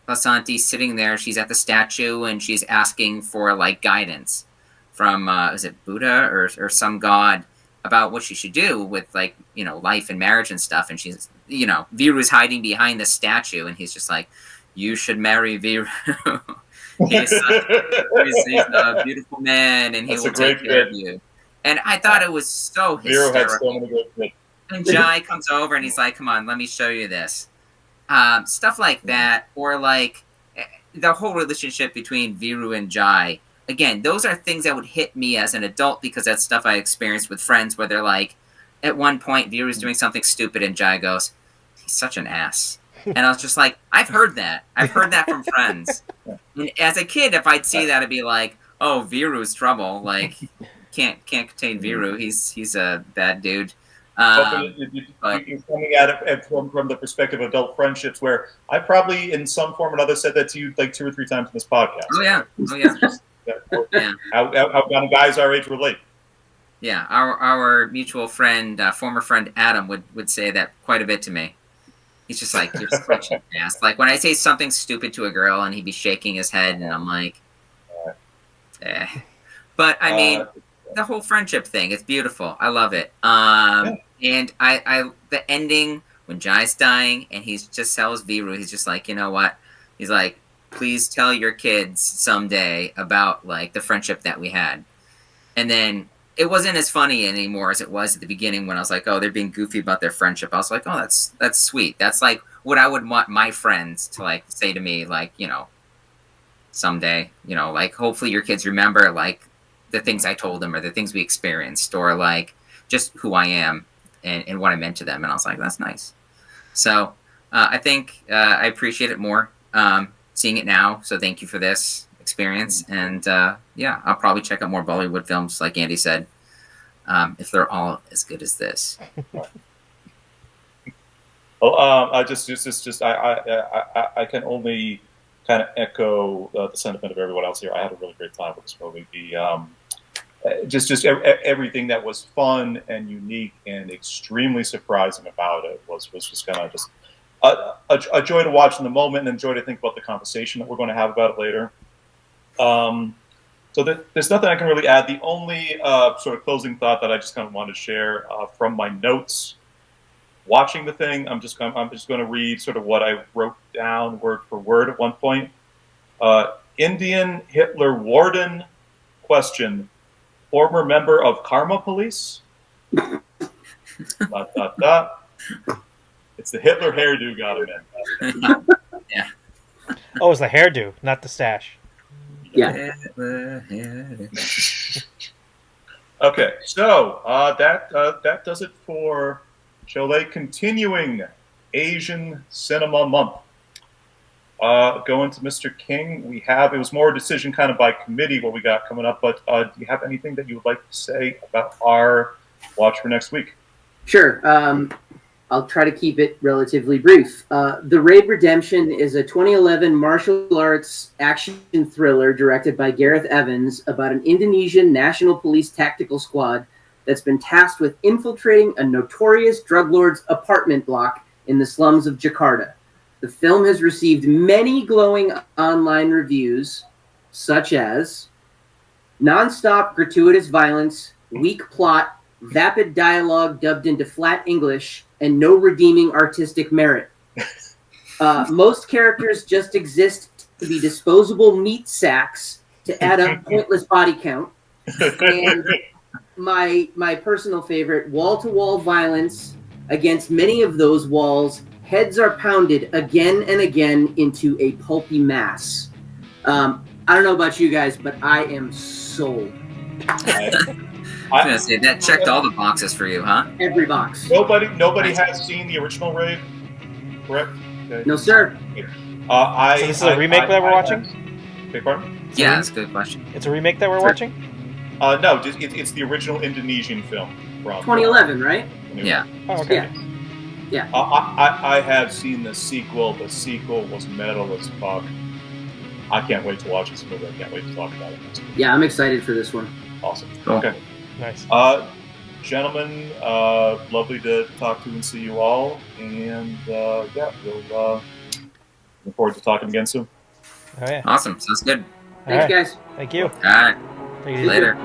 Basanti's sitting there. She's at the statue and she's asking for like guidance from is it Buddha or some god about what she should do with like life and marriage and stuff. And she's Viru's hiding behind the statue, and he's just like, "You should marry Viru." he's a beautiful man, and he will take care of you. And I thought it was so hysterical. Viru had so many good bits. And Jai comes over and he's like, "Come on, let me show you this." Stuff like that, or like the whole relationship between Viru and Jai. Again, those are things that would hit me as an adult because that's stuff I experienced with friends where they're like, at one point, Viru's doing something stupid and Jai goes, "He's such an ass." And I was just like, I've heard that. I've heard that from friends. And as a kid, if I'd see that, I'd be like, "Oh, Viru's trouble. Like, can't contain Viru. He's a bad dude." You're coming at it from the perspective of adult friendships, where I probably, in some form or another, said that to you like 2 or 3 times in this podcast. Oh yeah. Yeah. How guys our age relate. Yeah, our mutual friend, former friend Adam would say that quite a bit to me. He's just like, "You're such an ass." Like when I say something stupid to a girl, and he'd be shaking his head, and I'm like, eh. But I mean, the whole friendship thing, it's beautiful. I love it. And I the ending when Jai's dying, and he just tells Viru, he's just like, "You know what?" He's like, "Please tell your kids someday about like the friendship that we had." And then it wasn't as funny anymore as it was at the beginning when I was like, "Oh, they're being goofy about their friendship." I was like, "Oh, that's sweet. That's like what I would want my friends to like say to me, like, someday, like hopefully your kids remember like the things I told them or the things we experienced or like just who I am and what I meant to them." And I was like, that's nice. So I think I appreciate it more seeing it now. So thank you for this experience. And I'll probably check out more Bollywood films, like Andy said, if they're all as good as this. Well, I can only kind of echo the sentiment of everyone else here. I had a really great time with this movie. Just everything that was fun and unique and extremely surprising about it was just kind of just a joy to watch in the moment and a joy to think about the conversation that we're going to have about it later. So there's nothing I can really add. The only sort of closing thought that I just kind of wanted to share from my notes watching the thing, I'm just going to read sort of what I wrote down word for word at one point. Indian Hitler warden question. Former member of Karma Police. ... It's the Hitler hairdo got him in. Yeah. Oh, it's the hairdo, not the stash. Yeah. Okay, so that does it for Sholay continuing Asian Cinema Month. Going to Mr. King, it was more a decision kind of by committee what we got coming up, but do you have anything that you would like to say about our watch for next week? Sure. I'll try to keep it relatively brief. The Raid Redemption is a 2011 martial arts action thriller directed by Gareth Evans about an Indonesian National Police tactical squad that's been tasked with infiltrating a notorious drug lord's apartment block in the slums of Jakarta. The film has received many glowing online reviews, such as non-stop gratuitous violence, weak plot, vapid dialogue dubbed into flat English, and no redeeming artistic merit. Most characters just exist to be disposable meat sacks to add up pointless body count. And my personal favorite, wall-to-wall violence. Against many of those walls, heads are pounded again and again into a pulpy mass. I don't know about you guys, but I am sold. I was gonna say that checked all the boxes for you, huh? Every box. Nobody has seen the original Raid, correct? Okay. No, sir. So this is a remake that we're watching? Beg pardon? Yeah, that's a good question. It's a remake that we're watching? No, just it's the original Indonesian film from 2011, right? Yeah. Oh, okay. Yeah. I have seen the sequel. The sequel was metal as fuck. I can't wait to watch this movie. I can't wait to talk about it. Yeah, I'm excited for this one. Awesome. Cool. Okay. Nice. Gentlemen, lovely to talk to and see you all. And yeah, we'll look forward to talking again soon. Oh yeah. Awesome. Sounds good. All Thanks, right. guys. Thank you. All right. Take it easy. Later.